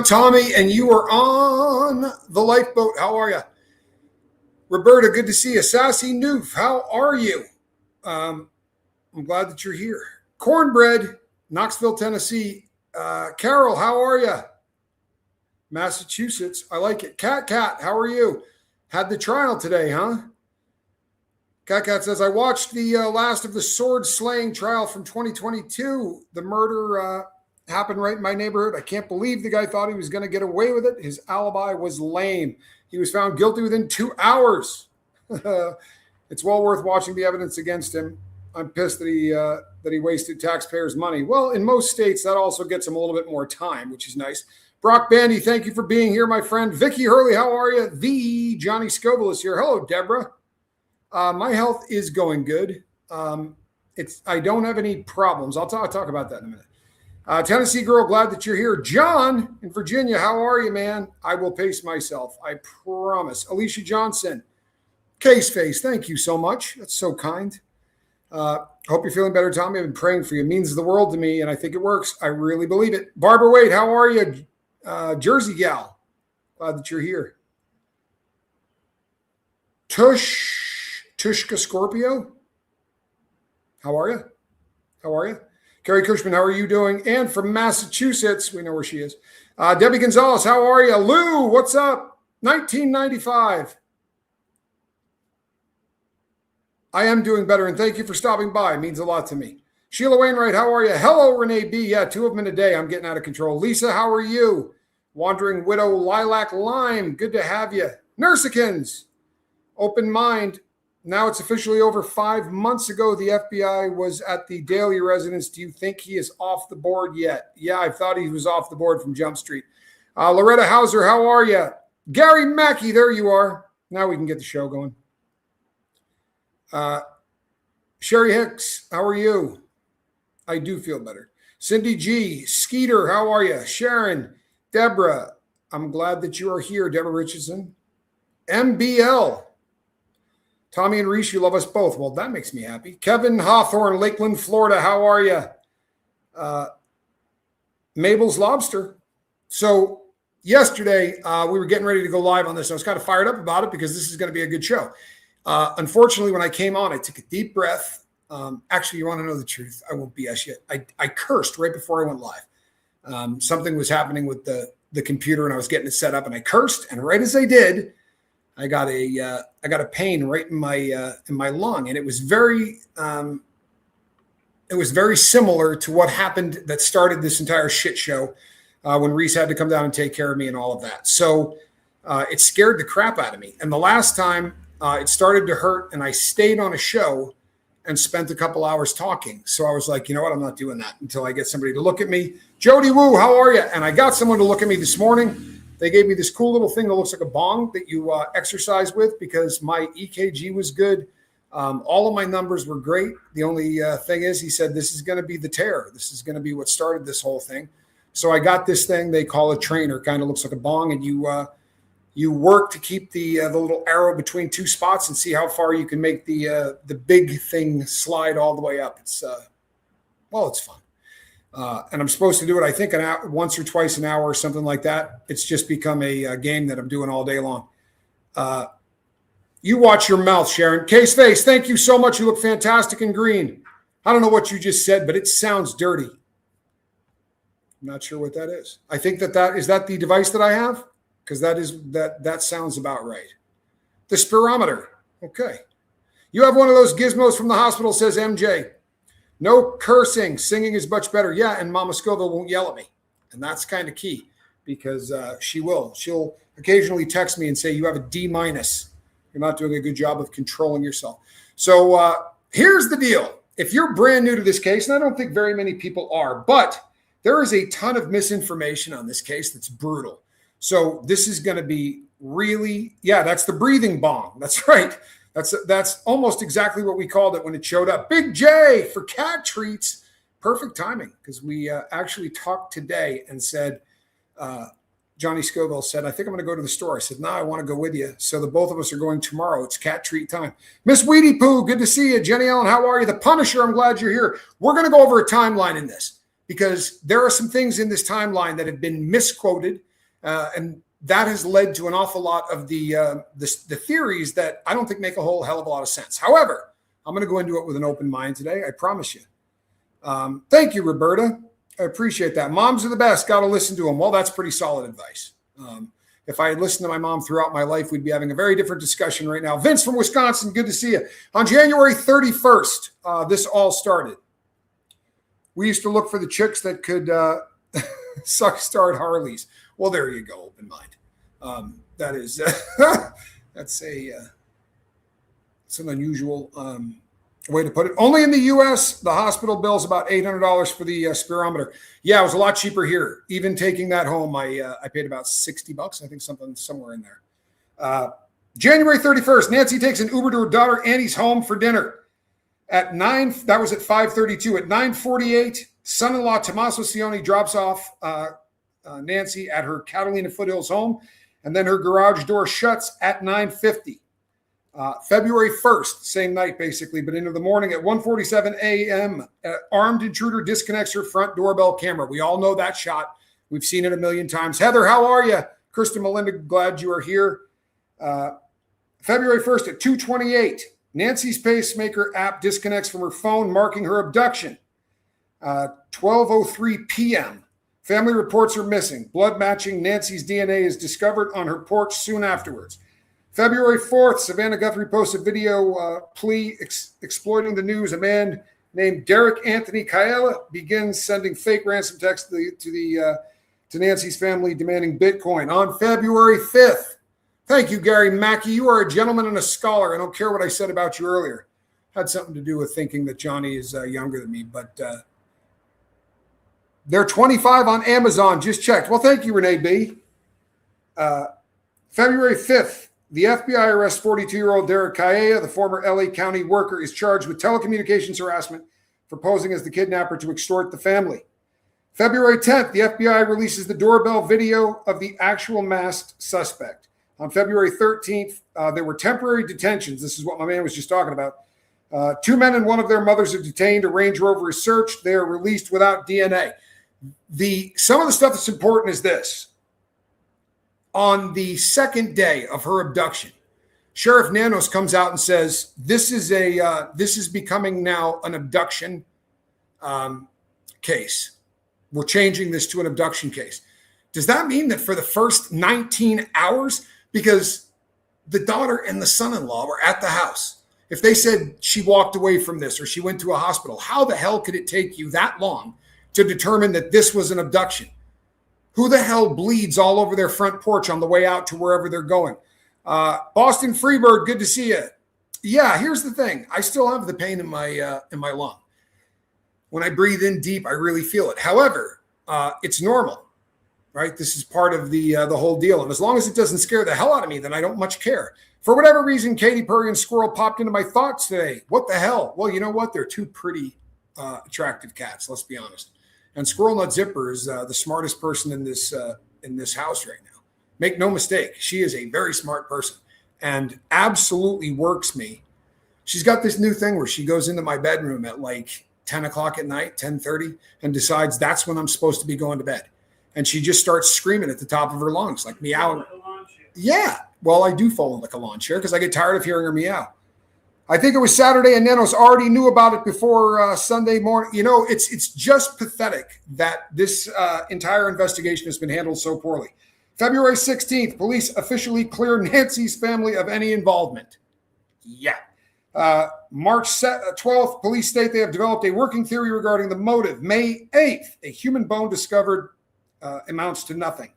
I'm Tommy, and you are on the Lifeboat. How are you? Roberta, good to see you. Sassy Noof, how are you? I'm glad that you're here. Cornbread, Knoxville, Tennessee. Carol, how are you? Massachusetts, I like it. Cat, how are you? Had the trial today, huh? Cat says, I watched the last of the sword slaying trial from 2022. The murder happened right in my neighborhood. I can't believe the guy thought he was going to get away with it. His alibi was lame. He was found guilty within 2 hours. It's well worth watching the evidence against him. I'm pissed that he wasted taxpayers' money. Well, in most states, that also gets him a little bit more time, which is nice. Brock Bandy, thank you for being here, my friend. Vicky Hurley, how are you? The Johnny Scoville is here. Hello, Deborah. My health is going good. I don't have any problems. I'll talk about that in a minute. Tennessee girl, glad that you're here. John in Virginia, how are you, man? I will pace myself. I promise. Alicia Johnson, Case Face, thank you so much. That's so kind. Hope you're feeling better, Tommy. I've been praying for you. It means the world to me, and I think it works. I really believe it. Barbara Wade, how are you? Jersey gal, glad that you're here. Tushka Scorpio, how are you? Carrie Cushman, how are you doing? And from Massachusetts, we know where she is. Debbie Gonzalez, how are you? Lou, what's up? 1995. I am doing better, and thank you for stopping by. It means a lot to me. Sheila Wainwright, how are you? Hello, Renee B. Yeah, 2 of them in a day. I'm getting out of control. Lisa, how are you? Wandering Widow Lilac Lime, good to have you. Nursikins, Open Mind. Now it's officially over 5 months ago. The FBI was at the Daly residence. Do you think he is off the board yet? Yeah, I thought he was off the board from Jump Street. Loretta Hauser, how are you? Gary Mackey, there you are. Now we can get the show going. Sherry Hicks, how are you? I do feel better. Cindy G, Skeeter, how are you? Sharon, Deborah, I'm glad that you are here. Deborah Richardson. MBL. Tommy and Reese, you love us both. Well, that makes me happy. Kevin Hawthorne, Lakeland, Florida. How are you? Mabel's Lobster. So yesterday, we were getting ready to go live on this. I was kind of fired up about it because this is going to be a good show. Unfortunately, when I came on, I took a deep breath. Actually, you want to know the truth? I won't BS you. I cursed right before I went live. Something was happening with the computer, and I was getting it set up, and I cursed. And right as I did, I got a pain right in my lung, and it was very similar to what happened that started this entire shit show when Reese had to come down and take care of me and all of that. So it scared the crap out of me. And the last time it started to hurt, and I stayed on a show and spent a couple hours talking. So I was like, you know what? I'm not doing that until I get somebody to look at me. Jody Woo, how are you? And I got someone to look at me this morning. They gave me this cool little thing that looks like a bong that you exercise with because my EKG was good. All of my numbers were great. The only thing is, he said, this is going to be the tear. This is going to be what started this whole thing. So I got this thing they call a trainer. Kind of looks like a bong, and you work to keep the little arrow between 2 spots and see how far you can make the big thing slide all the way up. It's fun. And I'm supposed to do it, I think, once or twice an hour or something like that. It's just become a game that I'm doing all day long. You watch your mouth, Sharon. Case Face, thank you so much. You look fantastic in green. I don't know what you just said, but it sounds dirty. I'm not sure what that is. I think is that the device that I have? Because that sounds about right. The spirometer. Okay. You have one of those gizmos from the hospital, says MJ. No cursing. Singing is much better. Yeah, and Mama Scoville won't yell at me. And that's kind of key because she will. She'll occasionally text me and say, you have a D-. You're not doing a good job of controlling yourself. So here's the deal. If you're brand new to this case, and I don't think very many people are, but there is a ton of misinformation on this case that's brutal. So this is going to be really, that's the breathing bong. That's right. That's almost exactly what we called it when it showed up. Big J for cat treats. Perfect timing because we actually talked today and said, Johnny Scoville said, I think I'm going to go to the store. I said, no, I want to go with you. So the both of us are going tomorrow. It's cat treat time. Miss Weedy Poo, good to see you. Jenny Ellen, how are you? The Punisher, I'm glad you're here. We're going to go over a timeline in this because there are some things in this timeline that have been misquoted. And that has led to an awful lot of the theories that I don't think make a whole hell of a lot of sense. However, I'm going to go into it with an open mind today. I promise you. Thank you, Roberta. I appreciate that. Moms are the best. Got to listen to them. Well, that's pretty solid advice. If I had listened to my mom throughout my life, we'd be having a very different discussion right now. Vince from Wisconsin, good to see you. On January 31st, this all started. We used to look for the chicks that could suck-start Harleys. Well, there you go, open mind. That is, it's an unusual way to put it. Only in the U.S., the hospital bill is about $800 for the spirometer. Yeah, it was a lot cheaper here. Even taking that home, I paid about $60. I think somewhere in there. January 31st, Nancy takes an Uber to her daughter Annie's home for dinner. At 9, that was at 5:32. At 9:48, son-in-law Tommaso Sioni drops off Nancy at her Catalina Foothills home, and then her garage door shuts at 9:50. February 1st, same night basically, but into the morning at 1:47 a.m., armed intruder disconnects her front doorbell camera. We all know that shot. We've seen it a million times. Heather, how are you? Kristen Melinda, glad you are here. February 1st at 2:28, Nancy's pacemaker app disconnects from her phone, marking her abduction. 12:03 p.m., family reports her missing. Blood matching Nancy's DNA is discovered on her porch soon afterwards. February 4th, Savannah Guthrie posts a video plea exploiting the news. A man named Derek Anthony Kaela begins sending fake ransom texts to Nancy's family demanding Bitcoin. On February 5th, thank you, Gary Mackey. You are a gentleman and a scholar. I don't care what I said about you earlier. Had something to do with thinking that Johnny is younger than me, but they're 25 on Amazon. Just checked. Well, thank you, Renee B. February 5th, the FBI arrests 42-year-old Derek Kaela, the former LA County worker, is charged with telecommunications harassment for posing as the kidnapper to extort the family. February 10th, the FBI releases the doorbell video of the actual masked suspect. On February 13th, there were temporary detentions. This is what my man was just talking about. 2 men and one of their mothers are detained. A Range Rover is searched. They are released without DNA. Some of the stuff that's important is this. On the second day of her abduction, Sheriff Nanos comes out and says, this is becoming now an abduction case. We're changing this to an abduction case. Does that mean that for the first 19 hours, because the daughter and the son-in-law were at the house, if they said she walked away from this or she went to a hospital, how the hell could it take you that long to determine that this was an abduction? Who the hell bleeds all over their front porch on the way out to wherever they're going? Boston Freebird, good to see you. Yeah, here's the thing. I still have the pain in my lung. When I breathe in deep, I really feel it. However, it's normal, right? This is part of the whole deal. And as long as it doesn't scare the hell out of me, then I don't much care. For whatever reason, Katy Perry and Squirrel popped into my thoughts today. What the hell? Well, you know what? They're two pretty attractive cats, let's be honest. And Squirrel Nut Zipper is the smartest person in this house right now. Make no mistake, she is a very smart person and absolutely works me. She's got this new thing where she goes into my bedroom at like 10 o'clock at night, 10:30, and decides that's when I'm supposed to be going to bed. And she just starts screaming at the top of her lungs, like meow. Yeah, well, I do fall like a lawn chair because I get tired of hearing her meow. I think it was Saturday, and Nanos already knew about it before Sunday morning. You know, it's just pathetic that this entire investigation has been handled so poorly. February 16th, police officially clear Nancy's family of any involvement. Yeah. March 12th, police state they have developed a working theory regarding the motive. May 8th, a human bone discovered amounts to nothing.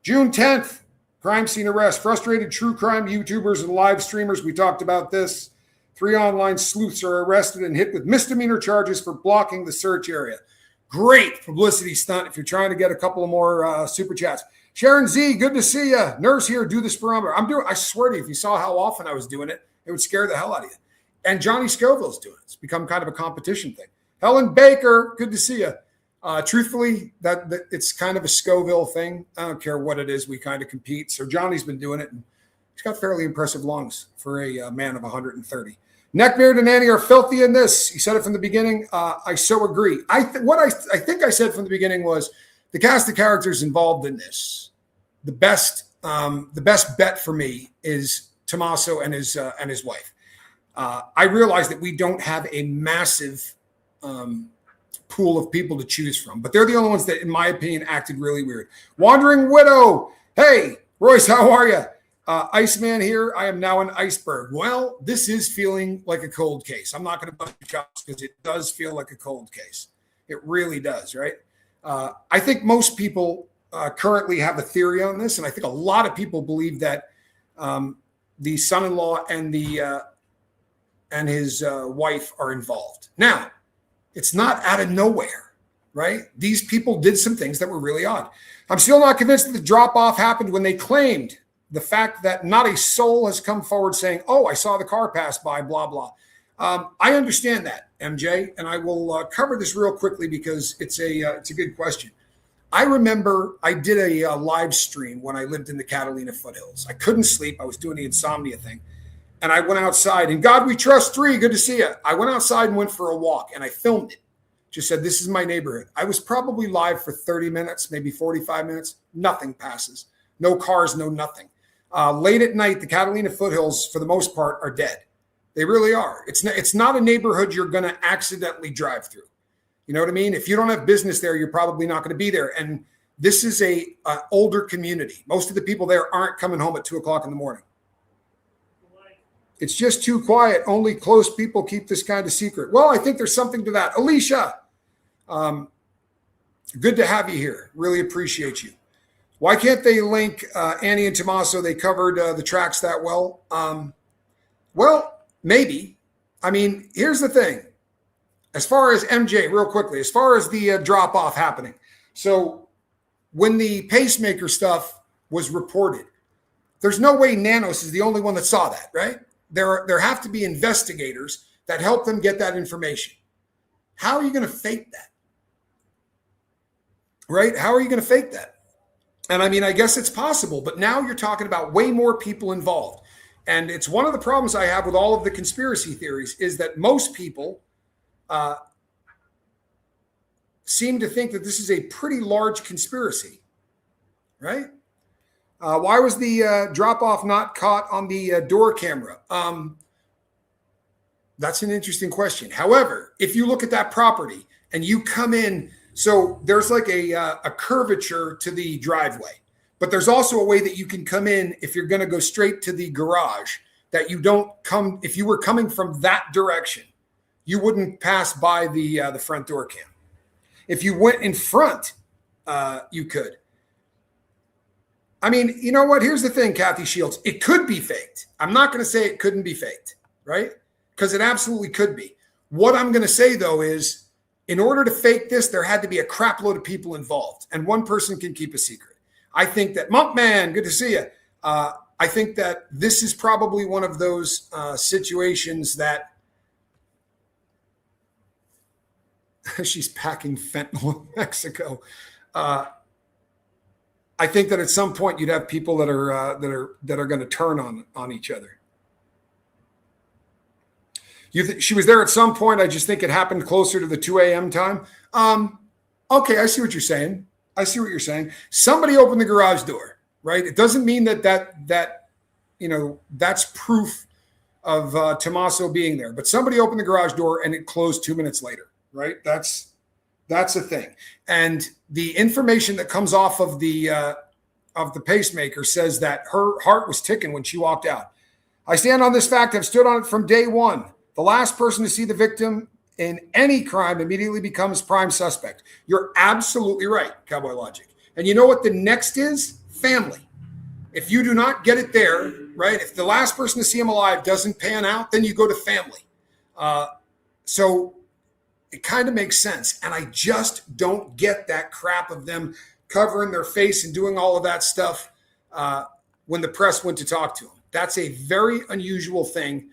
June 10th, crime scene arrest. Frustrated true crime YouTubers and live streamers. We talked about this. 3 online sleuths are arrested and hit with misdemeanor charges for blocking the search area. Great publicity stunt if you're trying to get a couple of more super chats. Sharon Z, good to see you. Nurse here, do the spirometer. I swear to you, if you saw how often I was doing it, it would scare the hell out of you. And Johnny Scoville's doing it. It's become kind of a competition thing. Helen Baker, good to see you. Truthfully, that it's kind of a Scoville thing. I don't care what it is. We kind of compete. So Johnny's been doing it, and he's got fairly impressive lungs for a man of 130. Neckbeard and Annie are filthy in this. He said it from the beginning. I so agree. I think I said from the beginning was the cast of characters involved in this the best bet for me is Tommaso and his wife. I realize that we don't have a massive pool of people to choose from, but they're the only ones that, in my opinion, acted really weird. Wandering Widow. Hey, Royce, how are you? Iceman here. I am now an iceberg. Well, this is feeling like a cold case. I'm not going to bust your chops because it does feel like a cold case. It really does, right? I think most people currently have a theory on this, and I think a lot of people believe that the son-in-law and his wife are involved. Now, it's not out of nowhere, right? These people did some things that were really odd. I'm still not convinced that the drop-off happened when they claimed the fact that not a soul has come forward saying, oh, I saw the car pass by, blah, blah. I understand that, MJ, and I will cover this real quickly because it's a good question. I remember I did a live stream when I lived in the Catalina foothills. I couldn't sleep. I was doing the insomnia thing. And I went outside, and God We Trust 3, good to see you. I went outside and went for a walk, and I filmed it. Just said, this is my neighborhood. I was probably live for 30 minutes, maybe 45 minutes. Nothing passes. No cars, no nothing. Late at night, the Catalina foothills, for the most part, are dead. They really are. It's not a neighborhood you're going to accidentally drive through. You know what I mean? If you don't have business there, you're probably not going to be there. And this is a older community. Most of the people there aren't coming home at 2 o'clock in the morning. It's just too quiet. Only close people keep this kind of secret. Well, I think there's something to that. Alicia, good to have you here. Really appreciate you. Why can't they link Annie and Tommaso? They covered the tracks that well. Well, maybe. I mean, here's the thing. As far as MJ, real quickly, as far as the drop-off happening. So when the pacemaker stuff was reported, there's no way Nanos is the only one that saw that, right? There have to be investigators that help them get that information. How are you going to fake that? Right? How are you going to fake that? And I mean, I guess it's possible, but now you're talking about way more people involved. And it's one of the problems I have with all of the conspiracy theories is that most people seem to think that this is a pretty large conspiracy, right? Why was the drop-off not caught on the door camera? That's an interesting question. However, if you look at that property and you come in, so there's like a curvature to the driveway, but there's also a way that you can come in if you're going to go straight to the garage that you don't come. If you were coming from that direction, you wouldn't pass by the front door cam. If you went in front, you could. I mean, you know what? Here's the thing, Kathy Shields. It could be faked. I'm not going to say it couldn't be faked, right? Because it absolutely could be. What I'm going to say, though, is in order to fake this, there had to be a crap load of people involved, and one person can keep a secret. I think that, Monkman, good to see you. I think that this is probably one of those situations that she's packing fentanyl in Mexico. I think that at some point you'd have people that are going to turn on each other. She was there at some point. I just think it happened closer to the 2 a.m. time. Okay, I see what you're saying. Somebody opened the garage door, right? It doesn't mean that that's proof of Tommaso being there, but somebody opened the garage door and it closed 2 minutes later, right? That's a thing. And the information that comes off of the pacemaker says that her heart was ticking when she walked out. I stand on this fact. I've stood on it from day one. The last person to see the victim in any crime immediately becomes prime suspect. You're absolutely right, Cowboy Logic. And you know what the next is? Family. If you do not get it there, right? If the last person to see him alive doesn't pan out, then you go to family. So it kind of makes sense. And I just don't get that crap of them covering their face and doing all of that stuff when the press went to talk to him. That's a very unusual thing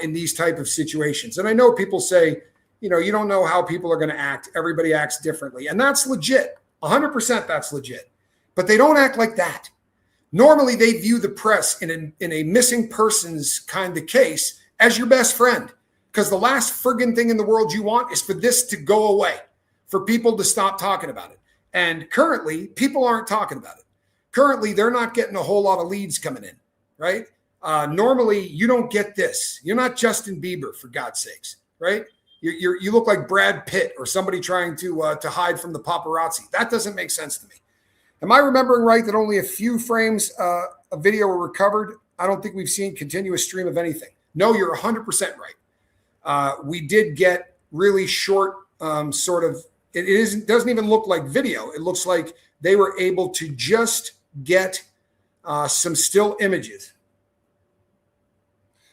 in these type of situations. And I know people say, you don't know how people are going to act. Everybody acts differently. And that's legit. 100% that's legit. But they don't act like that. Normally, they view the press in a missing persons kind of case as your best friend. Because the last friggin' thing in the world you want is for this to go away, for people to stop talking about it. And currently, people aren't talking about it. Currently, they're not getting a whole lot of leads coming in, right? Normally, you don't get this. You're not Justin Bieber, for God's sakes, right? You look like Brad Pitt or somebody trying to hide from the paparazzi. That doesn't make sense to me. Am I remembering right that only a few frames of video were recovered? I don't think we've seen continuous stream of anything. No, you're 100% right. We did get really short sort of, doesn't even look like video. It looks like they were able to just get some still images.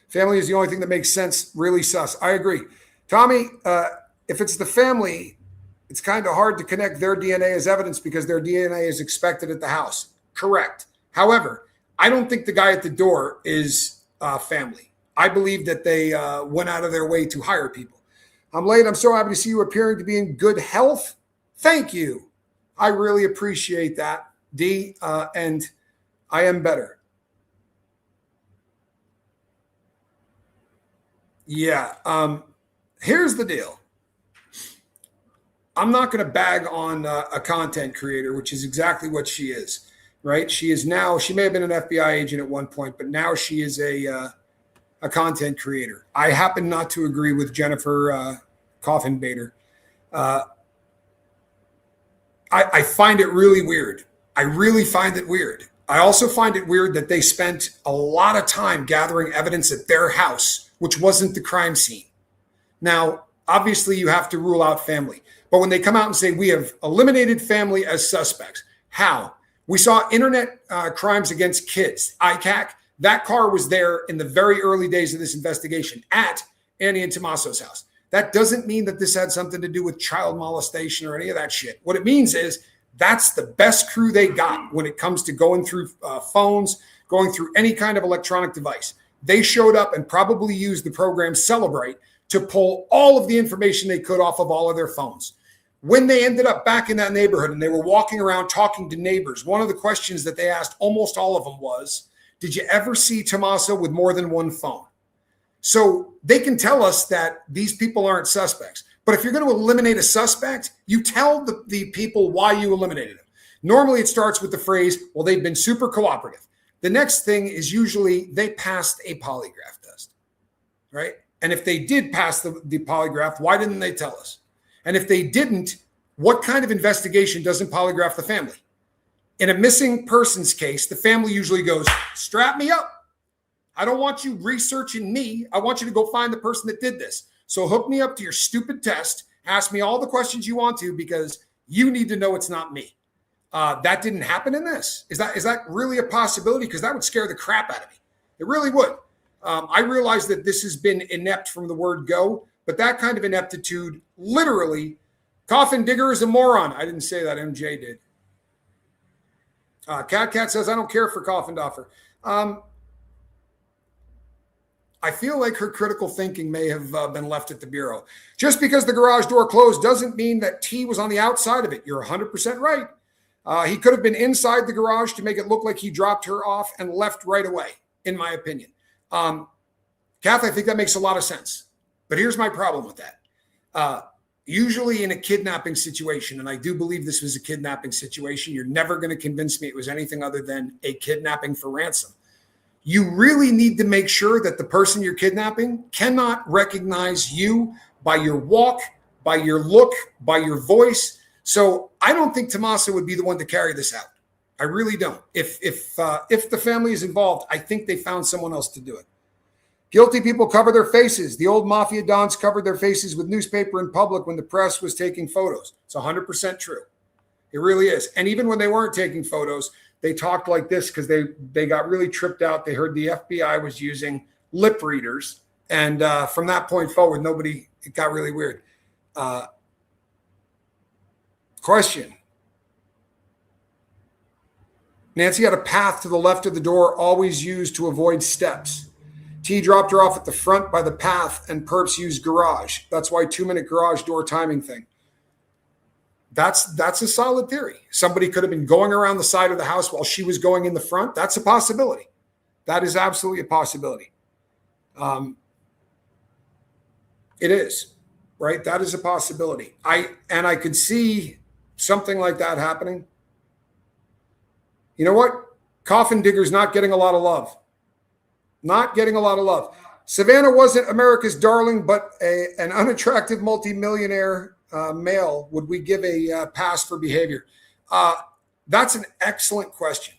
Family is the only thing that makes sense. Really sus. I agree. Tommy, if it's the family, it's kind of hard to connect their DNA as evidence because their DNA is expected at the house. Correct. However, I don't think the guy at the door is family. I believe that they went out of their way to hire people. I'm late. I'm so happy to see you appearing to be in good health. Thank you. I really appreciate that, D, and I am better. Yeah. Here's the deal. I'm not going to bag on a content creator, which is exactly what she is, right? She may have been an FBI agent at one point, but now she is a content creator. I happen not to agree with Jennifer Coffin-Bader. I find it really weird. I really find it weird. I also find it weird that they spent a lot of time gathering evidence at their house, which wasn't the crime scene. Now, obviously, you have to rule out family. But when they come out and say, we have eliminated family as suspects, how? We saw internet crimes against kids, ICAC. That car was there in the very early days of this investigation at Annie and Tommaso's house. That doesn't mean that this had something to do with child molestation or any of that shit. What it means is that's the best crew they got when it comes to going through phones, going through any kind of electronic device. They showed up and probably used the program Celebrate to pull all of the information they could off of all of their phones. When they ended up back in that neighborhood and they were walking around talking to neighbors, one of the questions that they asked almost all of them was, did you ever see Tommaso with more than one phone? So they can tell us that these people aren't suspects. But if you're going to eliminate a suspect, you tell the people why you eliminated them. Normally it starts with the phrase, well, they've been super cooperative. The next thing is usually they passed a polygraph test, right? And if they did pass the polygraph, why didn't they tell us? And if they didn't, what kind of investigation doesn't polygraph the family? In a missing persons case, the family usually goes, strap me up. I don't want you researching me. I want you to go find the person that did this. So hook me up to your stupid test. Ask me all the questions you want to because you need to know it's not me. That didn't happen in this. Is that really a possibility? Because that would scare the crap out of me. It really would. I realize that this has been inept from the word go, but that kind of ineptitude, literally, Coffin Digger is a moron. I didn't say that. MJ did. Cat says, I don't care for Coffin Doffer. I feel like her critical thinking may have been left at the bureau. Just because the garage door closed doesn't mean that T was on the outside of it. You're 100% right. He could have been inside the garage to make it look like he dropped her off and left right away, in my opinion. Kath, I think that makes a lot of sense. But here's my problem with that. Usually in a kidnapping situation, and I do believe this was a kidnapping situation, you're never going to convince me it was anything other than a kidnapping for ransom. You really need to make sure that the person you're kidnapping cannot recognize you by your walk, by your look, by your voice. So I don't think Tommaso would be the one to carry this out. I really don't. If the family is involved, I think they found someone else to do it. Guilty people cover their faces. The old mafia dons covered their faces with newspaper in public when the press was taking photos. It's 100% true. It really is. And even when they weren't taking photos, they talked like this because they got really tripped out. They heard the FBI was using lip readers. And from that point forward, it got really weird. Question. Nancy had a path to the left of the door, always used to avoid steps. T dropped her off at the front by the path, and Perps used garage. That's why 2-minute garage door timing thing. That's a solid theory. Somebody could have been going around the side of the house while she was going in the front. That's a possibility. That is absolutely a possibility. It is, right? That is a possibility. I could see something like that happening. You know what? Coffin Digger's not getting a lot of love. Not getting a lot of love. Savannah wasn't America's darling, but an unattractive multimillionaire male. Would we give a pass for behavior? That's an excellent question.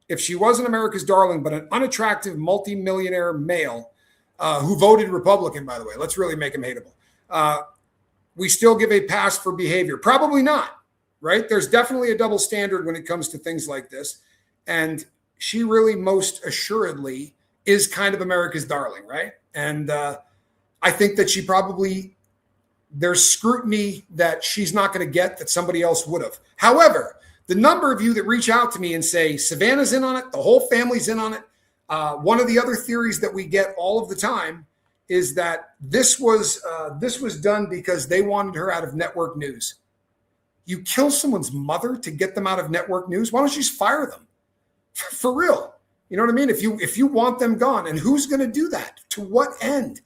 If she wasn't America's darling, but an unattractive multimillionaire male who voted Republican, by the way, let's really make him hateable. We still give a pass for behavior? Probably not, right? There's definitely a double standard when it comes to things like this. And she really most assuredly is kind of America's darling, right? And I think that she probably, there's scrutiny that she's not going to get that somebody else would have. However, the number of you that reach out to me and say, Savannah's in on it, the whole family's in on it. One of the other theories that we get all of the time is that this was done because they wanted her out of network news. You kill someone's mother to get them out of network news? Why don't you just fire them? For real. You know what I mean? If you want them gone, and who's going to do that? To what end?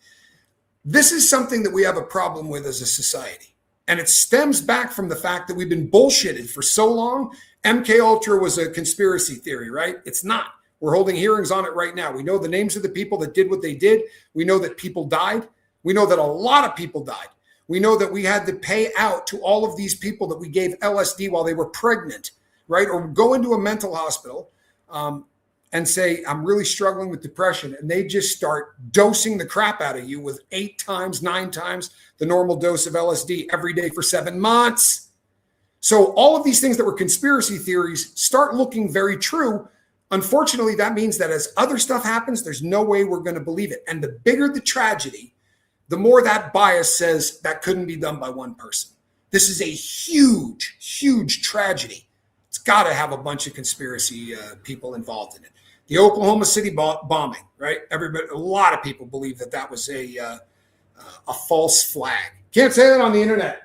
This is something that we have a problem with as a society. And it stems back from the fact that we've been bullshitted for so long. MK Ultra was a conspiracy theory, right? It's not. We're holding hearings on it right now. We know the names of the people that did what they did. We know that people died. We know that a lot of people died. We know that we had to pay out to all of these people that we gave LSD while they were pregnant, right? Or go into a mental hospital and say, I'm really struggling with depression. And they just start dosing the crap out of you with 8 times, 9 times the normal dose of LSD every day for 7 months. So all of these things that were conspiracy theories start looking very true. Unfortunately, that means that as other stuff happens, there's no way we're going to believe it. And the bigger the tragedy, the more that bias says that couldn't be done by one person. This is a huge, huge tragedy. It's got to have a bunch of conspiracy people involved in it. The Oklahoma City bombing, right? A lot of people believe that was a false flag. Can't say that on the internet.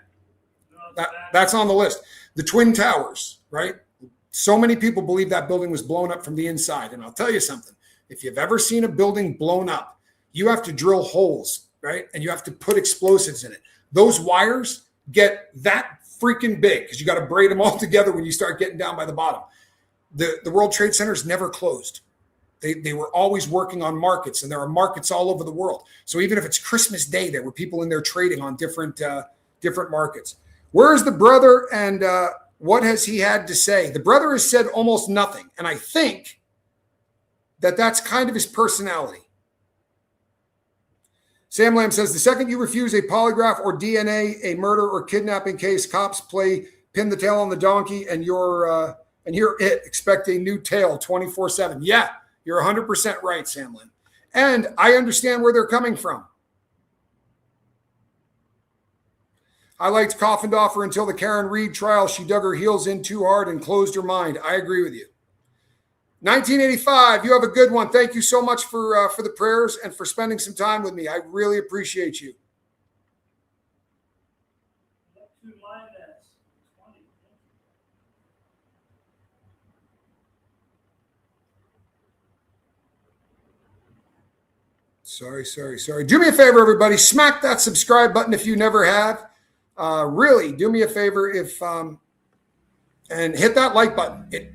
That's on the list. The Twin Towers, right? So many people believe that building was blown up from the inside. And I'll tell you something. If you've ever seen a building blown up, you have to drill holes, right? And you have to put explosives in it. Those wires get that freaking big because you got to braid them all together when you start getting down by the bottom. The World Trade Centers never closed. They were always working on markets, and there are markets all over the world. So even if it's Christmas Day, there were people in there trading on different markets. Where's the brother, and what has he had to say? The brother has said almost nothing, and I think that that's kind of his personality. Sam Lamb says, the second you refuse a polygraph or DNA, a murder or kidnapping case, cops play pin the tail on the donkey, and you're it. Expect a new tail 24/7. Yeah, you're 100% right, Sam Lamb. And I understand where they're coming from. I liked Coffindoffer until the Karen Reed trial. She dug her heels in too hard and closed her mind. I agree with you. 1985, you have a good one. Thank you so much for the prayers and for spending some time with me. I really appreciate you. Sorry. Do me a favor, everybody. Smack that subscribe button if you never have. Really, do me a favor and hit that like button. It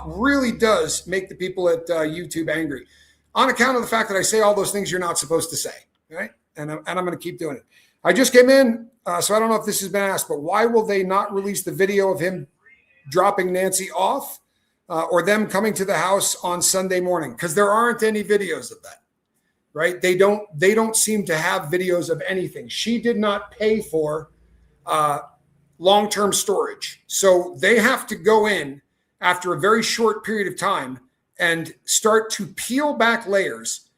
really does make the people at YouTube angry on account of the fact that I say all those things you're not supposed to say, right? And I'm going to keep doing it. I just came in, so I don't know if this has been asked, but why will they not release the video of him dropping Nancy off or them coming to the house on Sunday morning? Because there aren't any videos of that. Right? They don't seem to have videos of anything. She did not pay for long-term storage. So they have to go in after a very short period of time and start to peel back layers.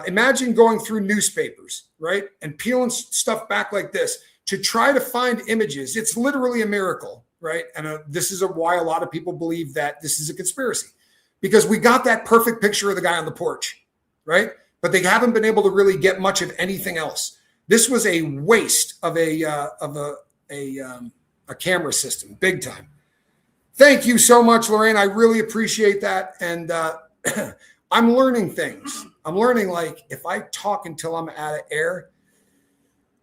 Imagine going through newspapers, right? And peeling stuff back like this to try to find images. It's literally a miracle, right? And this is why a lot of people believe that this is a conspiracy, because we got that perfect picture of the guy on the porch, right? But they haven't been able to really get much of anything else. This was a waste of a camera system, big time. Thank you so much, Lorraine. I really appreciate that. And I'm learning things. I'm learning, like, if I talk until I'm out of air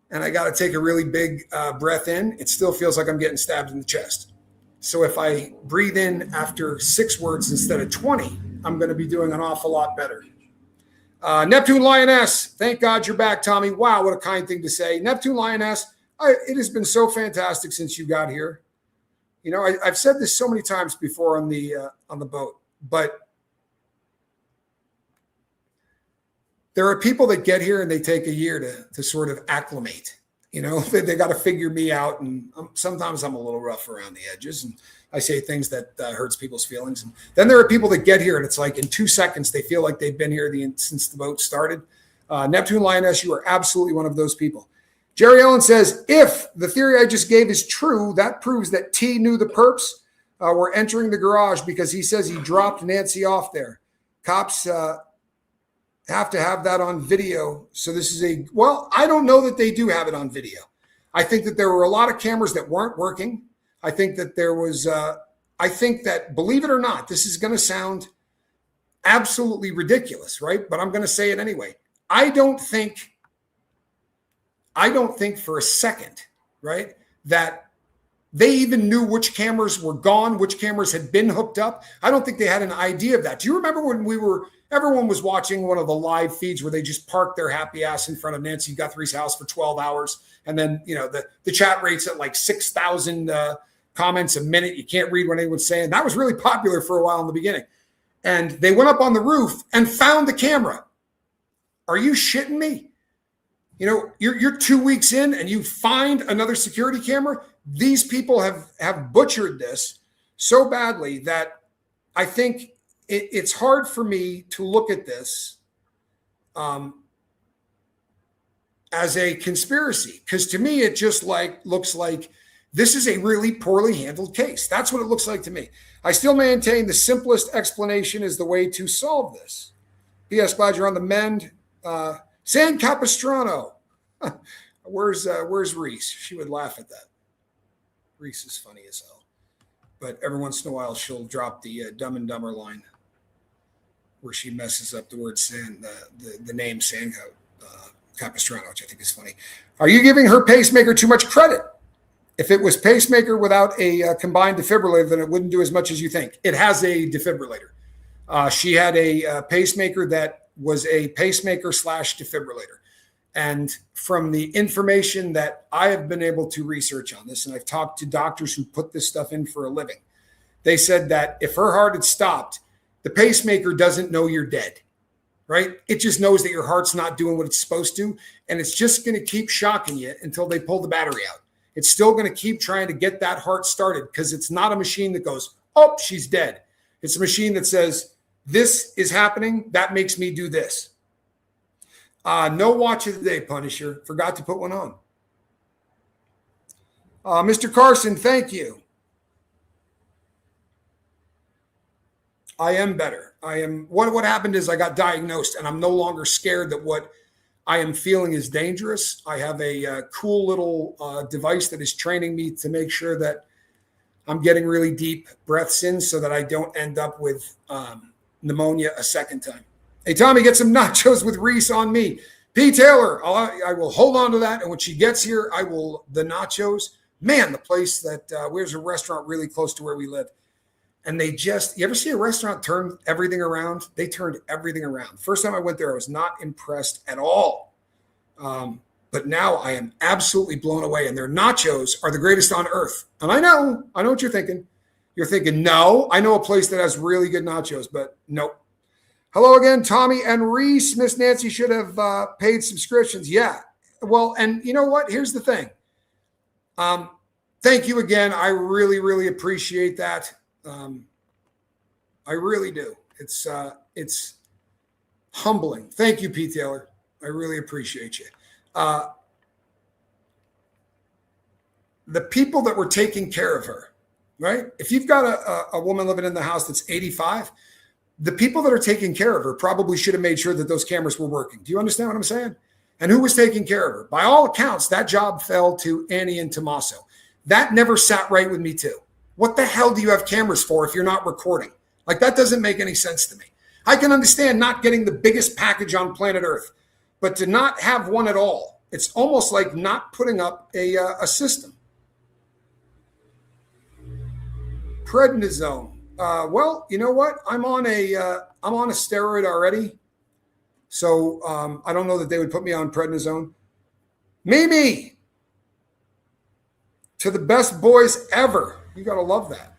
and I got to take a really big breath in, it still feels like I'm getting stabbed in the chest. So if I breathe in after 6 words instead of 20, I'm going to be doing an awful lot better. Neptune Lioness, thank God you're back, Tommy. Wow, what a kind thing to say. Neptune Lioness, it has been so fantastic since you got here. You know, I've said this so many times before on the boat, but there are people that get here and they take a year to sort of acclimate. You know, they got to figure me out, and sometimes I'm a little rough around the edges, and I say things that hurts people's feelings. And then there are people that get here, and it's like in 2 seconds they feel like they've been here since the boat started. Neptune Lioness, you are absolutely one of those people. Jerry Ellen says, if the theory I just gave is true, that proves that T knew the perps were entering the garage because he says he dropped Nancy off there. Cops have to have that on video. So this is well, I don't know that they do have it on video. I think that there were a lot of cameras that weren't working. I think that there was, I think that, believe it or not, this is going to sound absolutely ridiculous, right? But I'm going to say it anyway. I don't think for a second, right, that they even knew which cameras were gone, which cameras had been hooked up. I don't think they had an idea of that. Do you remember when everyone was watching one of the live feeds where they just parked their happy ass in front of Nancy Guthrie's house for 12 hours? And then, you know, the chat rate's at like 6,000 comments a minute. You can't read what anyone's saying. That was really popular for a while in the beginning. And they went up on the roof and found the camera. Are you shitting me? You know, you're 2 weeks in and you find another security camera. These people have butchered this so badly that I think it's hard for me to look at this as a conspiracy, because to me it just looks like this is a really poorly handled case. That's what it looks like to me. I still maintain the simplest explanation is the way to solve this. P.S. Glad you're on the mend. San Capistrano. Where's Reese? She would laugh at that. Reese is funny as hell. But every once in a while, she'll drop the Dumb and Dumber line where she messes up the word San, the name San Capistrano, which I think is funny. Are you giving her pacemaker too much credit? If it was pacemaker without a combined defibrillator, then it wouldn't do as much as you think. It has a defibrillator. She had a pacemaker that was a pacemaker / defibrillator. And from the information that I have been able to research on this, and I've talked to doctors who put this stuff in for a living, they said that if her heart had stopped, the pacemaker doesn't know you're dead, right? It just knows that your heart's not doing what it's supposed to, and it's just going to keep shocking you until they pull the battery out. It's still going to keep trying to get that heart started because it's not a machine that goes, oh, she's dead. It's a machine that says, this is happening. That makes me do this. No watch of the day, Punisher. Forgot to put one on. Mr. Carson, thank you. I am better. What happened is I got diagnosed and I'm no longer scared that what I am feeling is dangerous. I have a cool little device that is training me to make sure that I'm getting really deep breaths in so that I don't end up with pneumonia a second time. Hey, Tommy, get some nachos with Reese on me. P. Taylor, I will hold on to that. And when she gets here, the nachos. Man, the place that, there's a restaurant really close to where we live. And you ever see a restaurant turn everything around? They turned everything around. First time I went there, I was not impressed at all. But now I am absolutely blown away. And their nachos are the greatest on earth. And I know what you're thinking. You're thinking, no, I know a place that has really good nachos, but nope. Hello again, Tommy and Reese. Miss Nancy should have paid subscriptions. Yeah. Well, and you know what? Here's the thing. Thank you again. I really, really appreciate that. I really do. It's humbling. Thank you, Pete Taylor. I really appreciate you. The people that were taking care of her, right? If you've got a woman living in the house that's 85, the people that are taking care of her probably should have made sure that those cameras were working. Do you understand what I'm saying? And who was taking care of her? By all accounts, that job fell to Annie and Tommaso. That never sat right with me too. What the hell do you have cameras for if you're not recording? Like, that doesn't make any sense to me. I can understand not getting the biggest package on planet Earth, but to not have one at all, it's almost like not putting up a system. prednisone. Well, you know what? I'm on a steroid already. So I don't know that they would put me on prednisone. Mimi, to the best boys ever. You got to love that.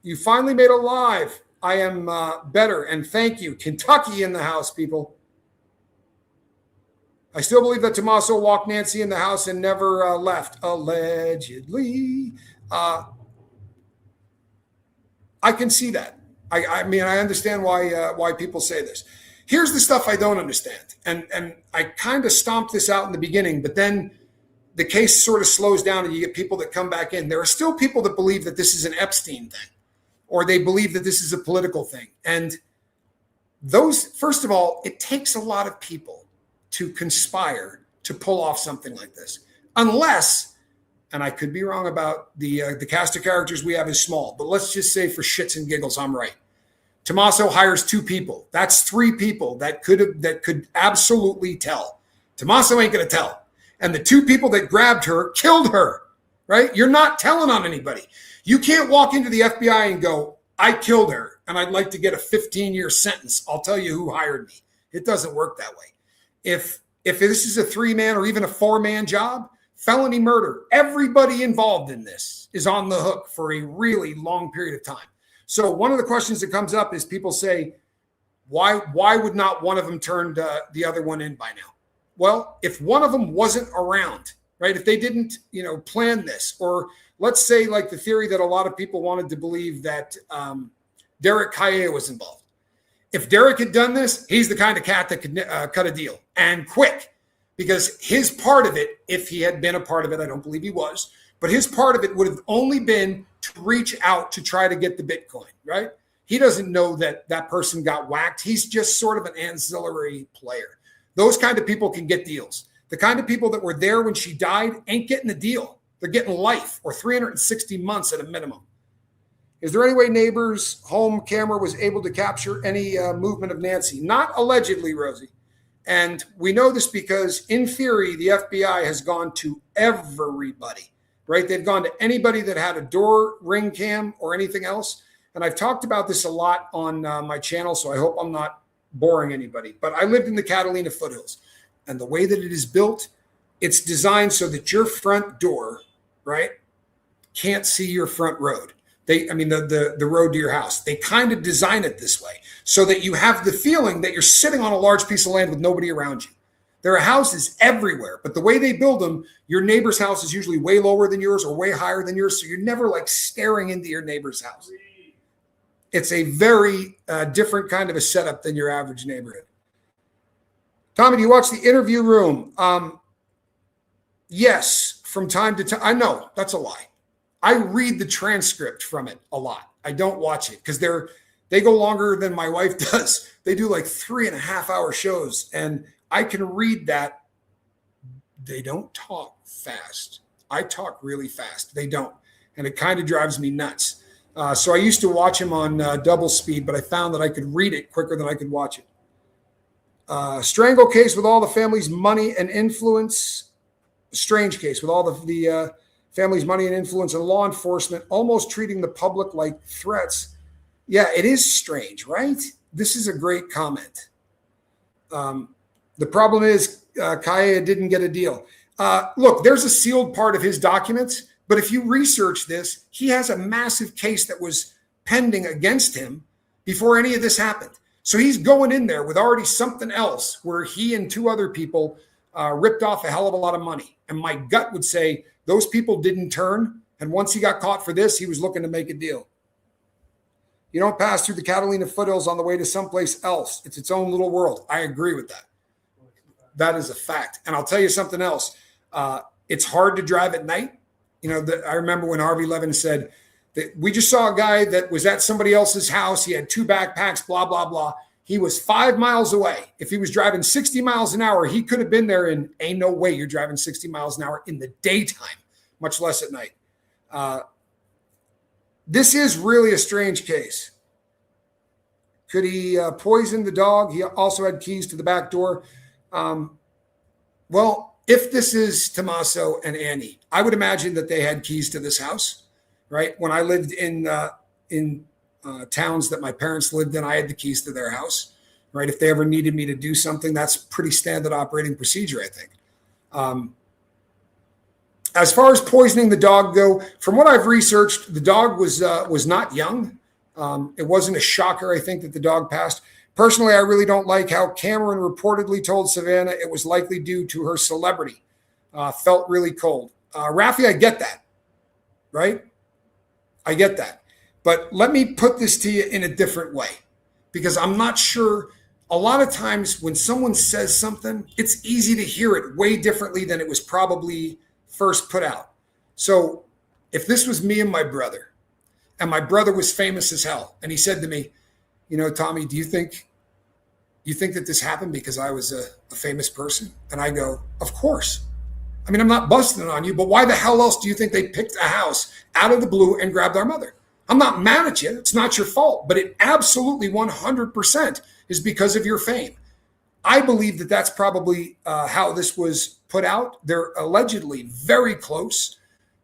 You finally made a live. I am better, and thank you. Kentucky in the house, people. I still believe that Tommaso walked Nancy in the house and never left, allegedly. I can see that. I mean, I understand why people say this. Here's the stuff I don't understand. And I kind of stomped this out in the beginning, but then the case sort of slows down and you get people that come back in. There are still people that believe that this is an Epstein thing, or they believe that this is a political thing. And those, first of all, it takes a lot of people to conspire to pull off something like this. Unless, and I could be wrong about the cast of characters we have is small, but let's just say for shits and giggles, I'm right. Tommaso hires 2 people. That's 3 people that could absolutely tell. Tommaso ain't going to tell. And the 2 people that grabbed her killed her, right? You're not telling on anybody. You can't walk into the FBI and go, I killed her and I'd like to get a 15-year sentence. I'll tell you who hired me. It doesn't work that way. If this is a 3-man or even a 4-man job, felony murder, everybody involved in this is on the hook for a really long period of time. So one of the questions that comes up is people say, why would not one of them turn the other one in by now? Well, if one of them wasn't around, right? If they didn't, plan this, or let's say like the theory that a lot of people wanted to believe that Derek Kaye was involved. If Derek had done this, he's the kind of cat that could cut a deal and quick, because his part of it, if he had been a part of it, I don't believe he was, but his part of it would have only been to reach out to try to get the Bitcoin, right? He doesn't know that that person got whacked. He's just sort of an ancillary player. Those kind of people can get deals. The kind of people that were there when she died ain't getting a deal. They're getting life or 360 months at a minimum. Is there any way neighbors' home camera was able to capture any movement of Nancy? Not allegedly, Rosie. And we know this because, in theory, the FBI has gone to everybody, right? They've gone to anybody that had a door ring cam or anything else. And I've talked about this a lot on my channel, so I hope I'm not boring anybody. But I lived in the Catalina foothills. And the way that it is built, it's designed so that your front door, right, can't see your front road. The road to your house. They kind of design it this way so that you have the feeling that you're sitting on a large piece of land with nobody around you. There are houses everywhere, but the way they build them, your neighbor's house is usually way lower than yours or way higher than yours. So you're never like staring into your neighbor's house. It's a very different kind of a setup than your average neighborhood. Tommy, do you watch the Interview Room? Yes, from time to time. I know that's a lie. I read the transcript from it a lot. I don't watch it because they go longer than my wife does. They do like 3.5-hour shows, and I can read that. They don't talk fast. I talk really fast. They don't, and it kind of drives me nuts. So I used to watch him on double speed, but I found that I could read it quicker than I could watch it. Strangle case with all the family's money and influence. Strange case with all the family's money and influence and law enforcement almost treating the public like threats. Yeah, it is strange, right? This is a great comment. The problem is Kaye didn't get a deal. Look, there's a sealed part of his documents, but if you research this, he has a massive case that was pending against him before any of this happened. So he's going in there with already something else where he and 2 other people ripped off a hell of a lot of money. And my gut would say those people didn't turn. And once he got caught for this, he was looking to make a deal. You don't pass through the Catalina foothills on the way to someplace else. It's its own little world. I agree with that. That is a fact. And I'll tell you something else. It's hard to drive at night. I remember when Harvey Levin said that we just saw a guy that was at somebody else's house. He had 2 backpacks, blah, blah, blah. He was 5 miles away. If he was driving 60 miles an hour, he could have been there, and ain't no way you're driving 60 miles an hour in the daytime, much less at night. This is really a strange case. Could he poison the dog? He also had keys to the back door. Well, if this is Tommaso and Annie, I would imagine that they had keys to this house. right? When I lived in towns that my parents lived in, I had the keys to their house, right? If they ever needed me to do something, that's pretty standard operating procedure, I think. As far as poisoning the dog go, from what I've researched, the dog was not young. It wasn't a shocker, I think, that the dog passed. Personally, I really don't like how Cameron reportedly told Savannah it was likely due to her celebrity. Felt really cold. Rafi, I get that, right? I get that. But let me put this to you in a different way, because I'm not sure. A lot of times when someone says something, it's easy to hear it way differently than it was probably first put out. So if this was me and my brother was famous as hell, and he said to me, Tommy, do you think that this happened because I was a famous person? And I go, of course. I mean, I'm not busting on you, but why the hell else do you think they picked a house out of the blue and grabbed our mother? I'm not mad at you. It's not your fault, but it absolutely 100% is because of your fame. I believe that that's probably how this was put out. They're allegedly very close.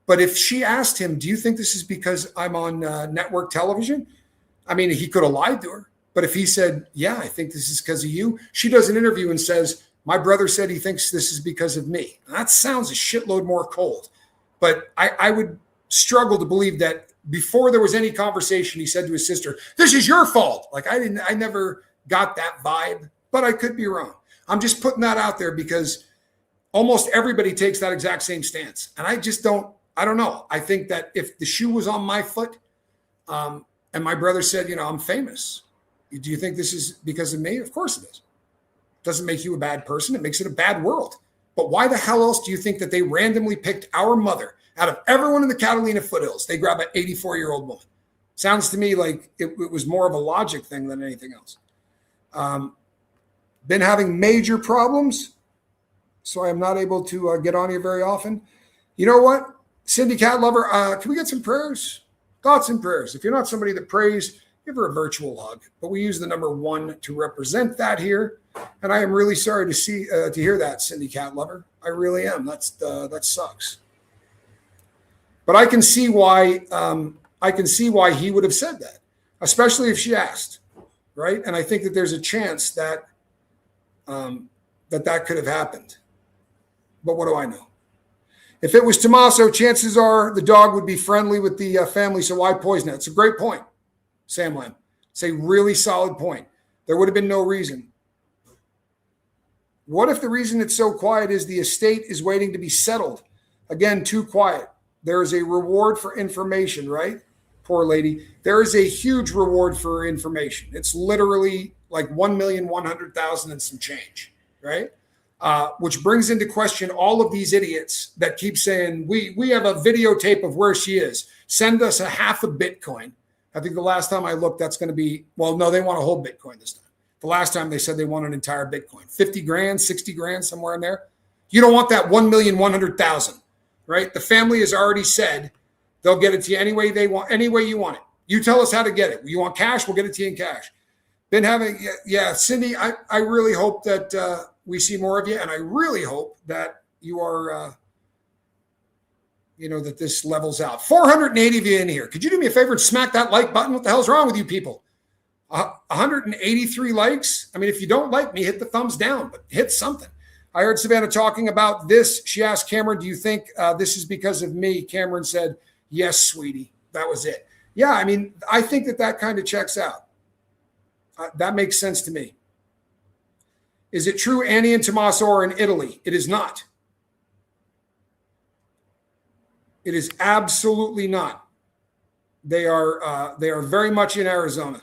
But if she asked him, do you think this is because I'm on network television? I mean, he could have lied to her. But if he said, yeah, I think this is because of you, she does an interview and says, my brother said he thinks this is because of me. That sounds a shitload more cold. But I would struggle to believe that before there was any conversation, he said to his sister, this is your fault. Like, I never got that vibe, but I could be wrong. I'm just putting that out there because almost everybody takes that exact same stance. And I don't know. I think that if the shoe was on my foot and my brother said, I'm famous, do you think this is because of me? Of course it is. Doesn't make you a bad person. It makes it a bad world. But why the hell else do you think that they randomly picked our mother out of everyone in the Catalina foothills? They grab an 84-year-old woman. Sounds to me like it was more of a logic thing than anything else. Been having major problems, so I am not able to get on here very often. You know what? Cindy Cat Lover, can we get some prayers? Thoughts and prayers. If you're not somebody that prays, give her a virtual hug. But we use the number 1 to represent that here. And I am really sorry to hear that, Cindy Cat Lover. I really am. That sucks. But I can see why he would have said that, especially if she asked, right? And I think that there's a chance that that could have happened. But what do I know? If it was Tommaso, chances are the dog would be friendly with the family, so why poison it? It's a great point, Sam Lamb. It's a really solid point. There would have been no reason. What if the reason it's so quiet is the estate is waiting to be settled? Again, too quiet. There is a reward for information, right? Poor lady. There is a huge reward for information. It's literally like 1,100,000 and some change, right? Which brings into question all of these idiots that keep saying, we have a videotape of where she is. Send us a half a Bitcoin. I think the last time I looked, that's going to be, well, no, they want a whole Bitcoin this time. The last time they said they want an entire Bitcoin, 50 grand, 60 grand, somewhere in there. You don't want that 1,100,000, right? The family has already said they'll get it to you any way they want, any way you want it. You tell us how to get it. You want cash? We'll get it to you in cash. Been having, Cindy, I really hope that we see more of you. And I really hope that you are, that this levels out. 480 of you in here. Could you do me a favor and smack that like button? What the hell's wrong with you people? 183 likes. I mean, if you don't like me, hit the thumbs down, but hit something. I heard Savannah talking about this. She asked Cameron, do you think this is because of me? Cameron said, yes, sweetie. That was it. Yeah, I mean, I think that kind of checks out. That makes sense to me. Is it true Annie and Tommaso are in Italy? It is not. It is absolutely not. They are very much in Arizona.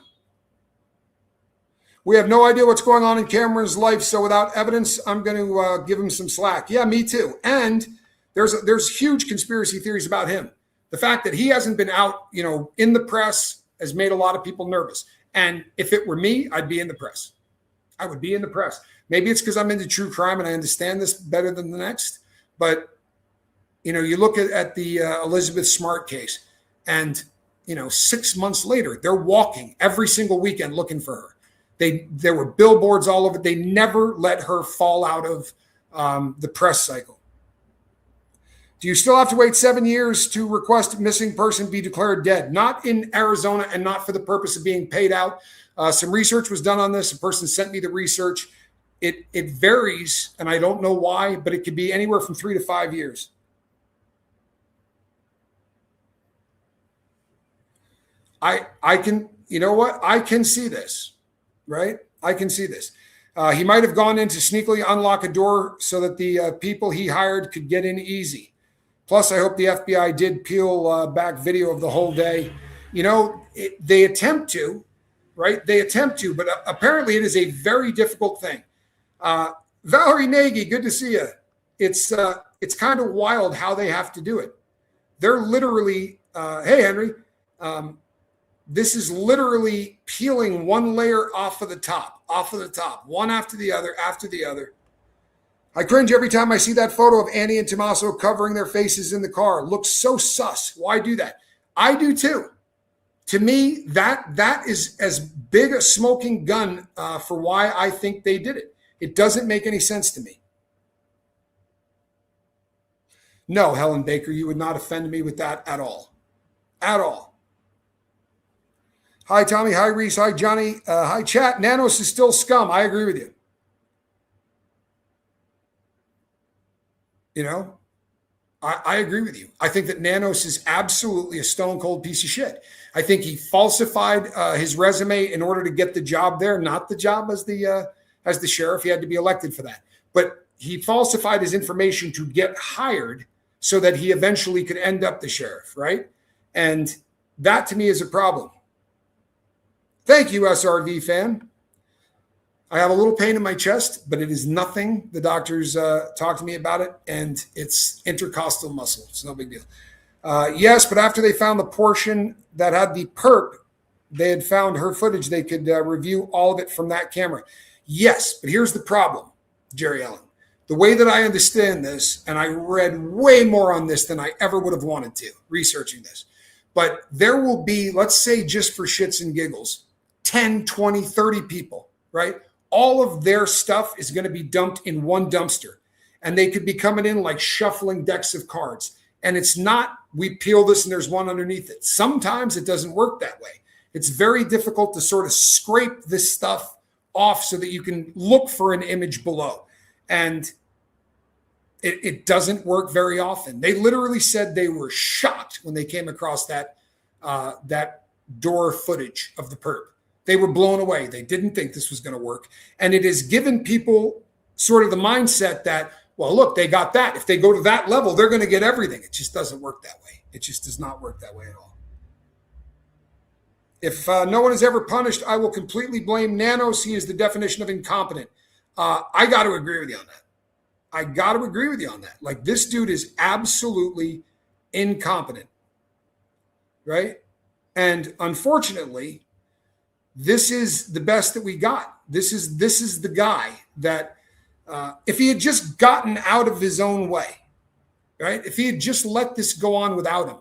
We have no idea what's going on in Cameron's life, so without evidence, I'm going to give him some slack. Yeah, me too. And there's huge conspiracy theories about him. The fact that he hasn't been out, in the press has made a lot of people nervous. And if it were me, I'd be in the press. I would be in the press. Maybe it's because I'm into true crime and I understand this better than the next. But, you look at the Elizabeth Smart case and, 6 months later, they're walking every single weekend looking for her. There were billboards all over. They never let her fall out of the press cycle. Do you still have to wait 7 years to request a missing person be declared dead? Not in Arizona and not for the purpose of being paid out. Some research was done on this. A person sent me the research. It varies, and I don't know why, but it could be anywhere from 3 to 5 years. I can, you know what? I can see this, right? I can see this. He might have gone in to sneakily unlock a door so that the people he hired could get in easy. Plus, I hope the FBI did peel back video of the whole day. You know, they attempt to, right? They attempt to, but apparently it is a very difficult thing. Valerie Nagy, good to see you. It's kind of wild how they have to do it. They're literally, hey, Henry, this is literally peeling one layer off of the top, one after the other. I cringe every time I see that photo of Annie and Tommaso covering their faces in the car. Looks so sus. Why do that? I do too. To me, that is as big a smoking gun for why I think they did it. It doesn't make any sense to me. No, Helen Baker, you would not offend me with that at all. At all. Hi, Tommy. Hi, Reese. Hi, Johnny. Hi, chat. Nanos is still scum. I agree with you. You know, I agree with you. I think that Nanos is absolutely a stone cold piece of shit. I think he falsified his resume in order to get the job there, not the job as the sheriff. He had to be elected for that. But he falsified his information to get hired so that he eventually could end up the sheriff, right? And that to me is a problem. Thank you, SRV fan. I have a little pain in my chest, but it is nothing. The doctors talked to me about it, and it's intercostal muscle. It's no big deal. Yes, but after they found the portion that had the perp, they had found her footage. They could review all of it from that camera. Yes, but here's the problem, Jerry Allen. The way that I understand this, and I read way more on this than I ever would have wanted to, researching this, but there will be, let's say just for shits and giggles, 10, 20, 30 people, right? All of their stuff is going to be dumped in one dumpster. And they could be coming in like shuffling decks of cards. And it's not, we peel this and there's one underneath it. Sometimes it doesn't work that way. It's very difficult to sort of scrape this stuff off so that you can look for an image below. And it doesn't work very often. They literally said they were shocked when they came across that door footage of the perp. They were blown away. They didn't think this was going to work. And it has given people sort of the mindset that, well, look, they got that. If they go to that level, they're going to get everything. It just doesn't work that way. It just does not work that way at all. If no one is ever punished, I will completely blame Nanos. He is the definition of incompetent. I got to agree with you on that. Like, this dude is absolutely incompetent, right? And unfortunately, this is the best that we got. This is the guy that if he had just gotten out of his own way, right? If he had just let this go on without him,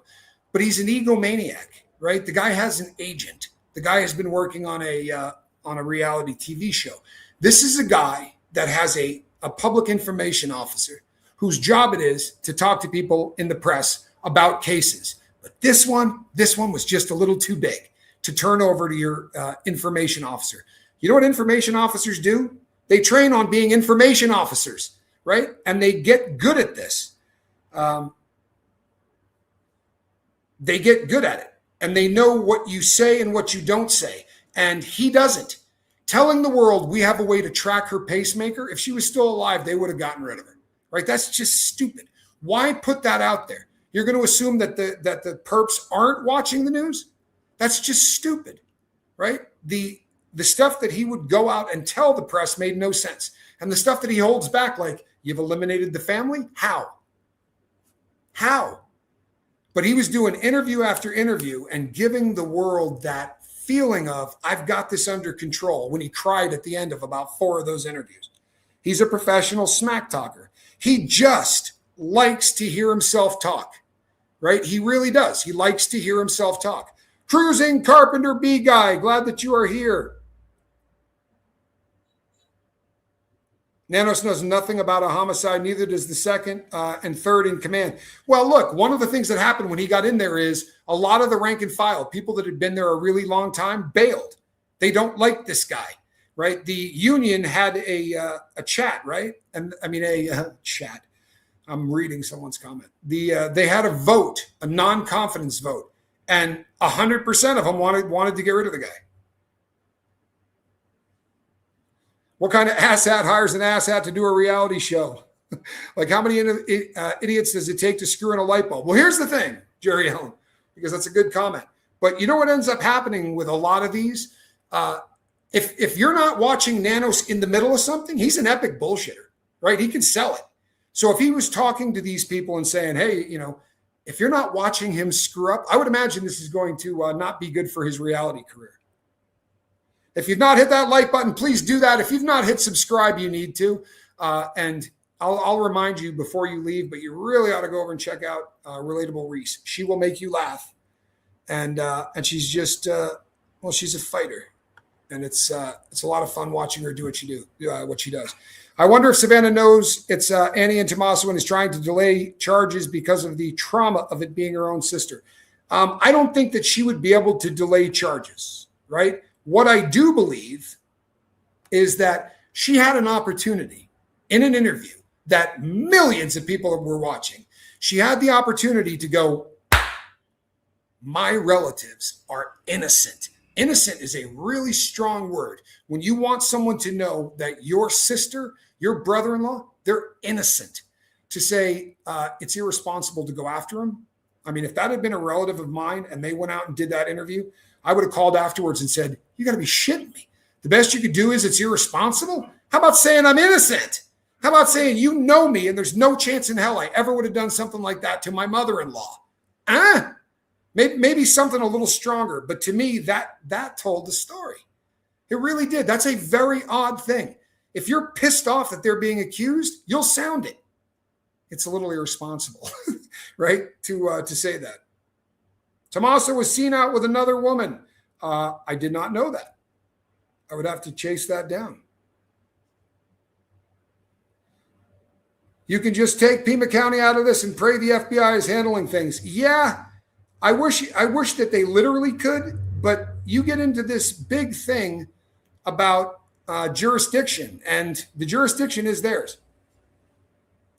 but he's an egomaniac, right? The guy has an agent. The guy has been working on a reality TV show. This is a guy that has a public information officer whose job it is to talk to people in the press about cases. But this one was just a little too big to turn over to your information officer. You know what information officers do? They train on being information officers, right? And they get good at this. They get good at it. And they know what you say and what you don't say. And he doesn't. Telling the world we have a way to track her pacemaker, if she was still alive, they would have gotten rid of her, right? That's just stupid. Why put that out there? You're going to assume that the perps aren't watching the news? That's just stupid, right? The stuff that he would go out and tell the press made no sense. And the stuff that he holds back, like, you've eliminated the family? How? But he was doing interview after interview and giving the world that feeling of, I've got this under control, when he cried at the end of about 4 of those interviews. He's a professional smack talker. He just likes to hear himself talk, right? He really does. He likes to hear himself talk. Cruising Carpenter B guy, glad that you are here. Nanos knows nothing about a homicide. Neither does the second and third in command. Well, look, one of the things that happened when he got in there is a lot of the rank and file, people that had been there a really long time, bailed. They don't like this guy, right? The union had a chat, right? And I mean, a chat. I'm reading someone's comment. They had a vote, a non-confidence vote, and 100% of them wanted to get rid of the guy. What kind of asshat hires an asshat to do a reality show? Like, how many idiots does it take to screw in a light bulb? Well, here's the thing, Jerry Allen, because that's a good comment. But you know what ends up happening with a lot of these? If you're not watching Nanos in the middle of something, he's an epic bullshitter, right? He can sell it. So if he was talking to these people and saying, hey, you know, if you're not watching him screw up, I would imagine this is going to not be good for his reality career. If you've not hit that like button, please do that. If you've not hit subscribe, you need to. And I'll remind you before you leave, but you really ought to go over and check out Relatable Reese. She will make you laugh. And she's just, she's a fighter. And it's a lot of fun watching her do what she does. I wonder if Savannah knows it's Annie and Tommaso and is trying to delay charges because of the trauma of it being her own sister. I don't think that she would be able to delay charges, right? What I do believe is that she had an opportunity in an interview that millions of people were watching. She had the opportunity to go, my relatives are innocent. Innocent is a really strong word. When you want someone to know that your sister, your brother-in-law, they're innocent, to say it's irresponsible to go after them. I mean, if that had been a relative of mine and they went out and did that interview, I would have called afterwards and said, you got to be shitting me. The best you could do is it's irresponsible. How about saying I'm innocent? How about saying you know me and there's no chance in hell I ever would have done something like that to my mother-in-law? Maybe something a little stronger. But to me, that told the story. It really did. That's a very odd thing. If you're pissed off that they're being accused, you'll sound it. It's a little irresponsible, right, to say that. Tommaso was seen out with another woman. I did not know that. I would have to chase that down. You can just take Pima County out of this and pray the FBI is handling things. Yeah, I wish that they literally could, but you get into this big thing about jurisdiction, and the jurisdiction is theirs.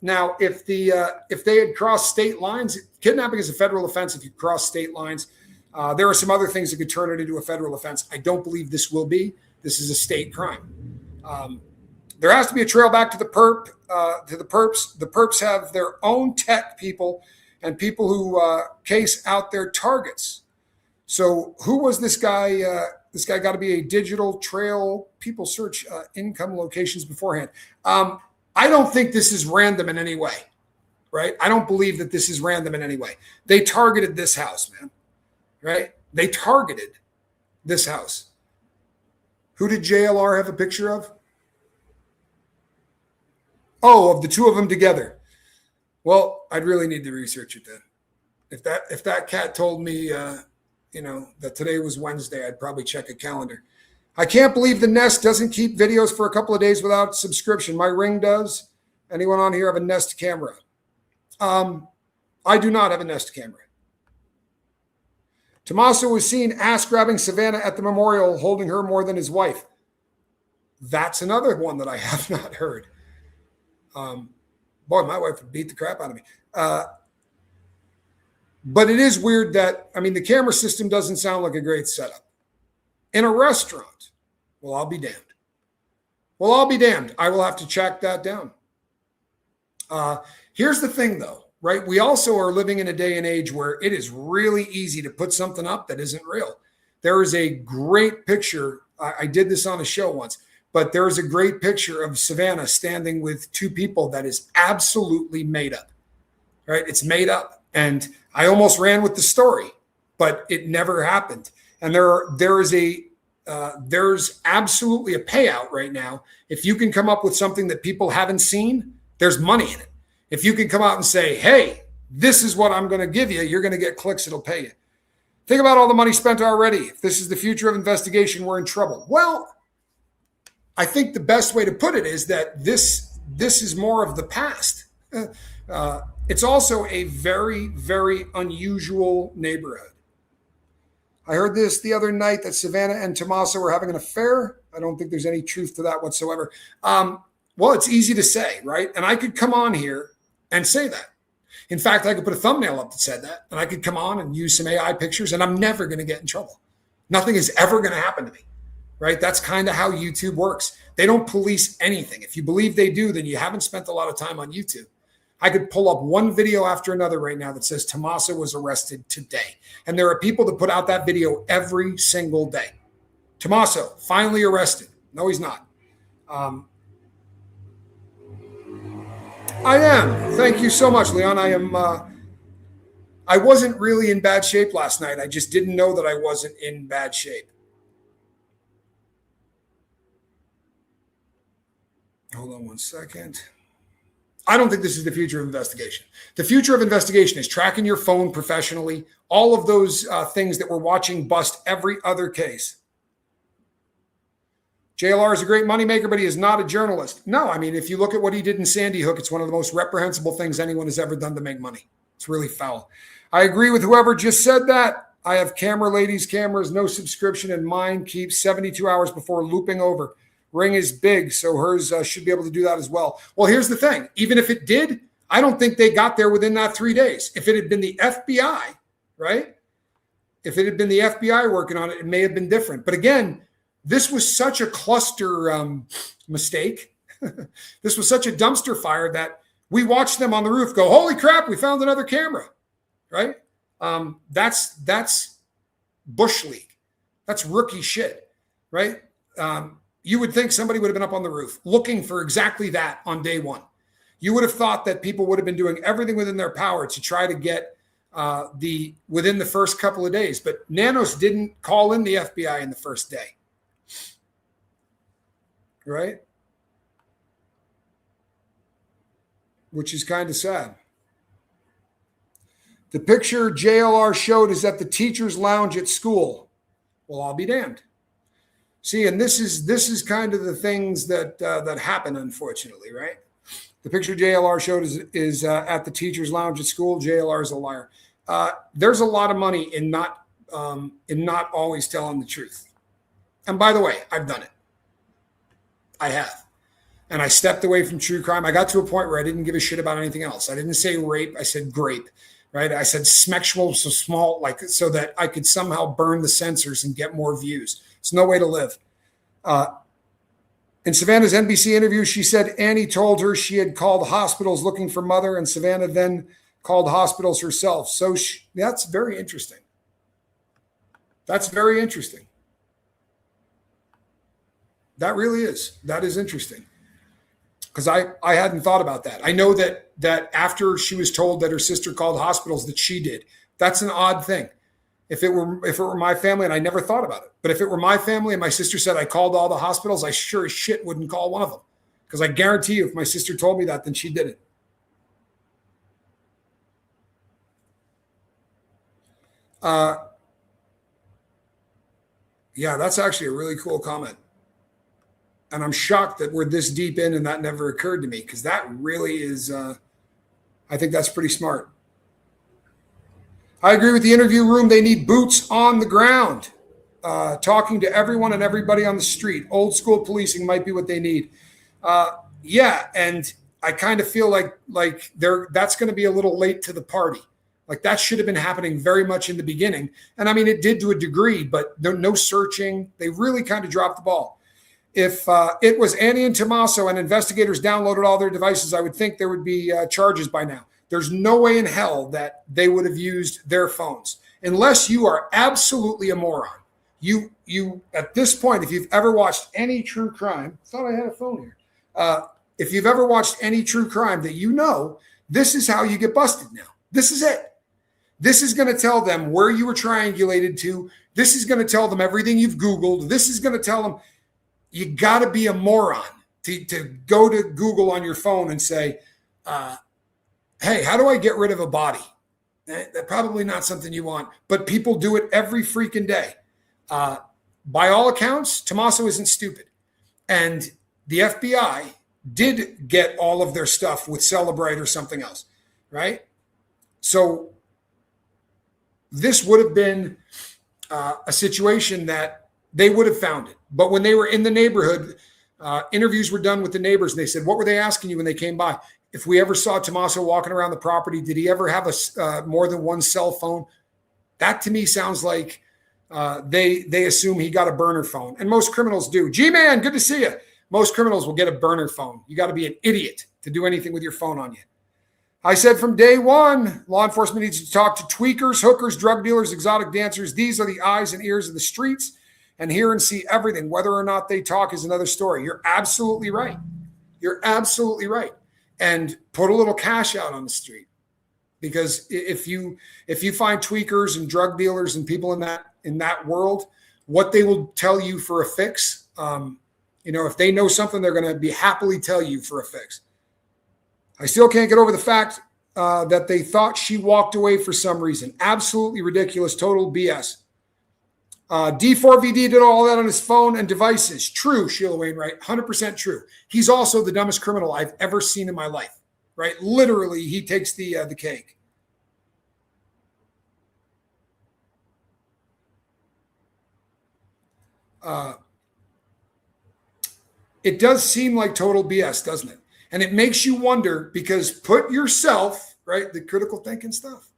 Now, if they had crossed state lines, kidnapping is a federal offense if you cross state lines. There are some other things that could turn it into a federal offense. I don't believe this will be. This is a state crime. There has to be a trail back to the perps. The perps have their own tech people and people who case out their targets. So who was this guy? This guy got to be a digital trail. People search income locations beforehand. I don't think this is random in any way, right? I don't believe that this is random in any way. They targeted this house, man, right? They targeted this house. Who did JLR have a picture of? Oh, of the two of them together. Well, I'd really need to research it then. If that cat told me, that today was Wednesday, I'd probably check a calendar. I can't believe the Nest doesn't keep videos for a couple of days without subscription. My Ring does. Anyone on here have a Nest camera? I do not have a Nest camera. Tommaso was seen ass-grabbing Savannah at the memorial, holding her more than his wife. That's another one that I have not heard. Boy, my wife would beat the crap out of me. But it is weird that, the camera system doesn't sound like a great setup. In a restaurant, well, I'll be damned. I will have to track that down. Here's the thing, though, right? We also are living in a day and age where it is really easy to put something up that isn't real. There is a great picture. I did this on a show once, but there is a great picture of Savannah standing with two people that is absolutely made up, right? It's made up. And I almost ran with the story, but it never happened. And there's absolutely a payout right now. If you can come up with something that people haven't seen, there's money in it. If you can come out and say, hey, this is what I'm going to give you, you're going to get clicks, it'll pay you. Think about all the money spent already. If this is the future of investigation, we're in trouble. Well, I think the best way to put it is that this is more of the past. It's also a very, very unusual neighborhood. I heard this the other night that Savannah and Tommaso were having an affair. I don't think there's any truth to that whatsoever. Well, it's easy to say, right? And I could come on here and say that. In fact, I could put a thumbnail up that said that, and I could come on and use some AI pictures, and I'm never going to get in trouble. Nothing is ever going to happen to me, right? That's kind of how YouTube works. They don't police anything. If you believe they do, then you haven't spent a lot of time on YouTube. I could pull up one video after another right now that says Tommaso was arrested today. And there are people that put out that video every single day. Tommaso, finally arrested. No, he's not. I am. Thank you so much, Leon. I wasn't really in bad shape last night. I just didn't know that I wasn't in bad shape. Hold on one second. I don't think this is the future of investigation. The future of investigation is tracking your phone professionally, all of those things that we're watching bust every other case. JLR is a great moneymaker, but he is not a journalist. No, I mean, if you look at what he did in Sandy Hook, it's one of the most reprehensible things anyone has ever done to make money. It's really foul. I agree with whoever just said that. I have camera ladies' cameras, no subscription, and mine keeps 72 hours before looping over. Ring is big, so hers should be able to do that as well. Well, here's the thing. Even if it did, I don't think they got there within that 3 days. If it had been the FBI, right? If it had been the FBI working on it, it may have been different. But again, this was such a cluster mistake. This was such a dumpster fire that we watched them on the roof go, holy crap, we found another camera, right? That's Bush League. That's rookie shit, right? You would think somebody would have been up on the roof looking for exactly that on day one. You would have thought that people would have been doing everything within their power to try to get within the first couple of days. But Nanos didn't call in the FBI in the first day. Right? Which is kind of sad. The picture JLR showed is at the teacher's lounge at school. Well, I'll be damned. See, and this is kind of the things that happen, unfortunately, right? The picture JLR showed is at the teacher's lounge at school. JLR is a liar. There's a lot of money in not always telling the truth. And by the way, I've done it. I have. And I stepped away from true crime. I got to a point where I didn't give a shit about anything else. I didn't say rape. I said grape, right? I said smexual, so small, like so that I could somehow burn the censors and get more views. It's no way to live. In Savannah's NBC interview, she said Annie told her she had called hospitals looking for mother, and Savannah then called hospitals herself. So that's very interesting. That's very interesting. That really is. That is interesting. Because I hadn't thought about that. I know that after she was told that her sister called hospitals, that she did. That's an odd thing. If it were my family, and I never thought about it, but if it were my family and my sister said I called all the hospitals, I sure as shit wouldn't call one of them. Because I guarantee you, if my sister told me that, then she did it. Yeah, that's actually a really cool comment. And I'm shocked that we're this deep in and that never occurred to me, because that really is, I think that's pretty smart. I agree with the interview room. They need boots on the ground, talking to everyone and everybody on the street. Old school policing might be what they need. Yeah, and I kind of feel like that's going to be a little late to the party. Like that should have been happening very much in the beginning. And I mean, it did to a degree, but no searching. They really kind of dropped the ball. If it was Annie and Tommaso and investigators downloaded all their devices, I would think there would be charges by now. There's no way in hell that they would have used their phones unless you are absolutely a moron. You at this point, if you've ever watched any true crime, I thought I had a phone here. If you've ever watched any true crime, that you know, this is how you get busted now. This is it. This is going to tell them where you were triangulated to. This is going to tell them everything you've Googled. This is going to tell them you got to be a moron to go to Google on your phone and say, hey, how do I get rid of a body? That's probably not something you want, but people do it every freaking day. By all accounts, Tommaso isn't stupid. And the FBI did get all of their stuff with Celebrate or something else, right? So this would have been a situation that they would have found it. But when they were in the neighborhood, interviews were done with the neighbors, and they said, what were they asking you when they came by? If we ever saw Tommaso walking around the property, did he ever have more than one cell phone? That to me sounds like they assume he got a burner phone. And most criminals do. G-Man, good to see you. Most criminals will get a burner phone. You got to be an idiot to do anything with your phone on you. I said from day one, law enforcement needs to talk to tweakers, hookers, drug dealers, exotic dancers. These are the eyes and ears of the streets, and hear and see everything. Whether or not they talk is another story. You're absolutely right. You're absolutely right. And put a little cash out on the street, because if you find tweakers and drug dealers and people in that world, what they will tell you for a fix, if they know something, they're going to be happily tell you for a fix. I still can't get over the fact that they thought she walked away for some reason. Absolutely ridiculous. Total BS. D4VD did all that on his phone and devices. True, Sheila Wainwright. 100% true. He's also the dumbest criminal I've ever seen in my life, right? Literally, he takes the cake. It does seem like total BS, doesn't it? And it makes you wonder, because put yourself, right, the critical thinking stuff,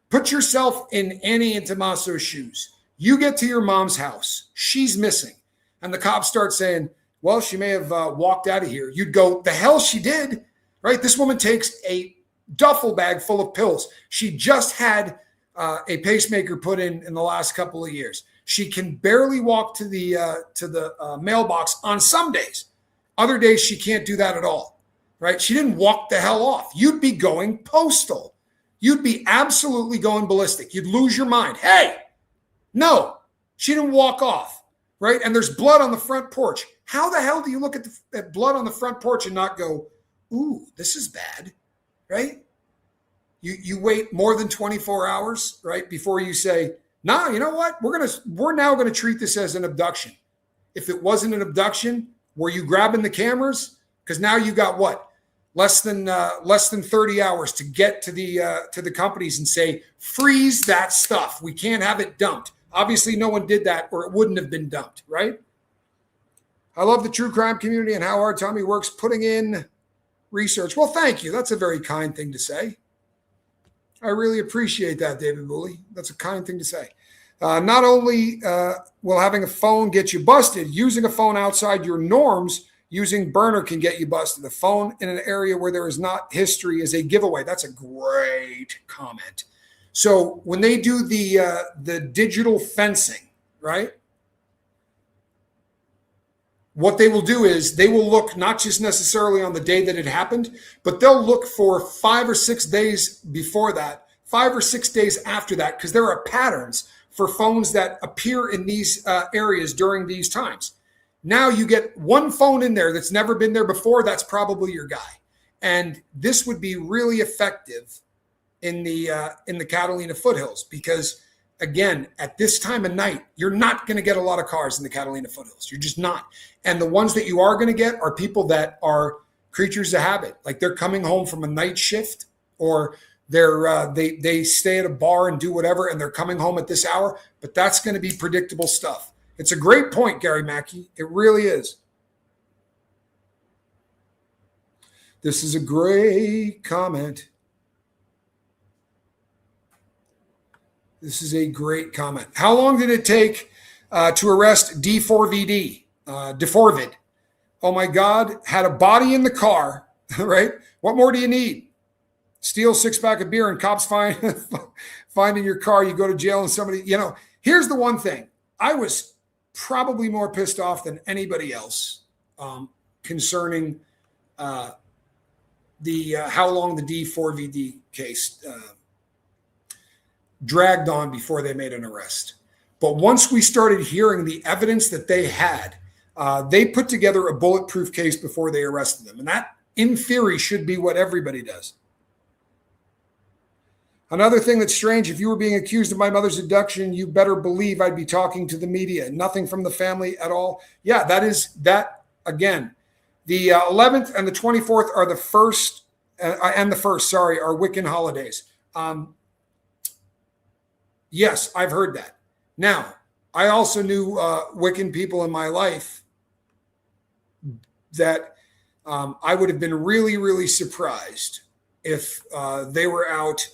put yourself in Annie and Tommaso's shoes. You get to your mom's house. She's missing. And the cops start saying, well, she may have walked out of here. You'd go, the hell she did, right? This woman takes a duffel bag full of pills. She just had a pacemaker put in the last couple of years. She can barely walk to the mailbox on some days. Other days, she can't do that at all, right? She didn't walk the hell off. You'd be going postal. You'd be absolutely going ballistic. You'd lose your mind. Hey, no, she didn't walk off, right? And there's blood on the front porch. How the hell do you look at blood on the front porch and not go, ooh, this is bad, right? You wait more than 24 hours, right, before you say, nah, you know what? We're now going to treat this as an abduction. If it wasn't an abduction, were you grabbing the cameras? Because now you got what? Less than 30 hours to get to the companies and say, freeze that stuff. We can't have it dumped. Obviously, no one did that, or it wouldn't have been dumped, right? I love the true crime community and how hard Tommy works putting in research. Well, thank you. That's a very kind thing to say. I really appreciate that, David Booley. That's a kind thing to say. Not only will having a phone get you busted, using a phone outside your norms, using burner can get you busted. A phone in an area where there is not history is a giveaway. That's a great comment. So when they do the digital fencing, right? What they will do is they will look not just necessarily on the day that it happened, but they'll look for 5 or 6 days before that, 5 or 6 days after that, because there are patterns for phones that appear in these areas during these times. Now you get one phone in there that's never been there before. That's probably your guy. And this would be really effective in the Catalina foothills, because again, at this time of night, you're not going to get a lot of cars in the Catalina foothills. You're just not. And the ones that you are going to get are people that are creatures of habit. Like they're coming home from a night shift, or they stay at a bar and do whatever, and they're coming home at this hour. But that's going to be predictable stuff. It's a great point, Gary Mackey. It really is. This is a great comment. This is a great comment. How long did it take to arrest D4VD? DeForvid. Oh my God, had a body in the car, right? What more do you need? Steal 6-pack of beer and cops find in your car, you go to jail and somebody, here's the one thing. I was probably more pissed off than anybody else concerning how long the D4VD case dragged on before they made an arrest. But once we started hearing the evidence that they had, they put together a bulletproof case before they arrested them. And that, in theory, should be what everybody does. Another thing that's strange, if you were being accused of my mother's abduction, you better believe I'd be talking to the media. Nothing from the family at all. Yeah, that again, the 11th and the 24th are the first, and the first, sorry, are Wiccan holidays. Yes, I've heard that. Now, I also knew Wiccan people in my life that I would have been really, really surprised if they were out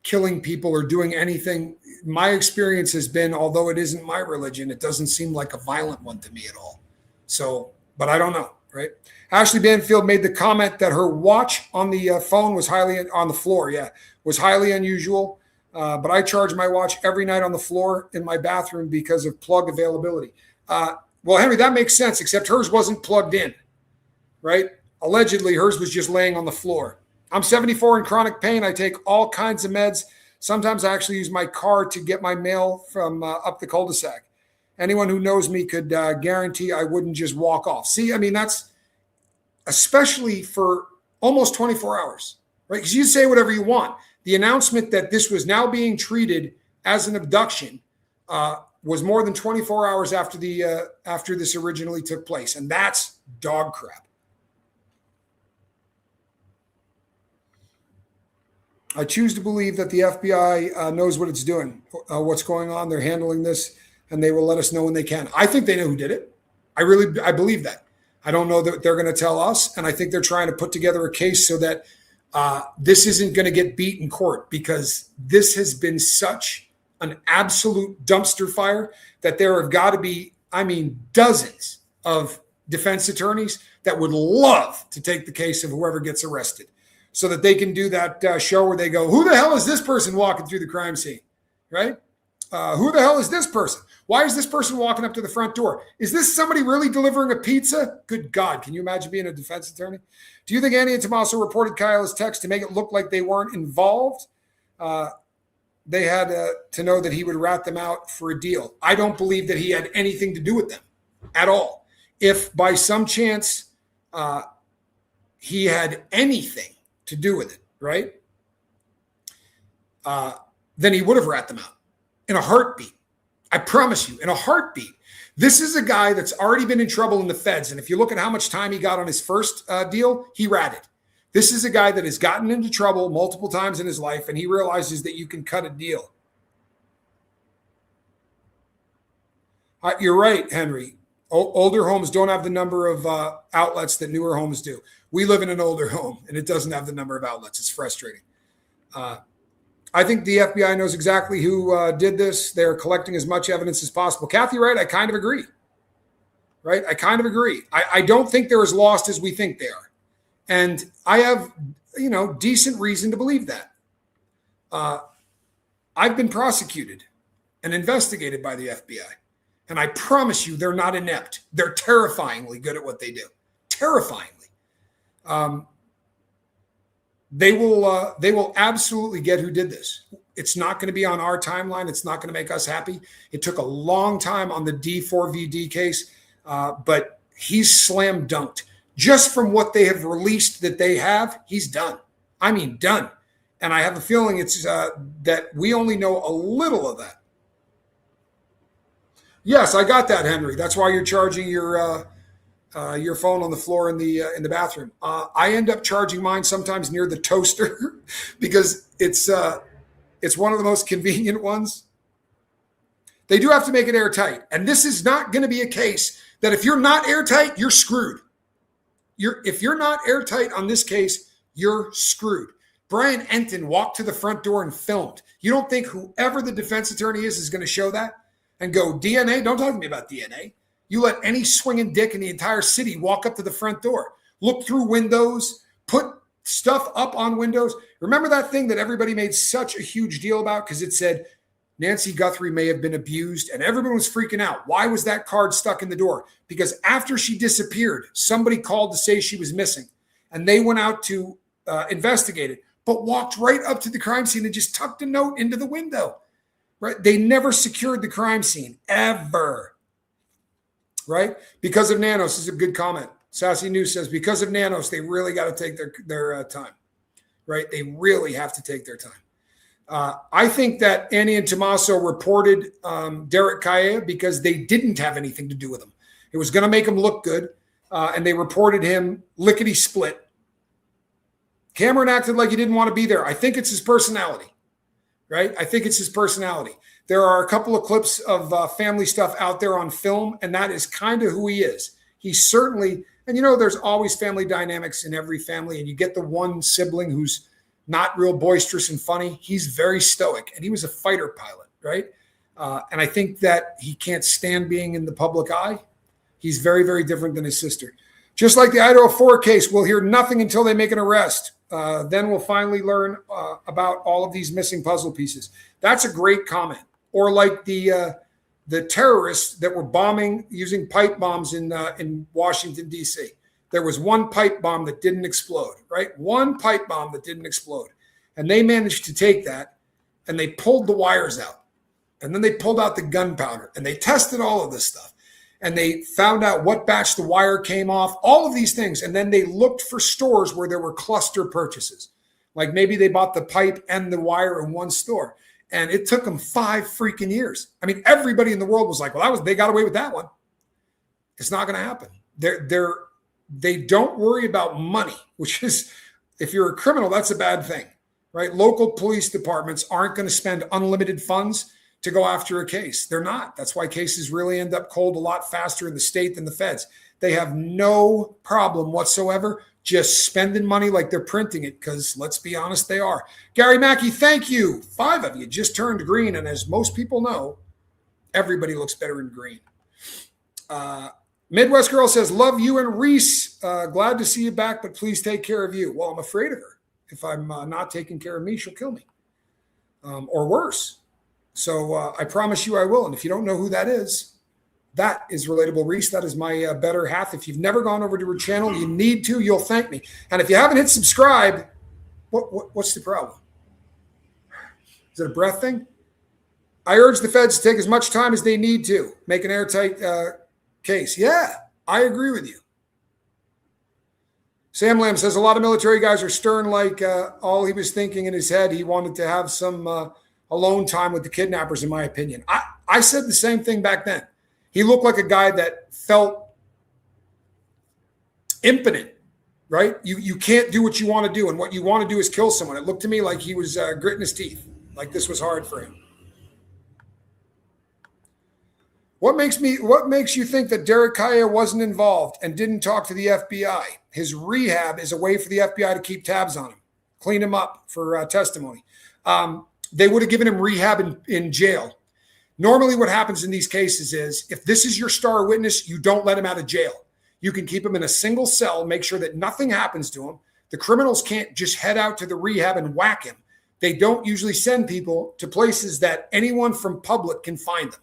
killing people or doing anything. My experience has been, although it isn't my religion, it doesn't seem like a violent one to me at all. So, but I don't know, right? Ashley Banfield made the comment that her watch on the phone was on the floor. Yeah, was highly unusual. But I charge my watch every night on the floor in my bathroom because of plug availability. Well, Henry, that makes sense, except hers wasn't plugged in, right? Allegedly, hers was just laying on the floor. I'm 74 in chronic pain. I take all kinds of meds. Sometimes I actually use my car to get my mail from up the cul-de-sac. Anyone who knows me could guarantee I wouldn't just walk off. See, I mean, that's especially for almost 24 hours, right? Because you say whatever you want. The announcement that this was now being treated as an abduction was more than 24 hours after this originally took place. And that's dog crap. I choose to believe that the FBI knows what it's doing, what's going on. They're handling this, and they will let us know when they can. I think they know who did it. I believe that. I don't know that they're going to tell us, and I think they're trying to put together a case so that this isn't going to get beat in court, because this has been such an absolute dumpster fire that there have got to be, dozens of defense attorneys that would love to take the case of whoever gets arrested, so that they can do that show where they go, who the hell is this person walking through the crime scene, right? Who the hell is this person? Why is this person walking up to the front door? Is this somebody really delivering a pizza? Good God, can you imagine being a defense attorney? Do you think Annie and Tommaso reported Kyle's text to make it look like they weren't involved? They had to know that he would rat them out for a deal. I don't believe that he had anything to do with them at all. If by some chance he had anything to do with it, right? Then he would have rat them out in a heartbeat. I promise you, in a heartbeat. This is a guy that's already been in trouble in the feds. And if you look at how much time he got on his first deal, he ratted. This is a guy that has gotten into trouble multiple times in his life, and he realizes that you can cut a deal. You're right, Henry. Older homes don't have the number of outlets that newer homes do. We live in an older home, and it doesn't have the number of outlets. It's frustrating. I think the FBI knows exactly who did this. They're collecting as much evidence as possible. Kathy, right? I kind of agree. Right? I kind of agree. I don't think they're as lost as we think they are. And I have, decent reason to believe that. I've been prosecuted and investigated by the FBI. And I promise you, they're not inept. They're terrifyingly good at what they do. Terrifyingly. They will absolutely get who did this. It's not going to be on our timeline. It's not going to make us happy. It took a long time on the D4VD case, but he's slam dunked. Just from what they have released that they have, he's done. Done. And I have a feeling it's that we only know a little of that. Yes, I got that, Henry. That's why you're charging your phone on the floor in the bathroom. I end up charging mine sometimes near the toaster because it's one of the most convenient ones. They do have to make it airtight, and this is not going to be a case that if you're not airtight, you're screwed. If you're not airtight on this case, you're screwed. Brian Enton walked to the front door and filmed. You don't think whoever the defense attorney is going to show that and go, DNA? Don't talk to me about DNA. You let any swinging dick in the entire city walk up to the front door, look through windows, put stuff up on windows. Remember that thing that everybody made such a huge deal about because it said Nancy Guthrie may have been abused, and everyone was freaking out. Why was that card stuck in the door? Because after she disappeared, somebody called to say she was missing, and they went out to investigate it, but walked right up to the crime scene and just tucked a note into the window. Right? They never secured the crime scene, ever. Right? Because of Nanos is a good comment. Sassy News says, because of Nanos, they really got to take their time. Right? They really have to take their time. I think that Annie and Tommaso reported Derek Kaya because they didn't have anything to do with him. It was going to make him look good. and they reported him lickety-split. Cameron acted like he didn't want to be there. I think it's his personality, right? I think it's his personality. There are a couple of clips of family stuff out there on film, and that is kind of who he is. He's certainly, and there's always family dynamics in every family, and you get the one sibling who's not real boisterous and funny. He's very stoic, and he was a fighter pilot, right? And I think that he can't stand being in the public eye. He's very, very different than his sister. Just like the Idaho 4 case, we'll hear nothing until they make an arrest. Then we'll finally learn about all of these missing puzzle pieces. That's a great comment. Or like the terrorists that were bombing using pipe bombs in Washington, D.C. There was one pipe bomb that didn't explode, right? One pipe bomb that didn't explode. And they managed to take that, and they pulled the wires out. And then they pulled out the gunpowder, and they tested all of this stuff. And they found out what batch the wire came off, all of these things. And then they looked for stores where there were cluster purchases. Like maybe they bought the pipe and the wire in one store. And it took them 5 freaking years. I mean, everybody in the world was like, well, they got away with that one. It's not going to happen. They don't worry about money, which is, if you're a criminal, that's a bad thing, right? Local police departments aren't going to spend unlimited funds to go after a case. They're not. That's why cases really end up cold a lot faster in the state than the feds. They have no problem whatsoever just spending money like they're printing it, because let's be honest, they are. Gary Mackey, thank you. 5 of you just turned green, and as most people know, everybody looks better in green. Midwest Girl says, love you and Reese. Glad to see you back, but please take care of you. Well, I'm afraid of her. If I'm not taking care of me, she'll kill me. Or worse. So I promise you I will. And if you don't know who that is Relatable Reese. That is my better half. If you've never gone over to her channel, you need to. You'll thank me. And if you haven't hit subscribe, what's the problem? Is it a breath thing? I urge the feds to take as much time as they need to make an airtight case. Yeah, I agree with you. Sam Lamb says a lot of military guys are stern, like all he was thinking in his head. He wanted to have some alone time with the kidnappers, in my opinion. I said the same thing back then. He looked like a guy that felt impotent, right? You can't do what you want to do, and what you want to do is kill someone. It looked to me like he was gritting his teeth, like this was hard for him. What makes you think that Derek Kaya wasn't involved and didn't talk to the FBI? His rehab is a way for the FBI to keep tabs on him, clean him up for testimony. They would have given him rehab in jail. Normally what happens in these cases is, if this is your star witness, you don't let him out of jail. You can keep him in a single cell, make sure that nothing happens to him. The criminals can't just head out to the rehab and whack him. They don't usually send people to places that anyone from public can find them,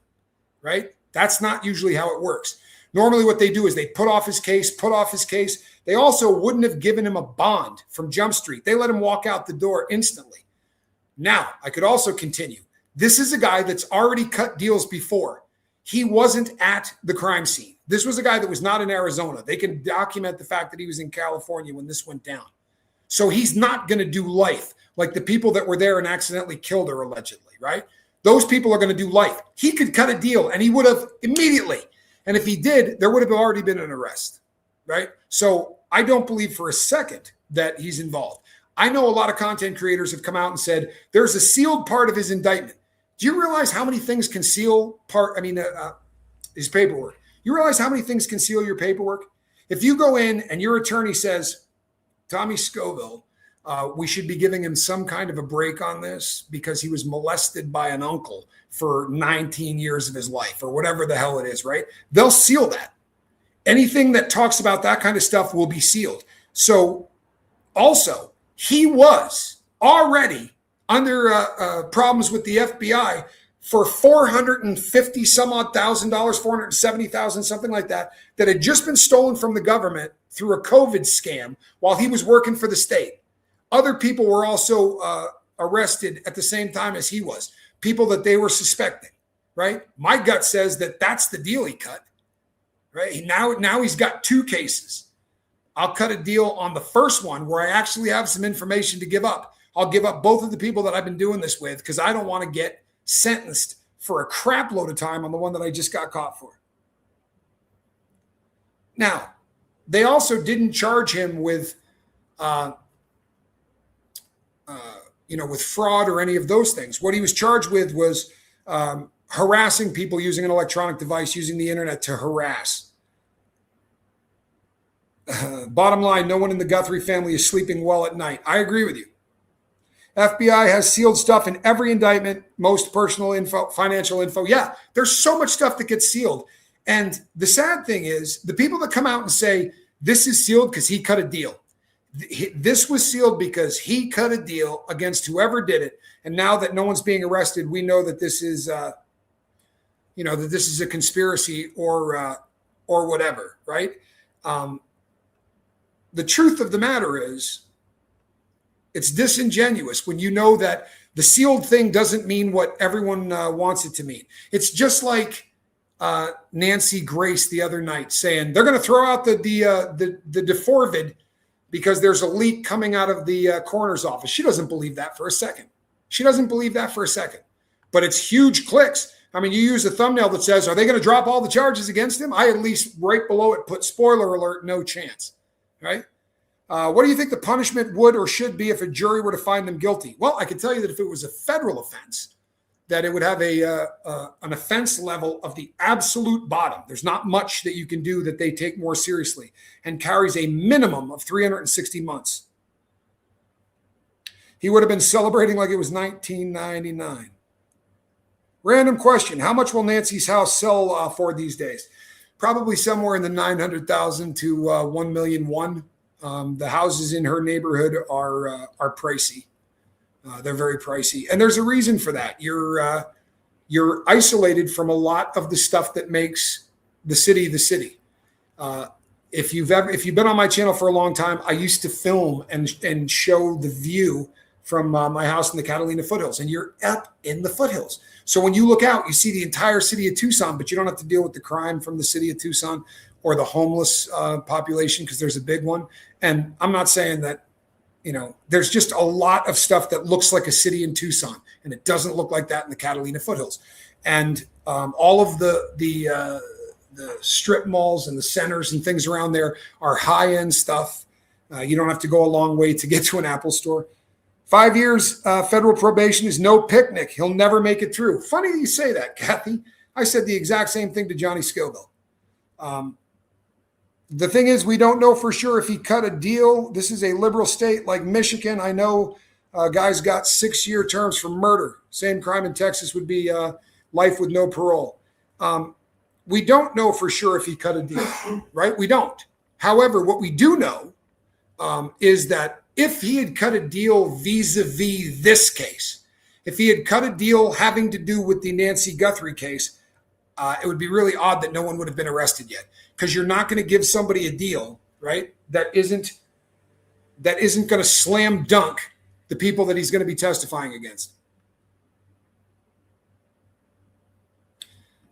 right? That's not usually how it works. Normally what they do is they put off his case. They also wouldn't have given him a bond from Jump Street. They let him walk out the door instantly. Now, I could also continue. This is a guy that's already cut deals before. He wasn't at the crime scene. This was a guy that was not in Arizona. They can document the fact that he was in California when this went down. So he's not going to do life like the people that were there and accidentally killed her allegedly, right? Those people are going to do life. He could cut a deal, and he would have immediately. And if he did, there would have already been an arrest, right? So I don't believe for a second that he's involved. I know a lot of content creators have come out and said there's a sealed part of his indictment. Do you realize how many things can seal his paperwork? You realize how many things can seal your paperwork? If you go in and your attorney says, Tommy Scoville, we should be giving him some kind of a break on this because he was molested by an uncle for 19 years of his life or whatever the hell it is, right? They'll seal that. Anything that talks about that kind of stuff will be sealed. So also, he was already under problems with the FBI for $450 some odd thousand, $470,000, something like that had just been stolen from the government through a COVID scam while he was working for the state. Other people were also arrested at the same time as he was, people that they were suspecting, right? My gut says that that's the deal he cut, right? Now he's got 2 cases. I'll cut a deal on the first one where I actually have some information to give up. I'll give up both of the people that I've been doing this with because I don't want to get sentenced for a crap load of time on the one that I just got caught for. Now, they also didn't charge him with, with fraud or any of those things. What he was charged with was harassing people using an electronic device, using the internet to harass. Bottom line, no one in the Guthrie family is sleeping well at night. I agree with you. FBI has sealed stuff in every indictment, most personal info, financial info. Yeah, there's so much stuff that gets sealed. And the sad thing is the people that come out and say, this is sealed because he cut a deal. This was sealed because he cut a deal against whoever did it. And now that no one's being arrested, we know that this is, that this is a conspiracy or whatever, right? The truth of the matter is, it's disingenuous when you know that the sealed thing doesn't mean what everyone wants it to mean. It's just like Nancy Grace the other night saying they're going to throw out the Deforvid because there's a leak coming out of the coroner's office. She doesn't believe that for a second. But it's huge clicks. I mean, you use a thumbnail that says, are they going to drop all the charges against him? I at least right below it put spoiler alert, no chance, right? What do you think the punishment would or should be if a jury were to find them guilty? Well, I can tell you that if it was a federal offense, that it would have an offense level of the absolute bottom. There's not much that you can do that they take more seriously and carries a minimum of 360 months. He would have been celebrating like it was 1999. Random question. How much will Nancy's house sell for these days? Probably somewhere in the 900,000 to 1,000,001. The houses in her neighborhood are pricey. They're very pricey, and there's a reason for that. You're isolated from a lot of the stuff that makes the city the city. If you've been on my channel for a long time, I used to film and show the view from my house in the Catalina foothills, and you're up in the foothills. So when you look out, you see the entire city of Tucson, but you don't have to deal with the crime from the city of Tucson or the homeless population because there's a big one. And I'm not saying that, there's just a lot of stuff that looks like a city in Tucson, and it doesn't look like that in the Catalina foothills. And all of the strip malls and the centers and things around there are high-end stuff. You don't have to go a long way to get to an Apple store. 5 years federal probation is no picnic. He'll never make it through. Funny you say that, Kathy. I said the exact same thing to Johnny Scoville. The thing is, we don't know for sure if he cut a deal. This is a liberal state like Michigan. I know guys got 6-year terms for murder. Same crime in Texas would be life with no parole. We don't know for sure if he cut a deal, right? We don't. However, what we do know is that if he had cut a deal vis-a-vis this case, if he had cut a deal having to do with the Nancy Guthrie case, it would be really odd that no one would have been arrested yet, because you're not going to give somebody a deal, right, that isn't going to slam dunk the people that he's going to be testifying against.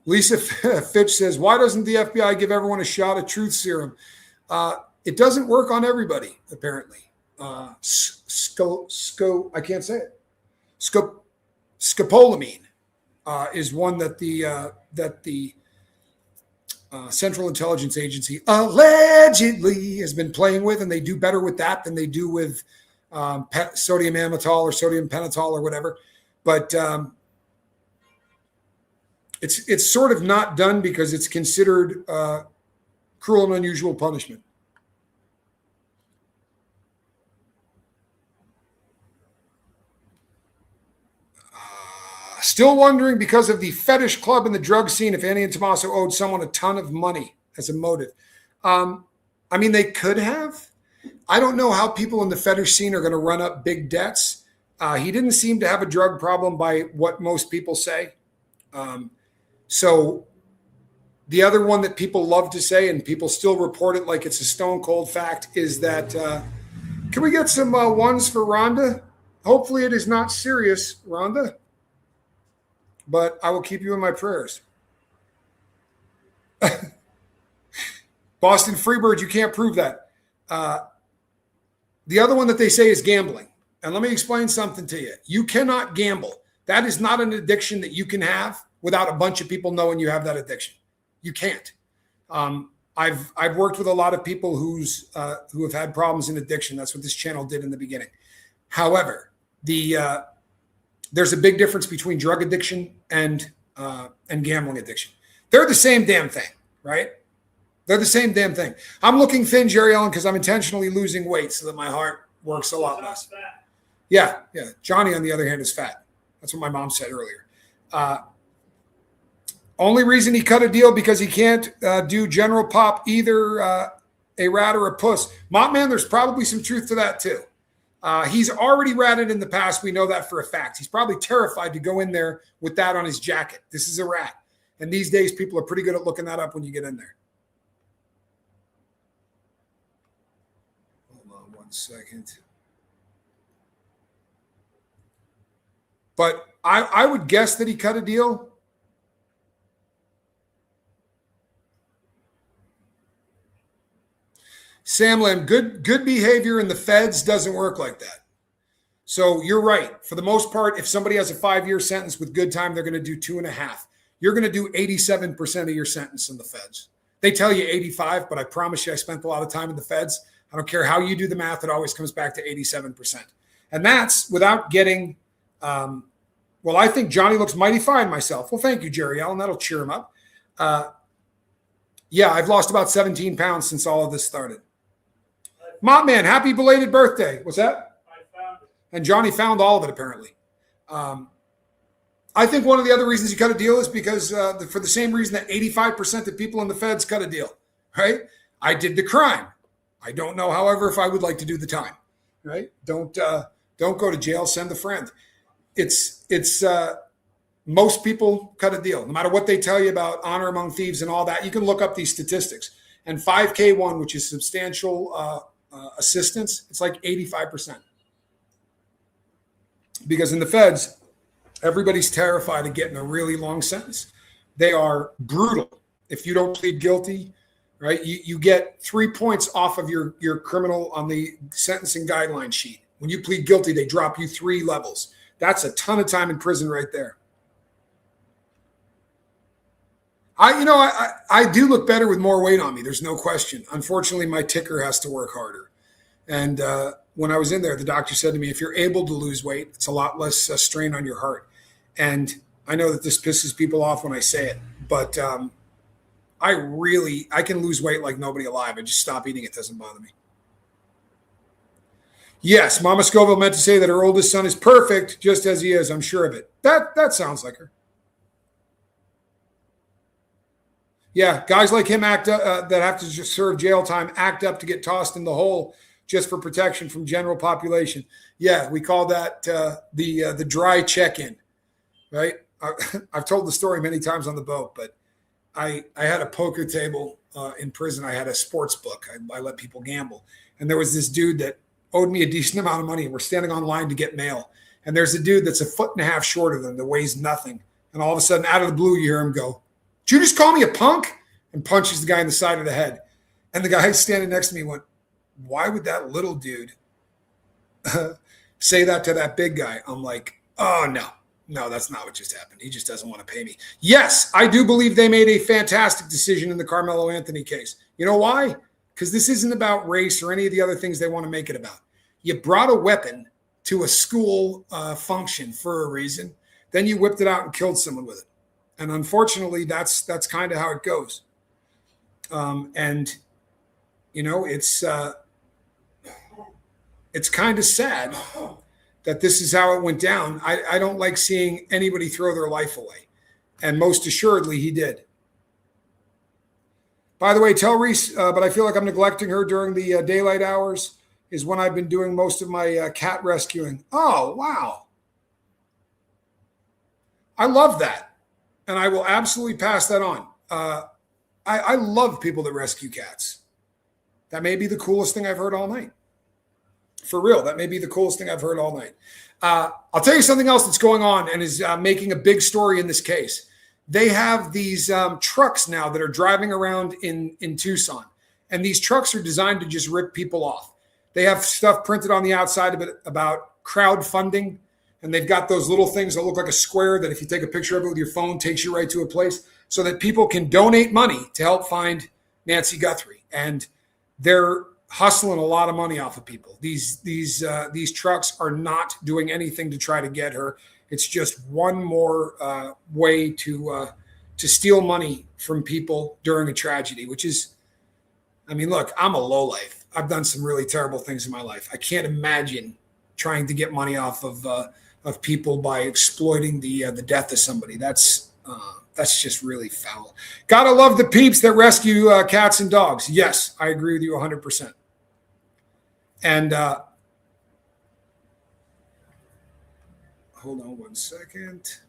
Lisa Fitch says, why doesn't the FBI give everyone a shot at truth serum? It doesn't work on everybody, apparently. I can't say it. Scopolamine is one that the Central Intelligence Agency allegedly has been playing with, and they do better with that than they do with sodium amytal or sodium pentothal or whatever. But it's sort of not done because it's considered cruel and unusual punishment. Still wondering, because of the fetish club and the drug scene, if Annie and Tommaso owed someone a ton of money as a motive. I mean, they could have. I don't know how people in the fetish scene are going to run up big debts. He didn't seem to have a drug problem by what most people say. So the other one that people love to say, and people still report it like it's a stone cold fact, is that, can we get some ones for Rhonda? Hopefully it is not serious, Rhonda, but I will keep you in my prayers. Boston Freebird, you can't prove that. The other one that they say is gambling. And let me explain something to you. You cannot gamble. That is not an addiction that you can have without a bunch of people knowing you have that addiction. You can't. I've worked with a lot of people who have had problems in addiction. That's what this channel did in the beginning. However, there's a big difference between drug addiction and gambling addiction. They're the same damn thing, right? They're the same damn thing. I'm looking thin, Jerry Ellen, because I'm intentionally losing weight so that my heart works a lot less. Yeah. Johnny, on the other hand, is fat. That's what my mom said earlier. Only reason he cut a deal because he can't do general pop, either a rat or a puss. Mop Man, there's probably some truth to that too. He's already ratted in the past. We know that for a fact. He's probably terrified to go in there with that on his jacket. This is a rat. And these days, people are pretty good at looking that up when you get in there. Hold on 1 second. But I would guess that he cut a deal. Sam Lim, good behavior in the feds doesn't work like that. So you're right. For the most part, if somebody has a 5-year sentence with good time, they're going to do 2.5. You're going to do 87% of your sentence in the feds. They tell you 85, but I promise you I spent a lot of time in the feds. I don't care how you do the math. It always comes back to 87%. And that's without getting, well, I think Johnny looks mighty fine myself. Well, thank you, Jerry Allen. That'll cheer him up. Yeah, I've lost about 17 pounds since all of this started. Mop Man, happy belated birthday. What's that? I found it. And Johnny found all of it, apparently. I think one of the other reasons he cut a deal is because for the same reason that 85% of people in the feds cut a deal, right? I did the crime. I don't know, however, if I would like to do the time, right? Don't go to jail. Send a friend. It's most people cut a deal, no matter what they tell you about honor among thieves and all that. You can look up these statistics. And 5K1, which is substantial assistance, it's like 85%. Because in the feds, everybody's terrified of getting a really long sentence. They are brutal. If you don't plead guilty, right, you get 3 points off of your criminal on the sentencing guideline sheet. When you plead guilty, they drop you 3 levels. That's a ton of time in prison right there. I do look better with more weight on me. There's no question. Unfortunately, my ticker has to work harder. And when I was in there, the doctor said to me, if you're able to lose weight, it's a lot less strain on your heart. And I know that this pisses people off when I say it, but I can lose weight like nobody alive. I just stop eating. It doesn't bother me. Yes, Mama Scoville meant to say that her oldest son is perfect, just as he is. I'm sure of it. That sounds like her. Yeah, guys like him that have to just serve jail time act up to get tossed in the hole just for protection from general population. Yeah, we call that the dry check-in, right? I've told the story many times on the boat, but I had a poker table in prison. I had a sports book. I let people gamble. And there was this dude that owed me a decent amount of money, and we're standing on line to get mail. And there's a dude that's 1.5 feet shorter than him that weighs nothing. And all of a sudden, out of the blue, you hear him go, "Did you just call me a punk?" And punches the guy in the side of the head. And the guy standing next to me went, "Why would that little dude say that to that big guy?" I'm like, "Oh, no, that's not what just happened. He just doesn't want to pay me." Yes, I do believe they made a fantastic decision in the Carmelo Anthony case. You know why? Because this isn't about race or any of the other things they want to make it about. You brought a weapon to a school function for a reason. Then you whipped it out and killed someone with it. And unfortunately, that's kind of how it goes. And you know, it's kind of sad that this is how it went down. I don't like seeing anybody throw their life away. And most assuredly, he did. By the way, tell Reese, but I feel like I'm neglecting her during the daylight hours is when I've been doing most of my cat rescuing. Oh, wow. I love that. And I will absolutely pass that on. I love people that rescue cats. That may be the coolest thing I've heard all night. For real, that may be the coolest thing I've heard all night. I'll tell you something else that's going on and is making a big story in this case. They have these trucks now that are driving around in Tucson. And these trucks are designed to just rip people off. They have stuff printed on the outside of it about crowdfunding. And they've got those little things that look like a square that if you take a picture of it with your phone, takes you right to a place so that people can donate money to help find Nancy Guthrie, and they're hustling a lot of money off of people. These trucks are not doing anything to try to get her. It's just one more way to steal money from people during a tragedy, which is, I mean, look, I'm a lowlife. I've done some really terrible things in my life. I can't imagine trying to get money off of people by exploiting the death of somebody. That's just really foul. Gotta love the peeps that rescue cats and dogs. Yes, I agree with you 100%. And hold on one second.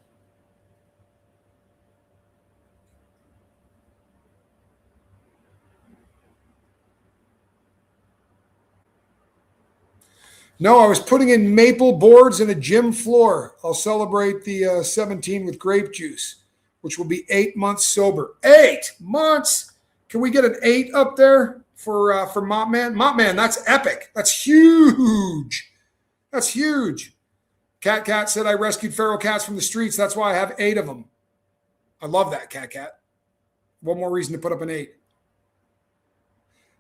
No, I was putting in maple boards and a gym floor. I'll celebrate the 17 with grape juice, which will be 8 months sober. 8 months? Can we get an 8 up there for Mop Man? Mop Man, that's epic. That's huge. That's huge. Cat said I rescued feral cats from the streets. That's why I have 8 of them. I love that, Cat. One more reason to put up an 8.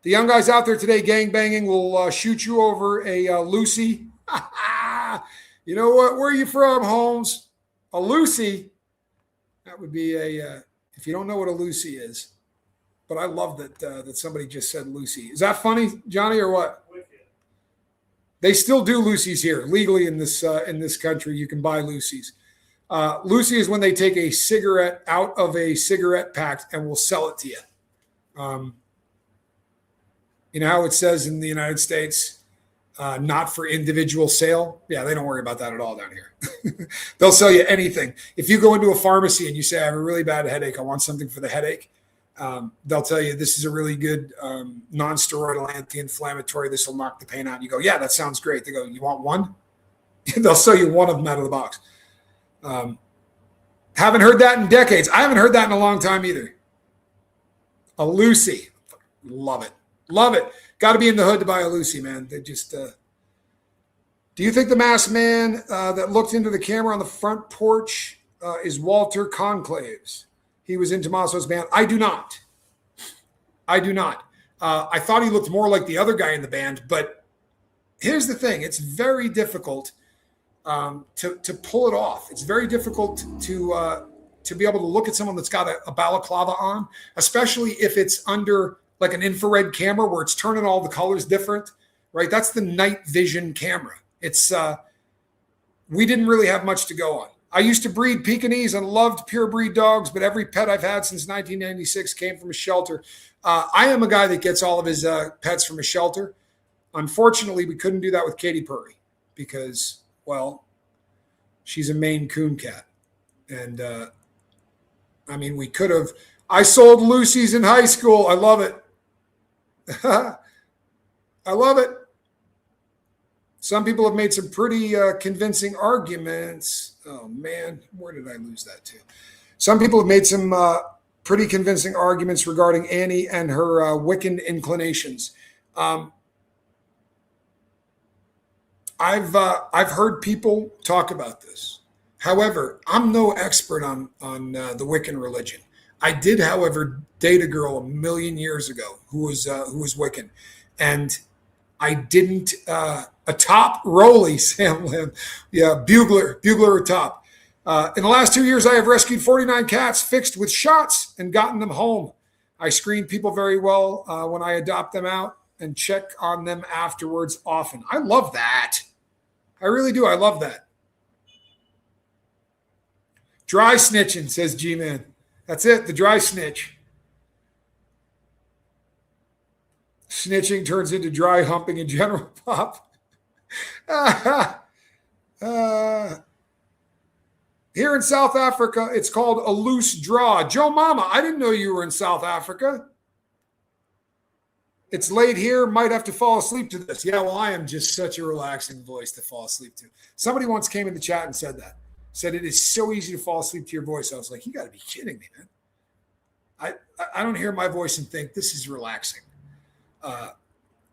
The young guys out there today gangbanging will shoot you over a Lucy. You know what? Where are you from, Holmes? A Lucy? That would be if you don't know what a Lucy is. But I love that somebody just said Lucy. Is that funny, Johnny, or what? They still do Lucy's here. Legally in this country, you can buy Lucy's. Lucy is when they take a cigarette out of a cigarette pack and will sell it to you. You know how it says in the United States, not for individual sale? Yeah, they don't worry about that at all down here. They'll sell you anything. If you go into a pharmacy and you say, I have a really bad headache, I want something for the headache, they'll tell you this is a really good non-steroidal anti-inflammatory. This will knock the pain out. And you go, yeah, that sounds great. They go, you want one? They'll sell you one of them out of the box. Haven't heard that in decades. I haven't heard that in a long time either. A Lucy. Love it. Love it. Got to be in the hood to buy a Lucy, man. They just. Do you think the masked man that looked into the camera on the front porch is Walter Conclaves? He was in Tommaso's band. I do not. I thought he looked more like the other guy in the band, but here's the thing: it's very difficult to pull it off. It's very difficult to be able to look at someone that's got a balaclava on, especially if it's under like an infrared camera where it's turning all the colors different, right? That's the night vision camera. It's we didn't really have much to go on. I used to breed Pekingese and loved pure breed dogs, but every pet I've had since 1996 came from a shelter. I am a guy that gets all of his pets from a shelter. Unfortunately, we couldn't do that with Katy Perry because, well, she's a Maine Coon cat. And I mean, we could have. I sold Lucy's in high school. I love it. I love it. Some people have made some pretty convincing arguments. Oh, man, where did I lose that to? Some people have made some pretty convincing arguments regarding Annie and her Wiccan inclinations. I've heard people talk about this. However, I'm no expert on the Wiccan religion. I did, however, date a girl a million years ago who was Wiccan, and I didn't a top Rolly Sam Lim, yeah, bugler or top. In the last 2 years, I have rescued 49 cats fixed with shots and gotten them home. I screen people very well when I adopt them out and check on them afterwards often. I love that. I really do. I love that. Dry snitching, says G-Man. That's it, the dry snitch. Snitching turns into dry humping in general pop. Here in South Africa, it's called a loose draw. Joe Mama, I didn't know you were in South Africa. It's late here, might have to fall asleep to this. Yeah, well, I am just such a relaxing voice to fall asleep to. Somebody once came in the chat and said that. Said it is so easy to fall asleep to your voice. I was like, you got to be kidding me, man. I don't hear my voice and think this is relaxing.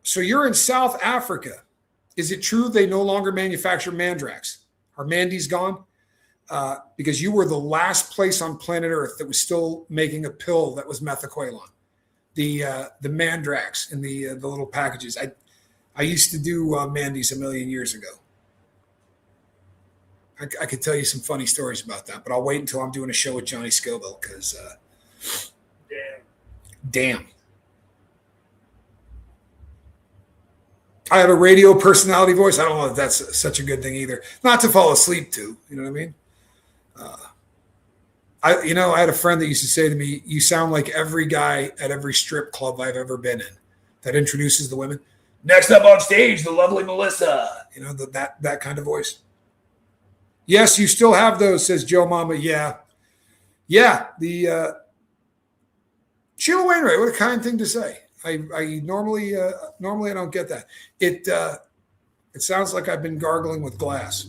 So you're in South Africa. Is it true they no longer manufacture Mandrax? Are Mandy's gone? Because you were the last place on planet Earth that was still making a pill that was methaqualone. the Mandrax in the little packages. I used to do Mandy's a million years ago. I could tell you some funny stories about that, but I'll wait until I'm doing a show with Johnny Scoville because damn. I have a radio personality voice. I don't know if that's such a good thing either. Not to fall asleep to, you know what I mean? I had a friend that used to say to me, "You sound like every guy at every strip club I've ever been in that introduces the women. Next up on stage, the lovely Melissa." You know, that kind of voice. Yes, you still have those, says Joe Mama. Yeah. The Sheila Wainwright, what a kind thing to say. I normally I don't get that. It sounds like I've been gargling with glass.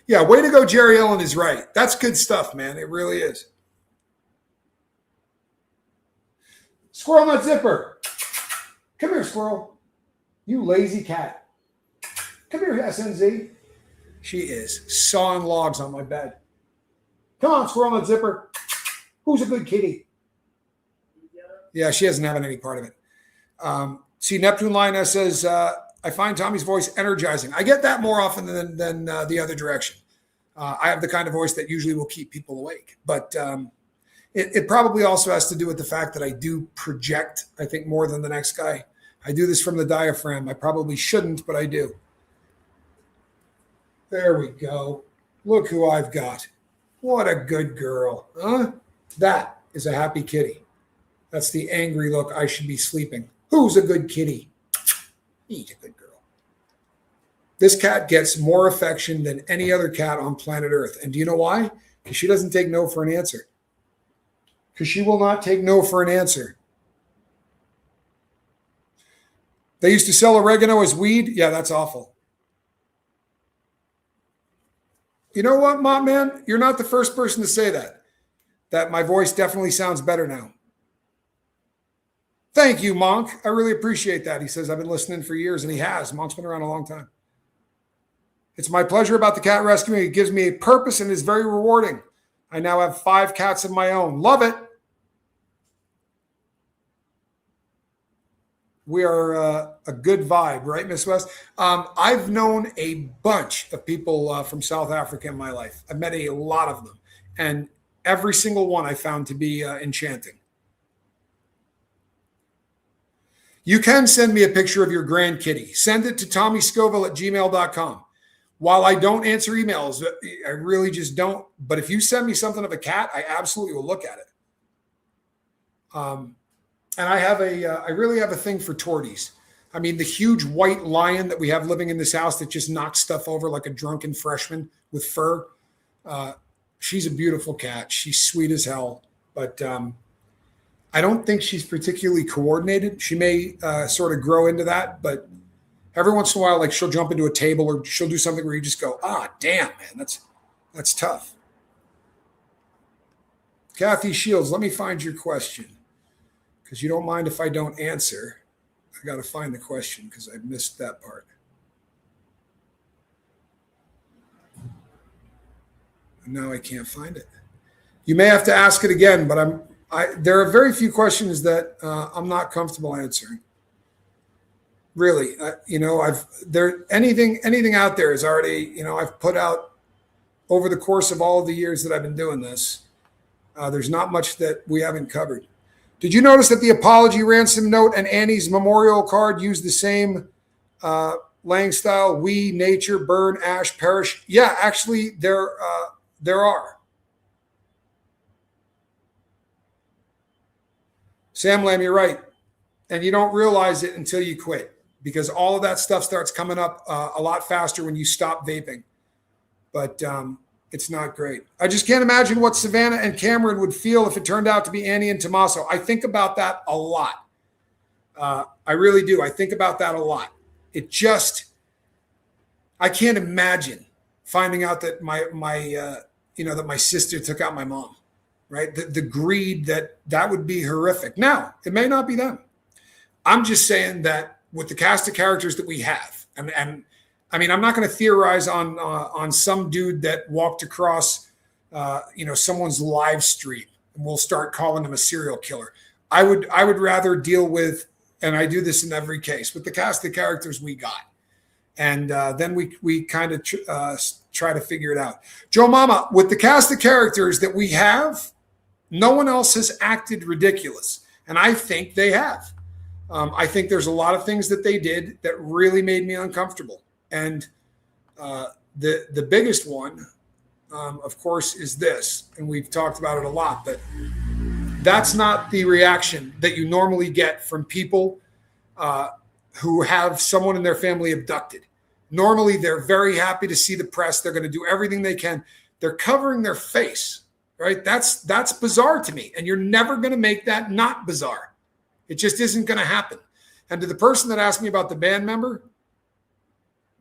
Yeah, way to go, Jerry Ellen is right. That's good stuff, man. It really is. Squirrel Nut Zipper. Come here, squirrel. You lazy cat. Come here, SNZ. She is sawing logs on my bed. Come on, Squirrel Nut Zipper. Who's a good kitty? Yeah, she hasn't having any part of it. See, Neptune Lioness says, I find Tommy's voice energizing. I get that more often than the other direction. I have the kind of voice that usually will keep people awake. But it probably also has to do with the fact that I do project, I think, more than the next guy. I do this from the diaphragm. I probably shouldn't, but I do. There we go. Look who I've got. What a good girl. Huh? That is a happy kitty. That's the angry look. I should be sleeping. Who's a good kitty? He's a good girl. This cat gets more affection than any other cat on planet Earth. And do you know why? Because she doesn't take no for an answer. Because she will not take no for an answer. They used to sell oregano as weed. Yeah, that's awful. You know what, Mom, man? You're not the first person to say that. That my voice definitely sounds better now. Thank you, Monk. I really appreciate that. He says, I've been listening for years, and he has. Monk's been around a long time. It's my pleasure about the cat rescuing. It gives me a purpose and is very rewarding. I now have 5 cats of my own. Love it. We are a good vibe, right, Miss West? I've known a bunch of people from South Africa in my life. I've met a lot of them, and every single one I found to be enchanting. You can send me a picture of your grand kitty. Send it to tommyscoville@gmail.com. While I don't answer emails, I really just don't. But if you send me something of a cat, I absolutely will look at it. And I really have a thing for torties. I mean, the huge white lion that we have living in this house that just knocks stuff over like a drunken freshman with fur. She's a beautiful cat. She's sweet as hell. But I don't think she's particularly coordinated. She may sort of grow into that, but every once in a while, like she'll jump into a table or she'll do something where you just go, damn, man, that's tough. Kathy Shields, let me find your question. Because you don't mind if I don't answer. I got to find the question because I missed that part. And now I can't find it. You may have to ask it again, but there are very few questions that I'm not comfortable answering. Really, anything out there is already, I've put out over the course of all of the years that I've been doing this. There's not much that we haven't covered. Did you notice that the apology ransom note and Annie's memorial card use the same Lang style? We, nature, burn, ash, perish. Yeah, actually, there are. Sam Lamb, you're right. And you don't realize it until you quit because all of that stuff starts coming up a lot faster when you stop vaping. But it's not great. I just can't imagine what Savannah and Cameron would feel if it turned out to be Annie and Tommaso. I think about that a lot. I really do. I think about that a lot. I can't imagine finding out that that my sister took out my mom, right? The greed that would be horrific. Now, it may not be them. I'm just saying that with the cast of characters that we have, and I mean, I'm not going to theorize on some dude that walked across, someone's live stream and we'll start calling him a serial killer. I would rather deal with, and I do this in every case, with the cast of characters we got. And then we kind of try to figure it out. Joe Mama, with the cast of characters that we have, no one else has acted ridiculous. And I think they have. I think there's a lot of things that they did that really made me uncomfortable. And the biggest one, of course, is this. And we've talked about it a lot, but that's not the reaction that you normally get from people who have someone in their family abducted. Normally, they're very happy to see the press. They're going to do everything they can. They're covering their face, right? That's bizarre to me. And you're never going to make that not bizarre. It just isn't going to happen. And to the person that asked me about the band member,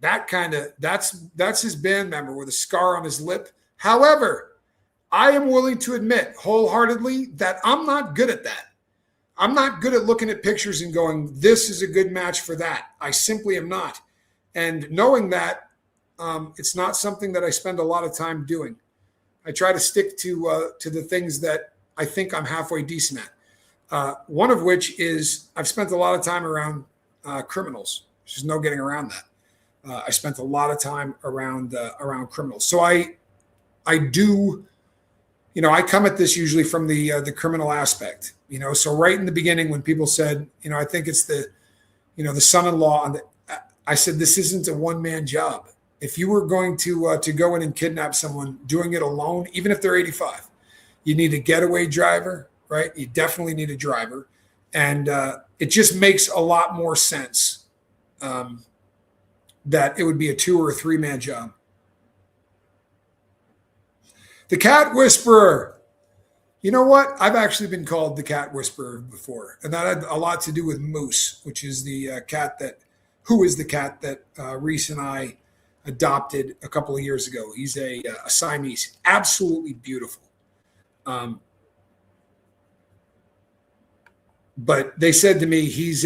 that's his band member with a scar on his lip. However, I am willing to admit wholeheartedly that I'm not good at that. I'm not good at looking at pictures and going, this is a good match for that. I simply am not. And knowing that, it's not something that I spend a lot of time doing. I try to stick to the things that I think I'm halfway decent at. One of which is I've spent a lot of time around criminals. There's just no getting around that. I spent a lot of time around criminals. So I do, I come at this usually from the criminal aspect. So right in the beginning when people said, I think it's the son-in-law on the. I said, this isn't a one-man job. If you were going to go in and kidnap someone, doing it alone, even if they're 85, you need a getaway driver, right? You definitely need a driver. And it just makes a lot more sense that it would be a 2 or a 3-man job. The Cat Whisperer. You know what? I've actually been called the Cat Whisperer before. And that had a lot to do with Moose, which is the cat who is the cat that Reese and I adopted a couple of years ago. He's a Siamese, absolutely beautiful. But they said to me, he's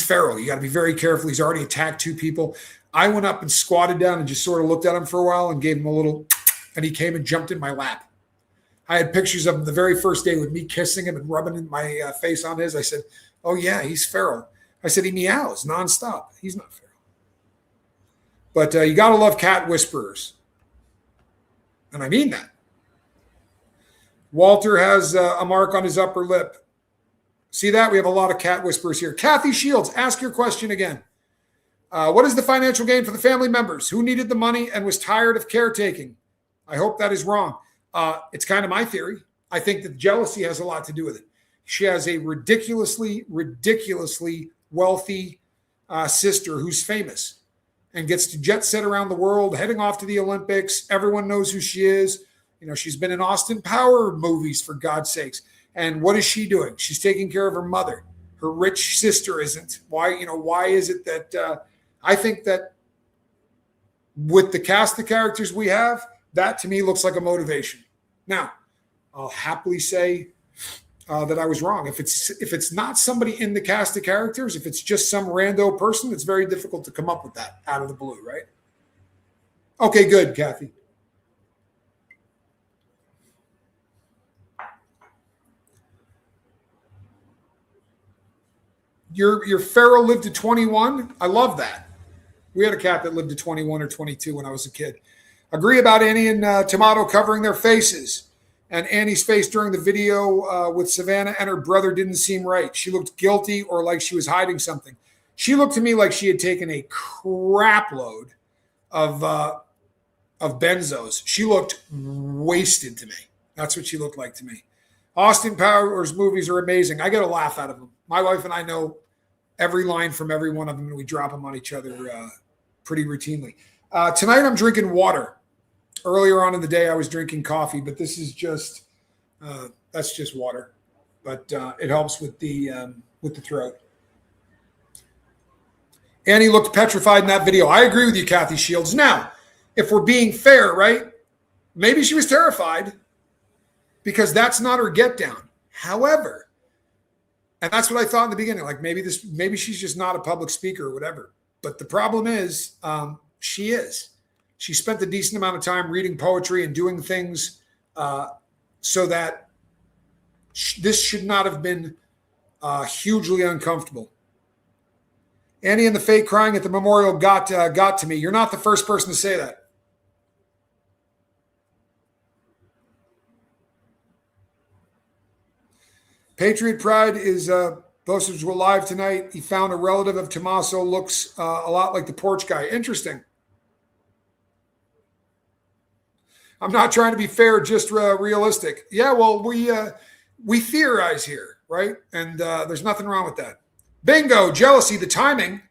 feral. You got to be very careful. He's already attacked 2 people. I went up and squatted down and just sort of looked at him for a while and gave him a little, and he came and jumped in my lap. I had pictures of him the very first day with me kissing him and rubbing my face on his. I said, oh yeah, he's feral. I said, he meows nonstop. He's not feral. But you got to love cat whisperers. And I mean that. Walter has a mark on his upper lip. See that? We have a lot of cat whisperers here. Kathy Shields, ask your question again. What is the financial gain for the family members who needed the money and was tired of caretaking? I hope that is wrong. It's kind of my theory. I think that jealousy has a lot to do with it. She has a ridiculously wealthy sister who's famous and gets to jet set around the world, heading off to the Olympics. Everyone knows who she is. She's been in Austin Power movies, for God's sakes. And what is she doing? She's taking care of her mother. Her rich sister isn't. Why is it that I think that with the cast of characters we have, that to me looks like a motivation. Now, I'll happily say that I was wrong. If it's not somebody in the cast of characters, if it's just some rando person, it's very difficult to come up with that out of the blue, right? Okay, good, Kathy. Your feral lived to 21. I love that. We had a cat that lived to 21 or 22 when I was a kid. Agree about Annie and Tomato covering their faces. And Annie's face during the video with Savannah and her brother didn't seem right. She looked guilty or like she was hiding something. She looked to me like she had taken a crap load of benzos. She looked wasted to me. That's what she looked like to me. Austin Powers movies are amazing. I get a laugh out of them. My wife and I know every line from every one of them, and we drop them on each other pretty routinely. Tonight I'm drinking water. Earlier on in the day, I was drinking coffee, but this is just that's just water. But it helps with the throat. Annie looked petrified in that video. I agree with you, Kathy Shields. Now, if we're being fair, right? Maybe she was terrified because that's not her get down. However, and that's what I thought in the beginning, like maybe she's just not a public speaker or whatever. But the problem is, she is. She spent a decent amount of time reading poetry and doing things so that This should not have been hugely uncomfortable. Annie and the fake crying at the memorial got to me. You're not the first person to say that. Patriot Pride is posted to live tonight. He found a relative of Tommaso, looks a lot like the porch guy. Interesting. I'm not trying to be fair, just realistic. Yeah, well, we theorize here, right? And there's nothing wrong with that. Bingo, jealousy, the timing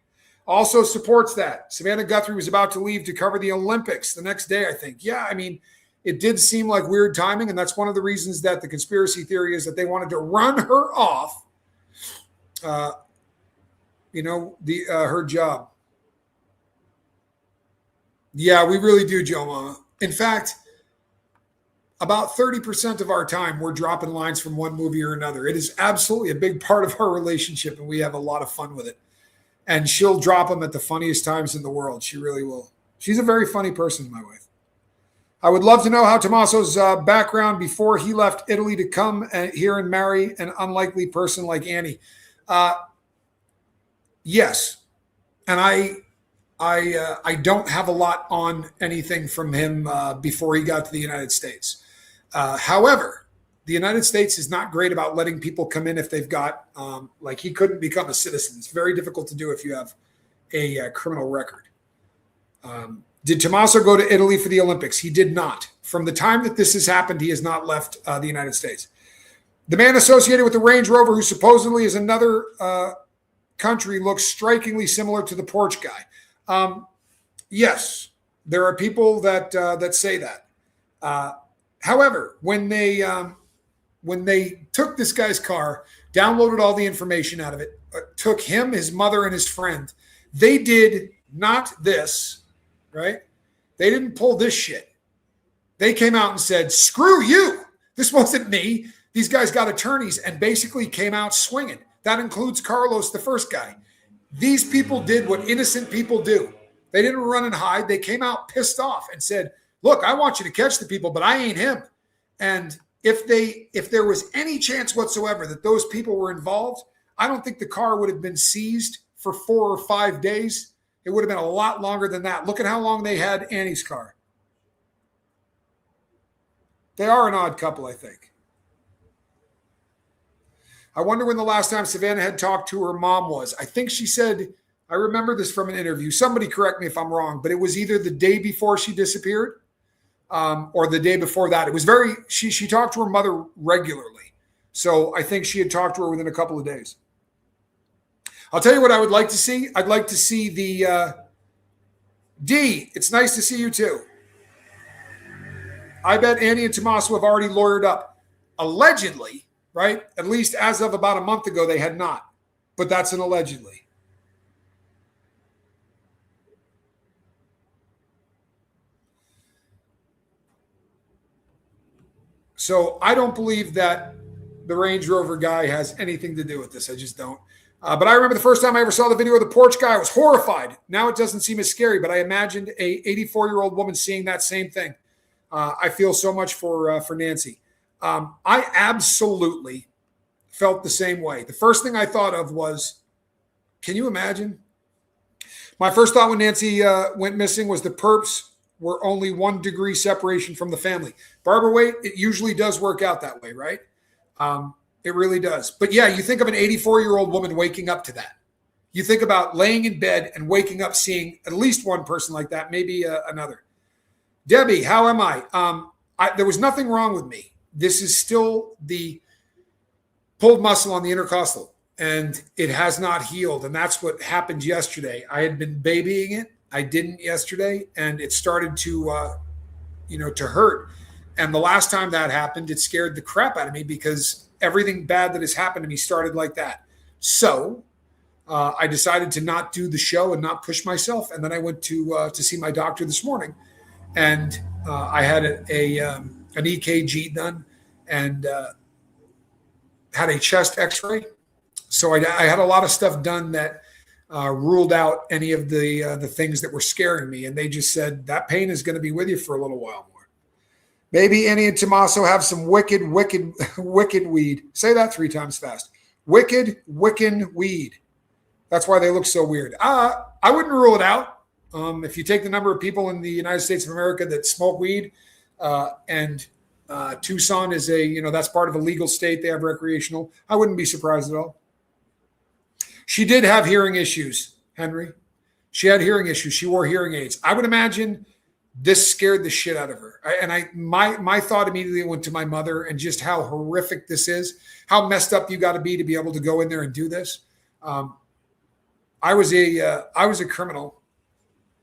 also supports that. Savannah Guthrie was about to leave to cover the Olympics the next day, I think. Yeah, I mean, it did seem like weird timing, and that's one of the reasons that the conspiracy theory is that they wanted to run her off, her job. Yeah, we really do, Joe Mama. In fact, about 30% of our time, we're dropping lines from one movie or another. It is absolutely a big part of our relationship, and we have a lot of fun with it. And she'll drop them at the funniest times in the world. She really will. She's a very funny person, my wife. I would love to know how Tommaso's background before he left Italy to come here and marry an unlikely person like Annie. Yes. And I don't have a lot on anything from him before he got to the United States. However, the United States is not great about letting people come in if they've got, he couldn't become a citizen. It's very difficult to do if you have a criminal record. Did Tommaso go to Italy for the Olympics? He did not. From the time that this has happened, he has not left the United States. The man associated with the Range Rover, who supposedly is another country, looks strikingly similar to the porch guy. Yes, there are people that say that. However, when they took this guy's car, downloaded all the information out of it, took him, his mother, and his friend, they did not this, right? They didn't pull this shit. They came out and said, screw you. This wasn't me. These guys got attorneys and basically came out swinging. That includes Carlos, the first guy. These people did what innocent people do. They didn't run and hide. They came out pissed off and said, look, I want you to catch the people, but I ain't him. And if there was any chance whatsoever that those people were involved, I don't think the car would have been seized for 4 or 5 days. It would have been a lot longer than that. Look at how long they had Annie's car. They are an odd couple, I think. I wonder when the last time Savannah had talked to her mom was. I think she said, I remember this from an interview. Somebody correct me if I'm wrong, but it was either the day before she disappeared or the day before that. It was she talked to her mother regularly. So I think she had talked to her within a couple of days. I'll tell you what I would like to see. I'd like to see the D. It's nice to see you too. I bet Annie and Tommaso have already lawyered up. Allegedly, right? At least as of about a month ago, they had not. But that's an allegedly. So I don't believe that the Range Rover guy has anything to do with this. I just don't. But I remember the first time I ever saw the video of the porch guy, I was horrified. Now it doesn't seem as scary, but I imagined a 84-year-old woman seeing that same thing. I feel so much for Nancy. I absolutely felt the same way. The first thing I thought of was, can you imagine? My first thought when Nancy went missing was the perps were only 1 degree separation from the family. Barbara Waite, it usually does work out that way, right? It really does. But yeah, you think of an 84-year-old woman waking up to that. You think about laying in bed and waking up seeing at least one person like that, maybe another. Debbie, how am I? There was nothing wrong with me. This is still the pulled muscle on the intercostal, and it has not healed. And that's what happened yesterday. I had been babying it. I didn't yesterday, and it started to hurt. And the last time that happened, it scared the crap out of me because everything bad that has happened to me started like that. So I decided to not do the show and not push myself. And then I went to see my doctor this morning, and I had an EKG done and had a chest X-ray. So I had a lot of stuff done that ruled out any of the things that were scaring me. And they just said, that pain is going to be with you for a little while more. Maybe Annie and Tommaso have some wicked weed. Say that 3 times fast. Wicked weed. That's why they look so weird. I wouldn't rule it out. If you take the number of people in the United States of America that smoke weed, and Tucson is that's part of a legal state. They have recreational. I wouldn't be surprised at all. She did have hearing issues, Henry. She had hearing issues. She wore hearing aids. I would imagine this scared the shit out of her. My thought immediately went to my mother and just how horrific this is, how messed up you got to be able to go in there and do this. I was a criminal,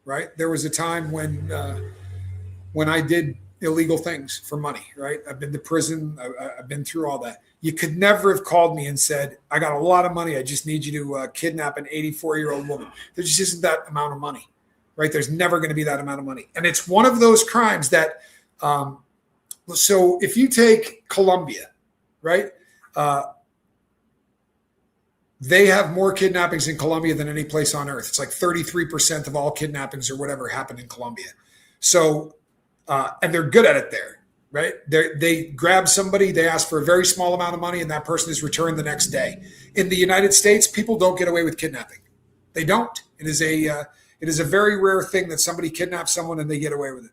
right? There was a time when I did illegal things for money, right? I've been to prison. I've been through all that. You could never have called me and said, I got a lot of money. I just need you to kidnap an 84-year-old woman. There just isn't that amount of money. Right? There's never going to be that amount of money. And it's one of those crimes that, so if you take Colombia, right? They have more kidnappings in Colombia than any place on earth. It's like 33% of all kidnappings or whatever happen in Colombia. So, and they're good at it there, right? They grab somebody, they ask for a very small amount of money, and that person is returned the next day. In the United States, people don't get away with kidnapping. They don't. It is a very rare thing that somebody kidnaps someone and they get away with it.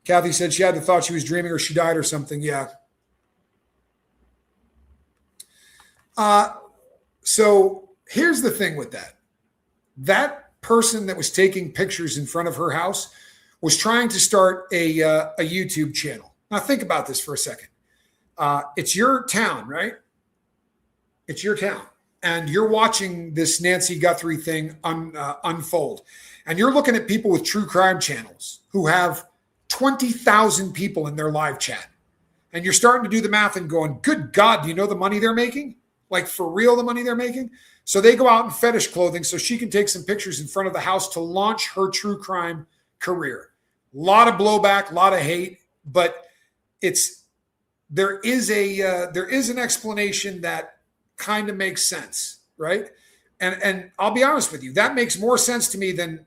Kathy said she had the thought she was dreaming or she died or something. Yeah. So here's the thing with that. That person that was taking pictures in front of her house was trying to start a YouTube channel. Now think about this for a second. It's your town, right? It's your town. And you're watching this Nancy Guthrie thing unfold. And you're looking at people with true crime channels who have 20,000 people in their live chat. And you're starting to do the math and going, good God, do you know the money they're making? Like for real, the money they're making? So they go out in fetish clothing so she can take some pictures in front of the house to launch her true crime career. A lot of blowback, a lot of hate, but there is an explanation that kind of makes sense, right? And I'll be honest with you, that makes more sense to me than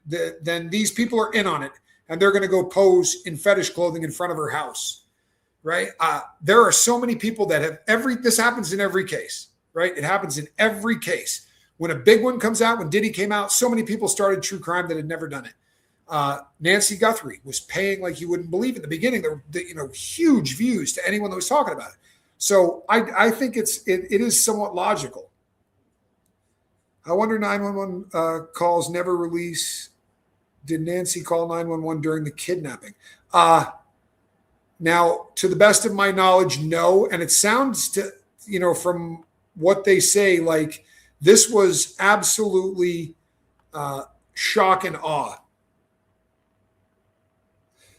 these people are in on it and they're going to go pose in fetish clothing in front of her house, right? There are so many people that have this happens in every case, right? It happens in every case. When a big one comes out, when Diddy came out, so many people started true crime that had never done it. Nancy Guthrie was paying like you wouldn't believe in the beginning. There were huge views to anyone that was talking about it. So I think it is somewhat logical. I wonder 911 calls never release. Did Nancy call 911 during the kidnapping? Now, to the best of my knowledge, no. And it sounds from what they say, like this was absolutely shock and awe.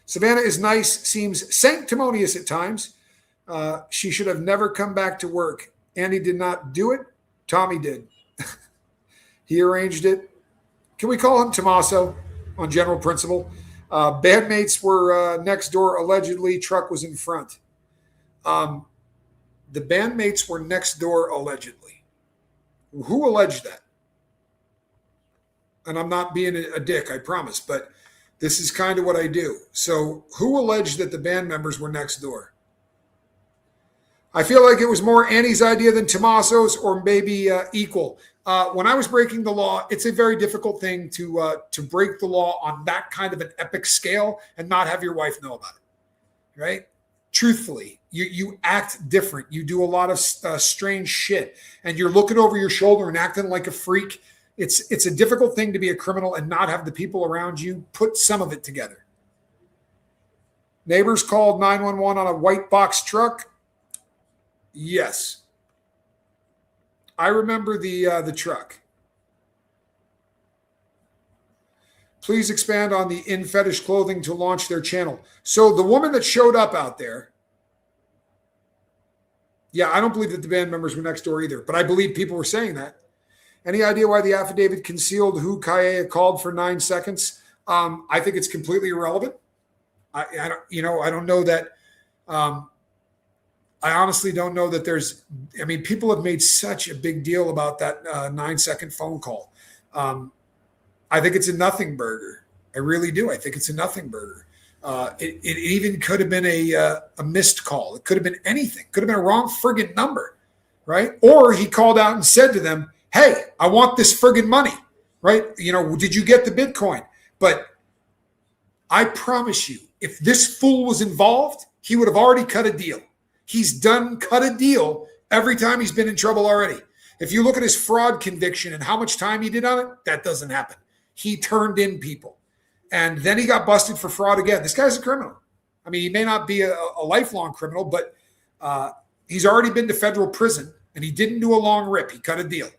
Savannah is nice, seems sanctimonious at times. She should have never come back to work. Andy did not do it. Tommy did. He arranged it. Can we call him Tommaso on general principle? Bandmates were next door, allegedly. Truck was in front. The bandmates were next door, allegedly. Who alleged that? And I'm not being a dick, I promise, but this is kind of what I do. So who alleged that the band members were next door? I feel like it was more Annie's idea than Tommaso's, or maybe equal. When I was breaking the law, it's a very difficult thing to break the law on that kind of an epic scale and not have your wife know about it, right? Truthfully, you act different. You do a lot of strange shit, and you're looking over your shoulder and acting like a freak. It's a difficult thing to be a criminal and not have the people around you put some of it together. Neighbors called 911 on a white box truck. Yes. I remember the truck. Please expand on the in fetish clothing to launch their channel. So the woman that showed up out there, yeah, I don't believe that the band members were next door either, but I believe people were saying that. Any idea why the affidavit concealed who Kaya called for 9 seconds? I think it's completely irrelevant. I don't know that. I honestly don't know that people have made such a big deal about that 9-second phone call. I think it's a nothing burger. I really do. I think it's a nothing burger. It even could have been a missed call. It could have been anything. Could have been a wrong friggin' number, right? Or he called out and said to them, hey, I want this friggin' money, right? You know, did you get the Bitcoin? But I promise you, if this fool was involved, he would have already cut a deal. He's cut a deal every time he's been in trouble already. If you look at his fraud conviction and how much time he did on it, that doesn't happen. He turned in people. And then he got busted for fraud again. This guy's a criminal. I mean, he may not be a lifelong criminal, but he's already been to federal prison, and he didn't do a long rip. He cut a deal.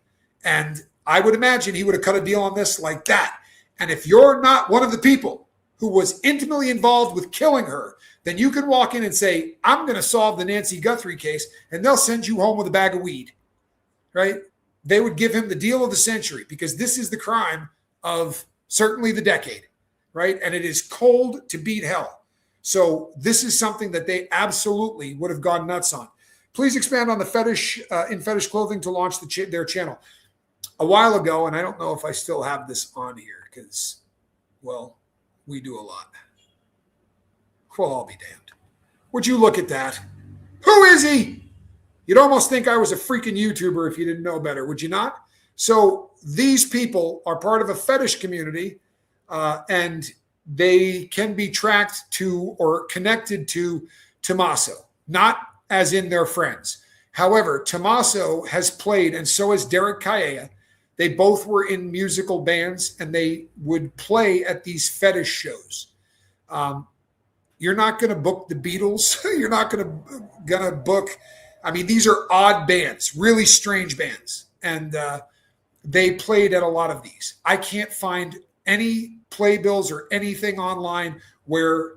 And I would imagine he would have cut a deal on this like that. And if you're not one of the people who was intimately involved with killing her, then you can walk in and say, I'm going to solve the Nancy Guthrie case, and they'll send you home with a bag of weed, right? They would give him the deal of the century because this is the crime of certainly the decade, right? And it is cold to beat hell. So this is something that they absolutely would have gone nuts on. Please expand on the fetish in fetish clothing to launch their channel. A while ago, and I don't know if I still have this on here because, well, we do a lot. Well, I'll be damned. Would you look at that? Who is he? You'd almost think I was a freaking YouTuber if you didn't know better, would you not? So these people are part of a fetish community, and they can be tracked to or connected to Tommaso, not as in their friends. However, Tommaso has played, and so has Derek Kaya. They both were in musical bands, and they would play at these fetish shows. You're not going to book the Beatles. You're not going to book. I mean, these are odd bands, really strange bands. And they played at a lot of these. I can't find any playbills or anything online where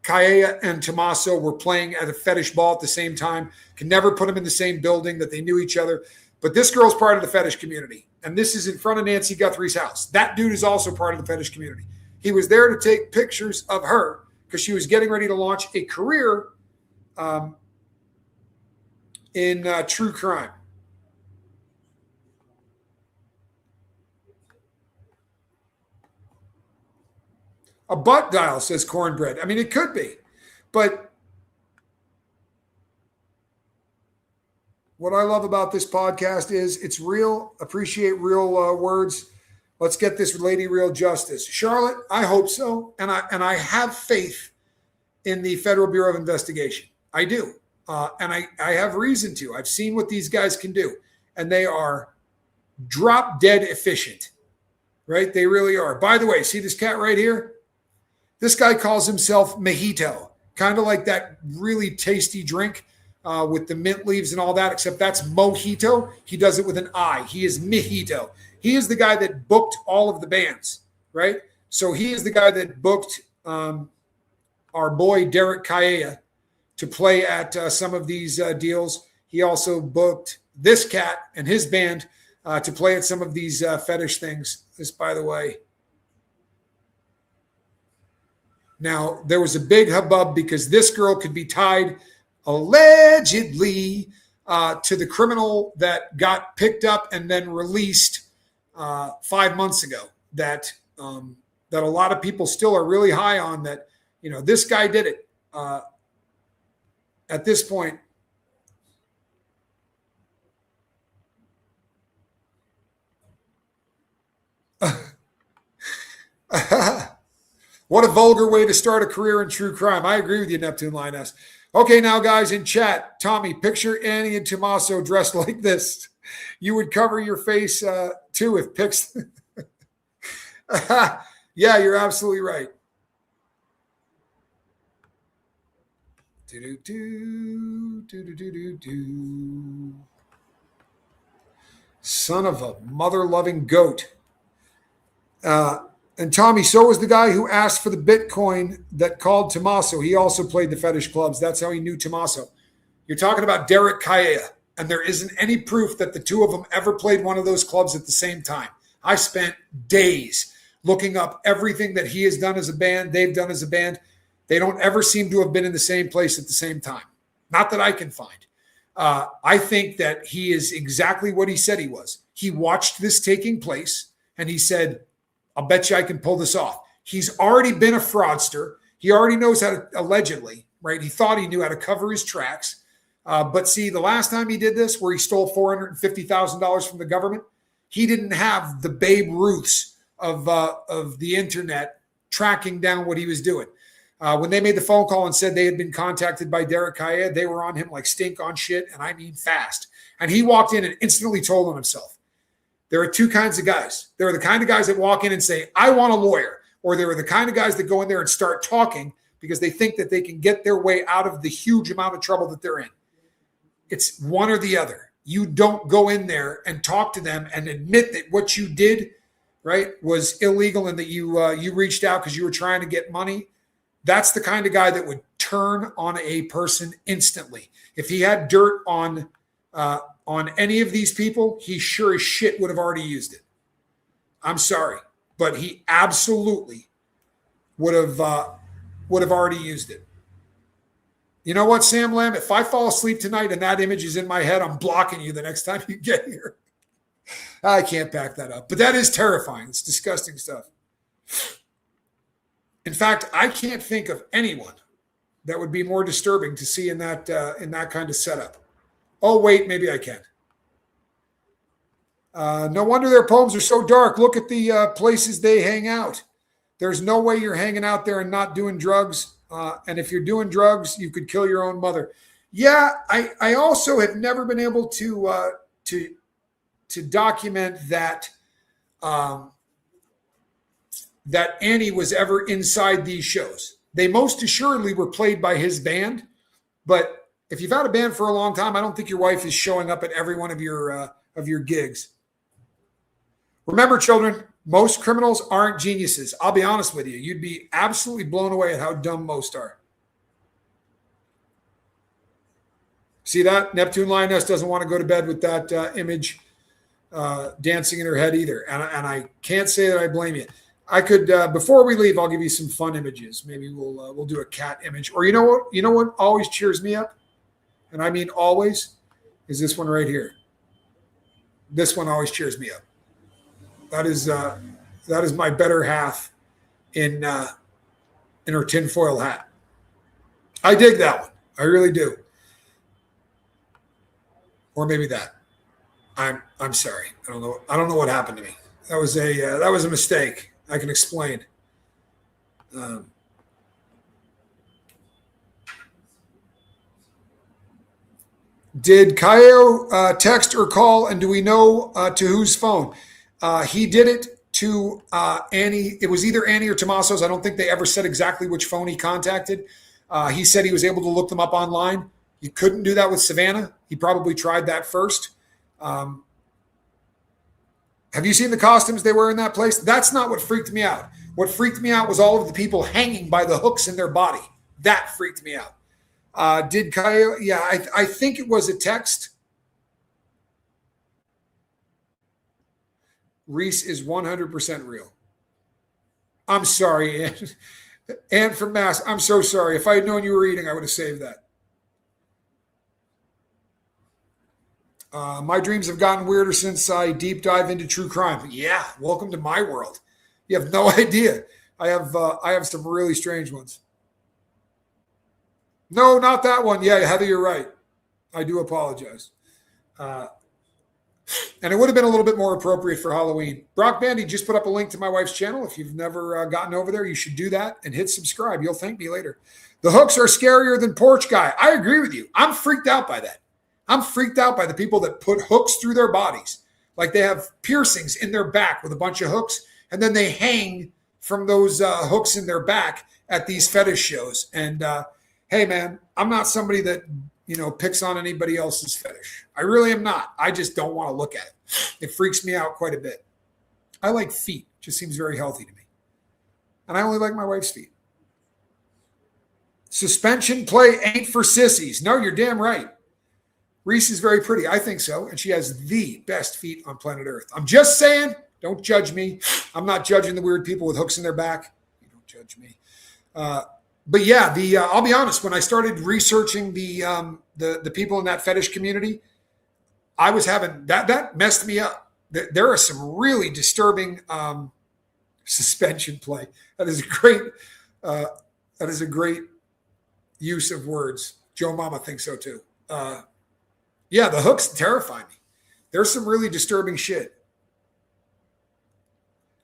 Kaya and Tommaso were playing at a fetish ball at the same time. Can never put them in the same building, that they knew each other. But this girl's part of the fetish community. And this is in front of Nancy Guthrie's house. That dude is also part of the fetish community. He was there to take pictures of her because she was getting ready to launch a career in true crime. A butt dial, says Cornbread. I mean, it could be. But what I love about this podcast is it's real. Appreciate real words. Let's get this lady real justice. Charlotte, I hope so. And I have faith in the Federal Bureau of Investigation. I do. And I have reason to. I've seen what these guys can do. And they are drop dead efficient. Right? They really are. By the way, see this cat right here? This guy calls himself Mojito. Kind of like that really tasty drink with the mint leaves and all that, except that's Mojito. He does it with an I. He is Mojito. He is the guy that booked all of the bands, right? So he is the guy that booked our boy Derek Kaya to play at some of these deals. He also booked this cat and his band to play at some of these fetish things. This, by the way. Now, there was a big hubbub because this girl could be tied allegedly to the criminal that got picked up and then released 5 months ago. That a lot of people still are really high on. That, you know, this guy did it. At this point, what a vulgar way to start a career in true crime. I agree with you, Neptune Lioness. Okay, now, guys, in chat, Tommy, picture Annie and Tommaso dressed like this. You would cover your face, too, if pics. Yeah, you're absolutely right. Son of a mother-loving goat. And Tommy, so was the guy who asked for the Bitcoin that called Tommaso. He also played the fetish clubs. That's how he knew Tommaso. You're talking about Derek Kaya, and there isn't any proof that the two of them ever played one of those clubs at the same time. I spent days looking up everything that he has done as a band, they've done as a band. They don't ever seem to have been in the same place at the same time. Not that I can find. I think that he is exactly what he said he was. He watched this taking place, and he said, I'll bet you I can pull this off. He's already been a fraudster. He already knows how to, allegedly, right? He thought he knew how to cover his tracks. But see, the last time he did this, where he stole $450,000 from the government, he didn't have the Babe Ruths of the internet tracking down what he was doing. When they made the phone call and said they had been contacted by Derek Kaya, they were on him like stink on shit, and I mean fast. And he walked in and instantly told on himself. There are two kinds of guys. There are the kind of guys that walk in and say, I want a lawyer. Or there are the kind of guys that go in there and start talking because they think that they can get their way out of the huge amount of trouble that they're in. It's one or the other. You don't go in there and talk to them and admit that what you did, right, was illegal and that you reached out because you were trying to get money. That's the kind of guy that would turn on a person instantly. If he had dirt on any of these people, he sure as shit would have already used it. I'm sorry, but he absolutely would have already used it. You know what, Sam Lamb? If I fall asleep tonight and that image is in my head, I'm blocking you the next time you get here. I can't back that up. But that is terrifying. It's disgusting stuff. In fact, I can't think of anyone that would be more disturbing to see in that kind of setup. Oh, wait, maybe I can. No wonder their poems are so dark. Look at the places they hang out. There's no way you're hanging out there and not doing drugs. And if you're doing drugs, you could kill your own mother. Yeah, I also have never been able to document that that Annie was ever inside these shows. They most assuredly were played by his band, but if you've had a band for a long time, I don't think your wife is showing up at every one of your gigs. Remember, children, most criminals aren't geniuses. I'll be honest with you. You'd be absolutely blown away at how dumb most are. See that? Neptune Lioness doesn't want to go to bed with that image dancing in her head either. And I can't say that I blame you. I could, before we leave, I'll give you some fun images. Maybe we'll do a cat image. Or you know what? You know what always cheers me up? And I mean always, is this one right here. This one always cheers me up. That is my better half in her tinfoil hat. I dig that one. I really do. Or maybe that. I'm sorry. I don't know what happened to me. That was a mistake. I can explain. Did Kaio text or call, and do we know to whose phone? He did it to Annie. It was either Annie or Tommaso's. I don't think they ever said exactly which phone he contacted. He said he was able to look them up online. You couldn't do that with Savannah. He probably tried that first. Have you seen the costumes they wear in that place? That's not what freaked me out. What freaked me out was all of the people hanging by the hooks in their body. That freaked me out. Did Kaio? Yeah, I think it was a text. Reese is 100% real. I'm sorry, Ann. Ann from Mass. I'm so sorry. If I had known you were eating, I would have saved that. My dreams have gotten weirder since I deep dive into true crime. Yeah, welcome to my world. You have no idea. I have some really strange ones. No, not that one. Yeah, Heather, you're right. I do apologize. And it would have been a little bit more appropriate for Halloween. Brock Bandy just put up a link to my wife's channel. If you've never gotten over there, you should do that and hit subscribe. You'll thank me later. The hooks are scarier than Porch Guy. I agree with you. I'm freaked out by that. I'm freaked out by the people that put hooks through their bodies. Like they have piercings in their back with a bunch of hooks, and then they hang from those hooks in their back at these fetish shows. And hey, man, I'm not somebody that, picks on anybody else's fetish. I really am not. I just don't want to look at it. It freaks me out quite a bit. I like feet. It just seems very healthy to me. And I only like my wife's feet. Suspension play ain't for sissies. No, you're damn right. Reese is very pretty. I think so. And she has the best feet on planet Earth. I'm just saying, don't judge me. I'm not judging the weird people with hooks in their back. You don't judge me. But yeah, I'll be honest. When I started researching the people in that fetish community, I was having that messed me up. There are some really disturbing suspension play. That is a That is a great use of words. Joe Mama thinks so too. Yeah, the hooks terrify me. There's some really disturbing shit.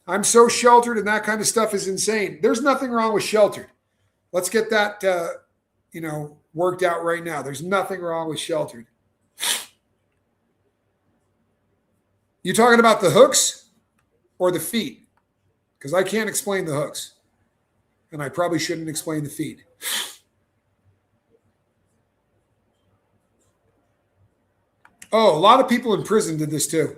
I'm so sheltered, and that kind of stuff is insane. There's nothing wrong with sheltered. Let's get that, worked out right now. There's nothing wrong with sheltered. You talking about the hooks or the feet? Because I can't explain the hooks, and I probably shouldn't explain the feet. Oh, a lot of people in prison did this too.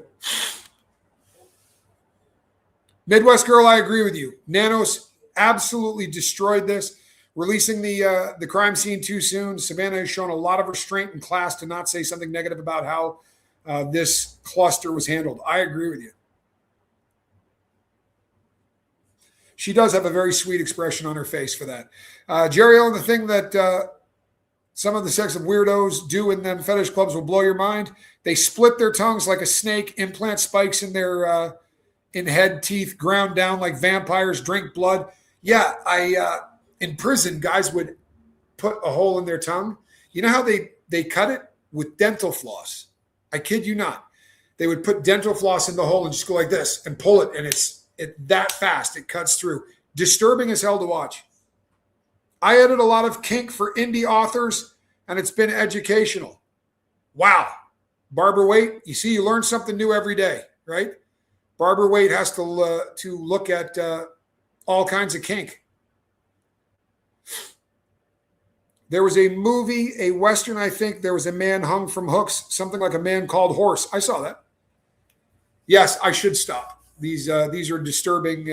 Midwest Girl, I agree with you. Nanos absolutely destroyed this. Releasing the crime scene too soon. Savannah has shown a lot of restraint and class to not say something negative about how this cluster was handled. I agree with you. She does have a very sweet expression on her face for that. Jerry Ellen, the thing that some of the sex of weirdos do in them fetish clubs will blow your mind. They split their tongues like a snake, implant spikes in their in head, teeth, ground down like vampires, drink blood. Yeah, in prison, guys would put a hole in their tongue. You know how they cut it? With dental floss. I kid you not. They would put dental floss in the hole and just go like this and pull it, and it's that fast. It cuts through. Disturbing as hell to watch. I edit a lot of kink for indie authors, and it's been educational. Wow. Barbara Waite, you see, you learn something new every day, right? Barbara Waite has to look at all kinds of kink. There was a movie, a Western, I think. There was a man hung from hooks, something like A Man Called Horse. I saw that. Yes, I should stop. These are disturbing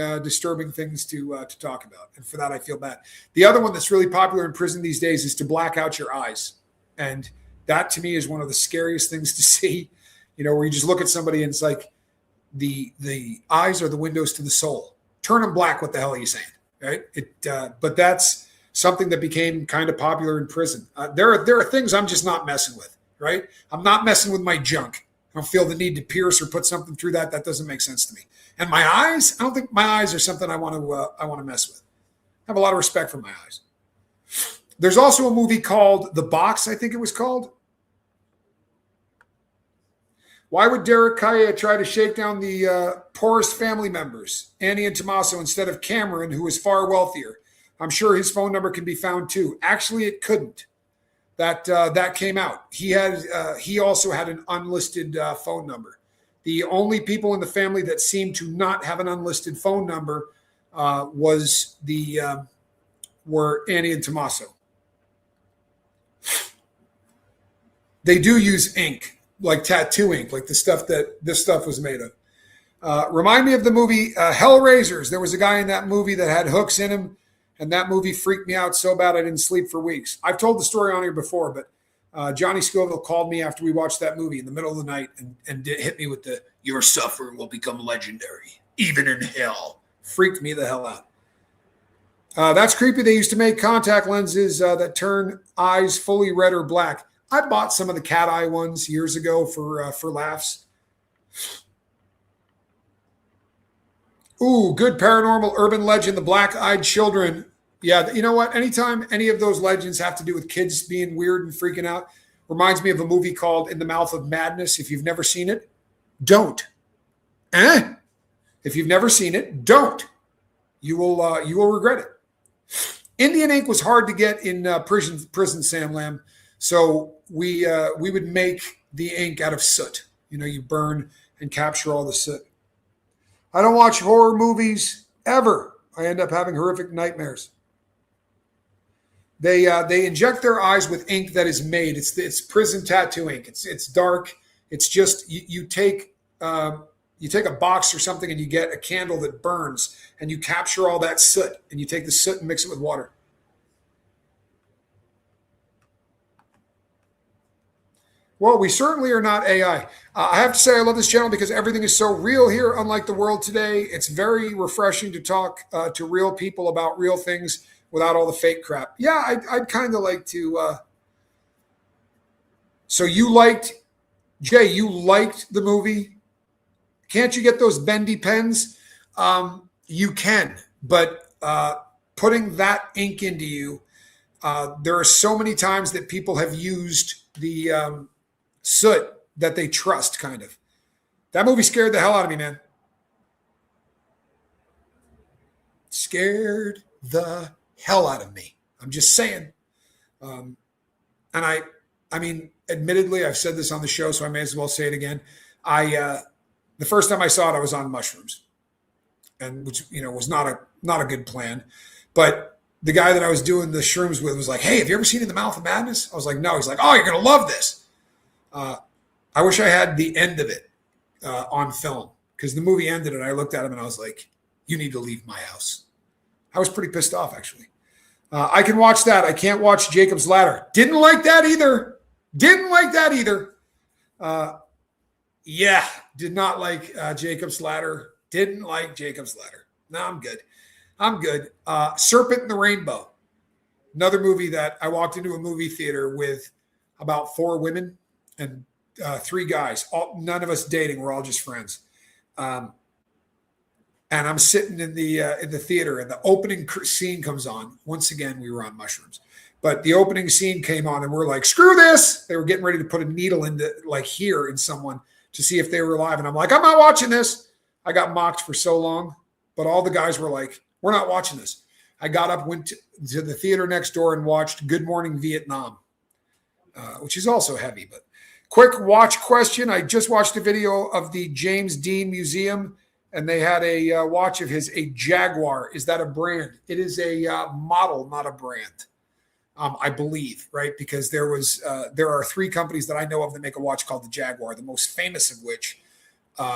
things to talk about, and for that I feel bad. The other one that's really popular in prison these days is to black out your eyes, and that to me is one of the scariest things to see. Where you just look at somebody and it's like the eyes are the windows to the soul. Turn them black. What the hell are you saying, right? But that's something that became kind of popular in prison. There are things I'm just not messing with, right? I'm not messing with my junk. I don't feel the need to pierce or put something through that. That doesn't make sense to me. And my eyes, I don't think my eyes are something I want to mess with. I have a lot of respect for my eyes. There's also a movie called The Box, I think it was called. Why would Derek Kaya try to shake down the poorest family members, Annie and Tommaso, instead of Cameron, who is far wealthier? I'm sure his phone number can be found too. Actually, it couldn't. That came out. He also had an unlisted phone number. The only people in the family that seemed to not have an unlisted phone number were Annie and Tommaso. They do use ink, like tattoo ink, like the stuff that this stuff was made of. Remind me of the movie Hellraisers. There was a guy in that movie that had hooks in him, and that movie freaked me out so bad I didn't sleep for weeks. I've told the story on here before, but Johnny Scoville called me after we watched that movie in the middle of the night and hit me with your suffering will become legendary, even in hell. Freaked me the hell out. That's creepy. They used to make contact lenses that turn eyes fully red or black. I bought some of the cat eye ones years ago for laughs. Ooh, good paranormal urban legend, the black-eyed children. Yeah, you know what? Anytime any of those legends have to do with kids being weird and freaking out, reminds me of a movie called In the Mouth of Madness. If you've never seen it, don't. If you've never seen it, don't. You will regret it. Indian ink was hard to get in prison, Sam Lamb. So we would make the ink out of soot. You burn and capture all the soot. I don't watch horror movies ever. I end up having horrific nightmares. They inject their eyes with ink that is made. It's prison tattoo ink. It's dark. It's just you take a box or something and you get a candle that burns and you capture all that soot and you take the soot and mix it with water. Well, we certainly are not AI. I have to say I love this channel because everything is so real here, unlike the world today. It's very refreshing to talk to real people about real things without all the fake crap. Yeah, I'd kind of like to. So you liked, Jay, you liked the movie? Can't you get those bendy pens? You can, but putting that ink into you. There are so many times that people have used the soot that they trust, kind of. That movie scared the hell out of me, man. Scared the hell out of me. I'm just saying. And I mean, admittedly, I've said this on the show, so I may as well say it again. The first time I saw it, I was on mushrooms, and which was not a good plan. But the guy that I was doing the shrooms with was like, "Hey, have you ever seen In the Mouth of Madness?" I was like, "No." He's like, "Oh, you're gonna love this." I wish I had the end of it on film, because the movie ended, and I looked at him and I was like, "You need to leave my house." I was pretty pissed off, actually. I can watch that. I can't watch Jacob's Ladder. Didn't like that either. Yeah, did not like Jacob's Ladder. Didn't like Jacob's Ladder. No, I'm good. Serpent in the Rainbow. Another movie that I walked into a movie theater with about 4 women and 3 guys. None of us dating. We're all just friends. And I'm sitting in the theater, and the opening scene comes on. Once again, we were on mushrooms. But the opening scene came on, and we're like, screw this. They were getting ready to put a needle into, like, here in someone to see if they were alive. And I'm like, I'm not watching this. I got mocked for so long. But all the guys were like, we're not watching this. I got up, went to the theater next door and watched Good Morning Vietnam, which is also heavy. But quick watch question. I just watched a video of the James Dean Museum, and they had a watch of his, a Jaguar. Is that a brand? It is a model, not a brand. I believe, right? Because there are 3 companies that I know of that make a watch called the Jaguar, the most famous of which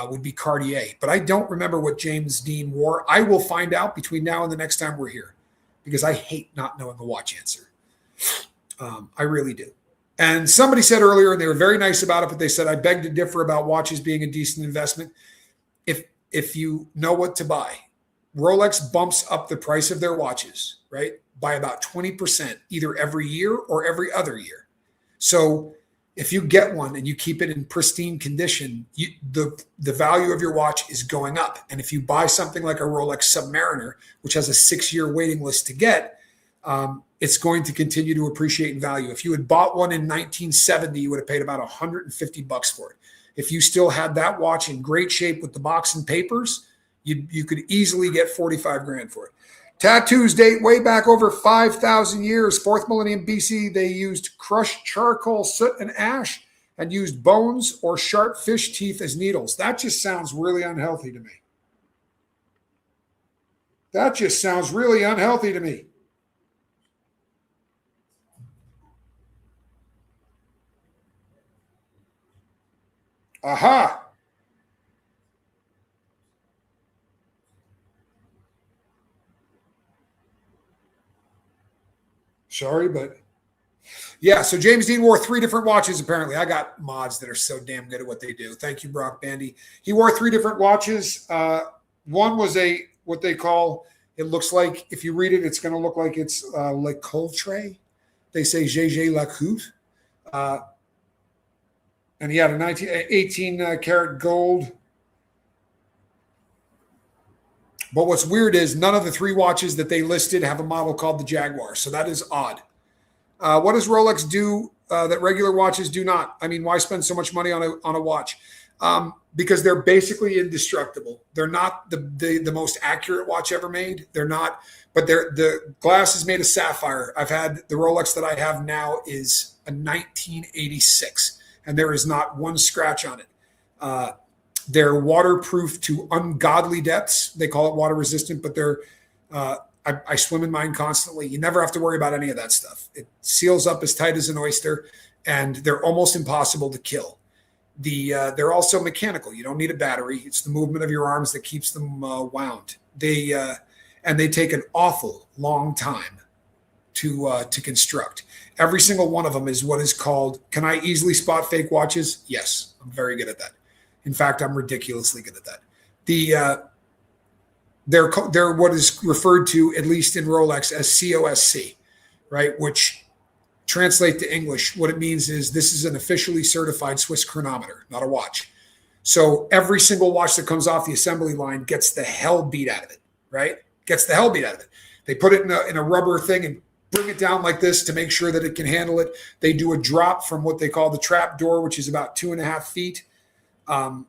would be Cartier. But I don't remember what James Dean wore. I will find out between now and the next time we're here, because I hate not knowing the watch answer. I really do. And somebody said earlier, and they were very nice about it, but they said, I beg to differ about watches being a decent investment. If you know what to buy, Rolex bumps up the price of their watches, right, by about 20%, either every year or every other year. So if you get one and you keep it in pristine condition, the value of your watch is going up. And if you buy something like a Rolex Submariner, which has a 6-year waiting list to get, it's going to continue to appreciate in value. If you had bought one in 1970, you would have paid about $150 for it. If you still had that watch in great shape with the box and papers, you could easily get 45 grand for it. Tattoos date way back over 5,000 years. 4th millennium BC, they used crushed charcoal, soot, and ash, and used bones or sharp fish teeth as needles. That just sounds really unhealthy to me. Aha. Sorry, but yeah. So James Dean wore 3 different watches, apparently. I got mods that are so damn good at what they do. Thank you, Brock Bandy. He wore 3 different watches. One was what they call, it looks like, if you read it, it's going to look like it's Le Coltre. They say Gégé Lacoute. And he had a 18 karat gold. But what's weird is none of the 3 watches that they listed have a model called the Jaguar. So that is odd. What does Rolex do that regular watches do not? I mean, why spend so much money on a watch? Because they're basically indestructible. They're not the most accurate watch ever made. They're not, but the glass is made of sapphire. I've had the Rolex that I have now is a 1986. And there is not one scratch on it. They're waterproof to ungodly depths. They call it water resistant, but I swim in mine constantly. You never have to worry about any of that stuff. It seals up as tight as an oyster, and they're almost impossible to kill. They're also mechanical. You don't need a battery. It's the movement of your arms that keeps them wound. And they take an awful long time to construct. Every single one of them is what is called, can I easily spot fake watches? Yes, I'm very good at that. In fact, I'm ridiculously good at that. They're what is referred to, at least in Rolex, as COSC, right? Which translate to English, what it means is this is an officially certified Swiss chronometer, not a watch. So every single watch that comes off the assembly line gets the hell beat out of it, right? Gets the hell beat out of it. They put it in a rubber thing and bring it down like this to make sure that it can handle it. They do a drop from what they call the trap door, which is about 2.5 feet. And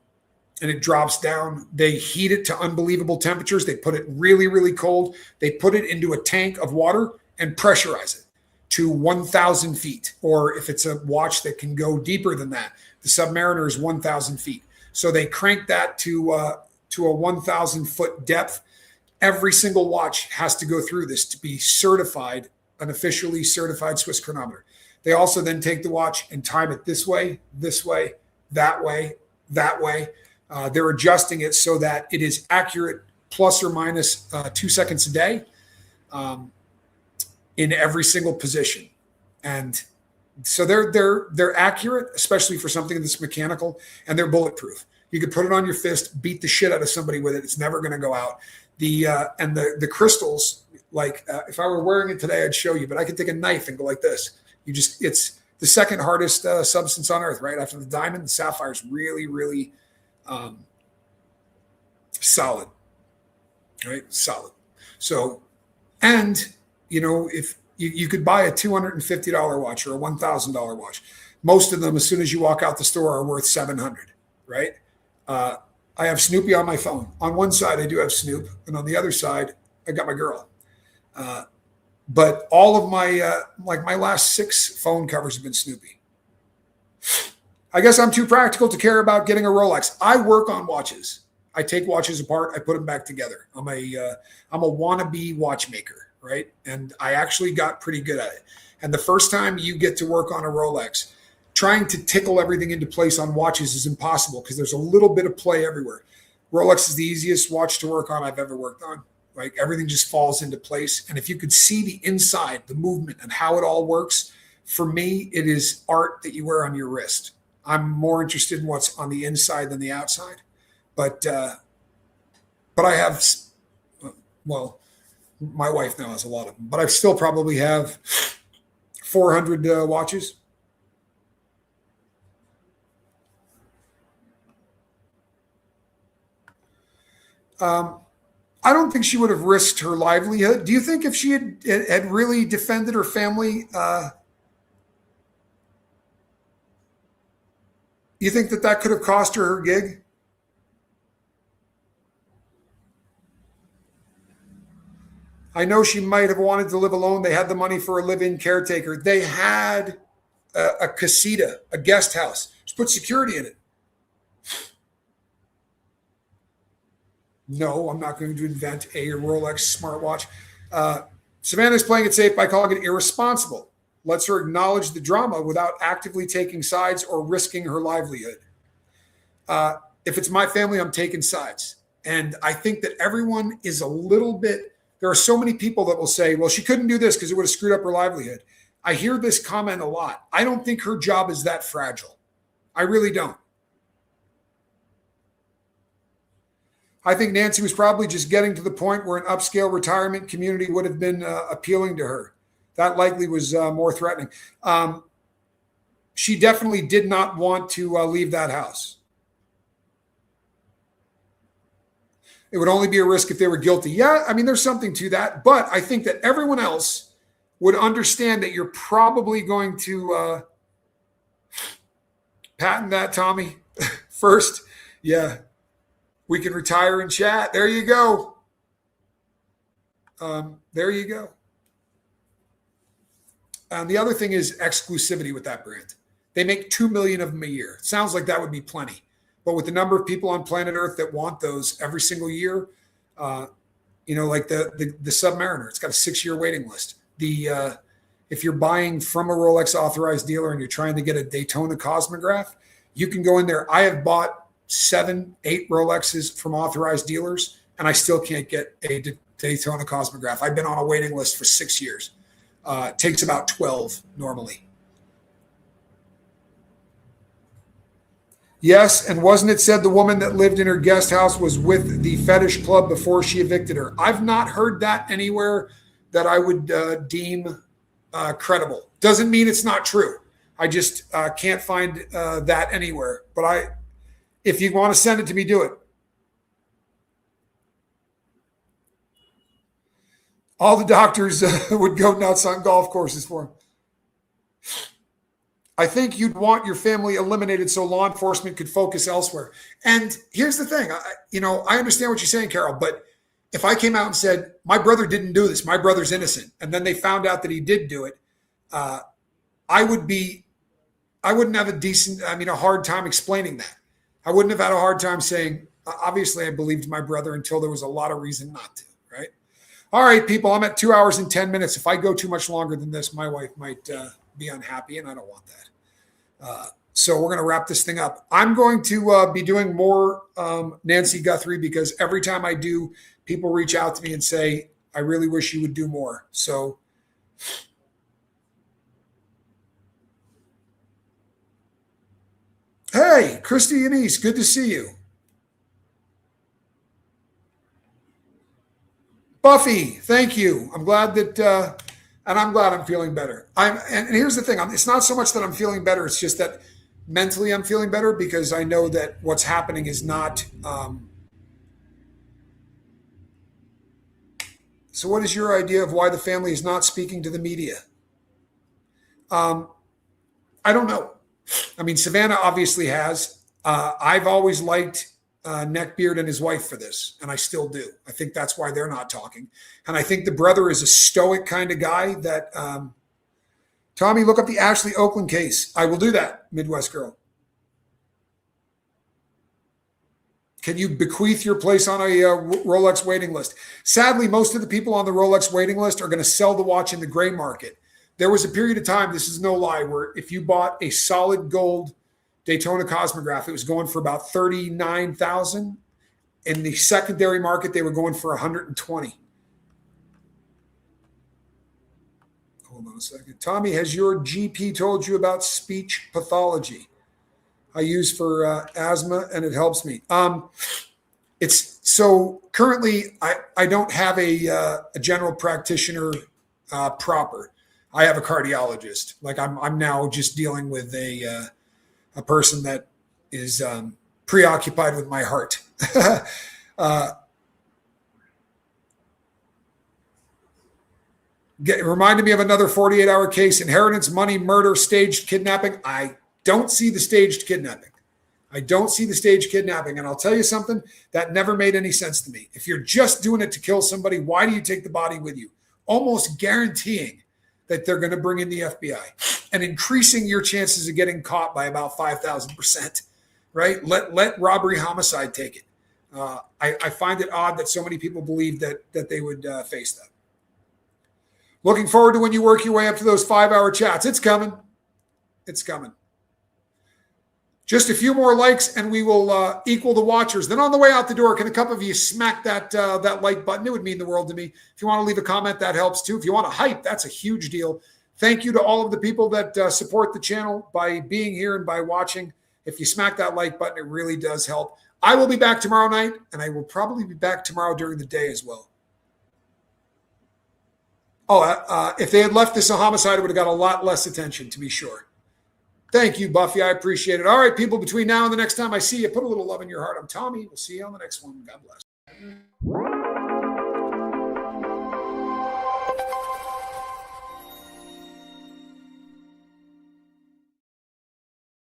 it drops down. They heat it to unbelievable temperatures. They put it really, really cold. They put it into a tank of water and pressurize it to 1,000 feet. Or if it's a watch that can go deeper than that, the Submariner is 1,000 feet. So they crank that to a 1,000 foot depth. Every single watch has to go through this to be certified, an officially certified Swiss chronometer. They also then take the watch and time it this way, that way, that way. They're adjusting it so that it is accurate plus or minus 2 seconds a day in every single position. And so they're accurate, especially for something that's mechanical, and they're bulletproof. You could put it on your fist, beat the shit out of somebody with it. It's never going to go out. The crystals, like if I were wearing it today, I'd show you, but I could take a knife and go like this. It's the second hardest substance on earth, right? After the diamond, the sapphire is really, really solid, right? Solid. So, and if you could buy a $250 watch or a $1,000 watch, most of them, as soon as you walk out the store, are worth $700, right? I have Snoopy on my phone. On one side, I do have Snoop, and on the other side, I got my girl. But all of my my last 6 phone covers have been Snoopy. I guess I'm too practical to care about getting a Rolex. I work on watches. I take watches apart. I put them back together. I'm a wannabe watchmaker, right? And I actually got pretty good at it. And the first time you get to work on a Rolex, trying to tickle everything into place on watches is impossible because there's a little bit of play everywhere. Rolex is the easiest watch to work on I've ever worked on. Like everything just falls into place. And if you could see the inside, the movement and how it all works, for me, it is art that you wear on your wrist. I'm more interested in what's on the inside than the outside. But I have, well, my wife now has a lot of them, but I still probably have 400 watches. I don't think she would have risked her livelihood. Do you think if she had really defended her family, you think that could have cost her gig? I know she might have wanted to live alone. They had the money for a live-in caretaker. They had a casita, a guest house. Just put security in it. No, I'm not going to invent a Rolex smartwatch. Savannah's playing it safe by calling it irresponsible. Lets her acknowledge the drama without actively taking sides or risking her livelihood. If it's my family, I'm taking sides. And I think that everyone is a little bit, there are so many people that will say, well, she couldn't do this because it would have screwed up her livelihood. I hear this comment a lot. I don't think her job is that fragile. I really don't. I think Nancy was probably just getting to the point where an upscale retirement community would have been appealing to her. That likely was more threatening. She definitely did not want to leave that house. It would only be a risk if they were guilty. Yeah, I mean, there's something to that. But I think that everyone else would understand that you're probably going to patent that, Tommy, first. Yeah. We can retire and chat. There you go. There you go. And the other thing is exclusivity with that brand. They make 2 million of them a year. It sounds like that would be plenty. But with the number of people on planet Earth that want those every single year, like the Submariner, it's got a 6-year waiting list. If you're buying from a Rolex authorized dealer and you're trying to get a Daytona Cosmograph, you can go in there. I have bought 7, 8 Rolexes from authorized dealers, and I still can't get a Daytona Cosmograph. I've been on a waiting list for 6 years. It takes about 12 normally. Yes, and wasn't it said the woman that lived in her guest house was with the fetish club before she evicted her? I've not heard that anywhere that I would deem credible. Doesn't mean it's not true. I just can't find that anywhere. But if you want to send it to me, do it. All the doctors would go nuts on golf courses for him. I think you'd want your family eliminated so law enforcement could focus elsewhere. And here's the thing, I understand what you're saying, Carol, but if I came out and said, my brother didn't do this, my brother's innocent, and then they found out that he did do it, I wouldn't have a hard time explaining that. I wouldn't have had a hard time saying, obviously I believed my brother until there was a lot of reason not to, right? All right, people, I'm at 2 hours and 10 minutes. If I go too much longer than this, my wife might be unhappy, and I don't want that. So we're going to wrap this thing up. I'm going to be doing more Nancy Guthrie because every time I do, people reach out to me and say, I really wish you would do more. So hey, Christy Anise, good to see you. Buffy, thank you. I'm glad that, and I'm glad I'm feeling better. And here's the thing: it's not so much that I'm feeling better; it's just that mentally I'm feeling better because I know that what's happening is not. So, what is your idea of why the family is not speaking to the media? I don't know. I mean, Savannah obviously has. I've always liked Neckbeard and his wife for this, and I still do. I think that's why they're not talking. And I think the brother is a stoic kind of guy that, Tommy, look up the Ashley Oakland case. I will do that, Midwest Girl. Can you bequeath your place on a Rolex waiting list? Sadly, most of the people on the Rolex waiting list are going to sell the watch in the gray market. There was a period of time, this is no lie, where if you bought a solid gold Daytona Cosmograph, it was going for about $39,000. In the secondary market, they were going for $120,000. Hold on a second. Tommy, has your GP told you about speech pathology? I use for asthma, and it helps me. It's so currently I don't have a general practitioner proper. I have a cardiologist. Like I'm now just dealing with a person that is preoccupied with my heart. Reminded me of another 48-hour case: inheritance, money, murder, staged kidnapping. I don't see the staged kidnapping. And I'll tell you something, that never made any sense to me. If you're just doing it to kill somebody, why do you take the body with you? Almost guaranteeing that they're going to bring in the FBI and increasing your chances of getting caught by about 5,000%, right? Let robbery homicide take it. I find it odd that so many people believe that they would face that. Looking forward to when you work your way up to those 5-hour chats. It's coming. Just a few more likes and we will equal the watchers. Then on the way out the door, can a couple of you smack that like button? It would mean the world to me. If you want to leave a comment, that helps too. If you want to hype, that's a huge deal. Thank you to all of the people that support the channel by being here and by watching. If you smack that like button, it really does help. I will be back tomorrow night, and I will probably be back tomorrow during the day as well. If they had left this a homicide, it would have got a lot less attention, to be sure. Thank you, Buffy. I appreciate it. All right, people, between now and the next time I see you, put a little love in your heart. I'm Tommy. We'll see you on the next one. God bless.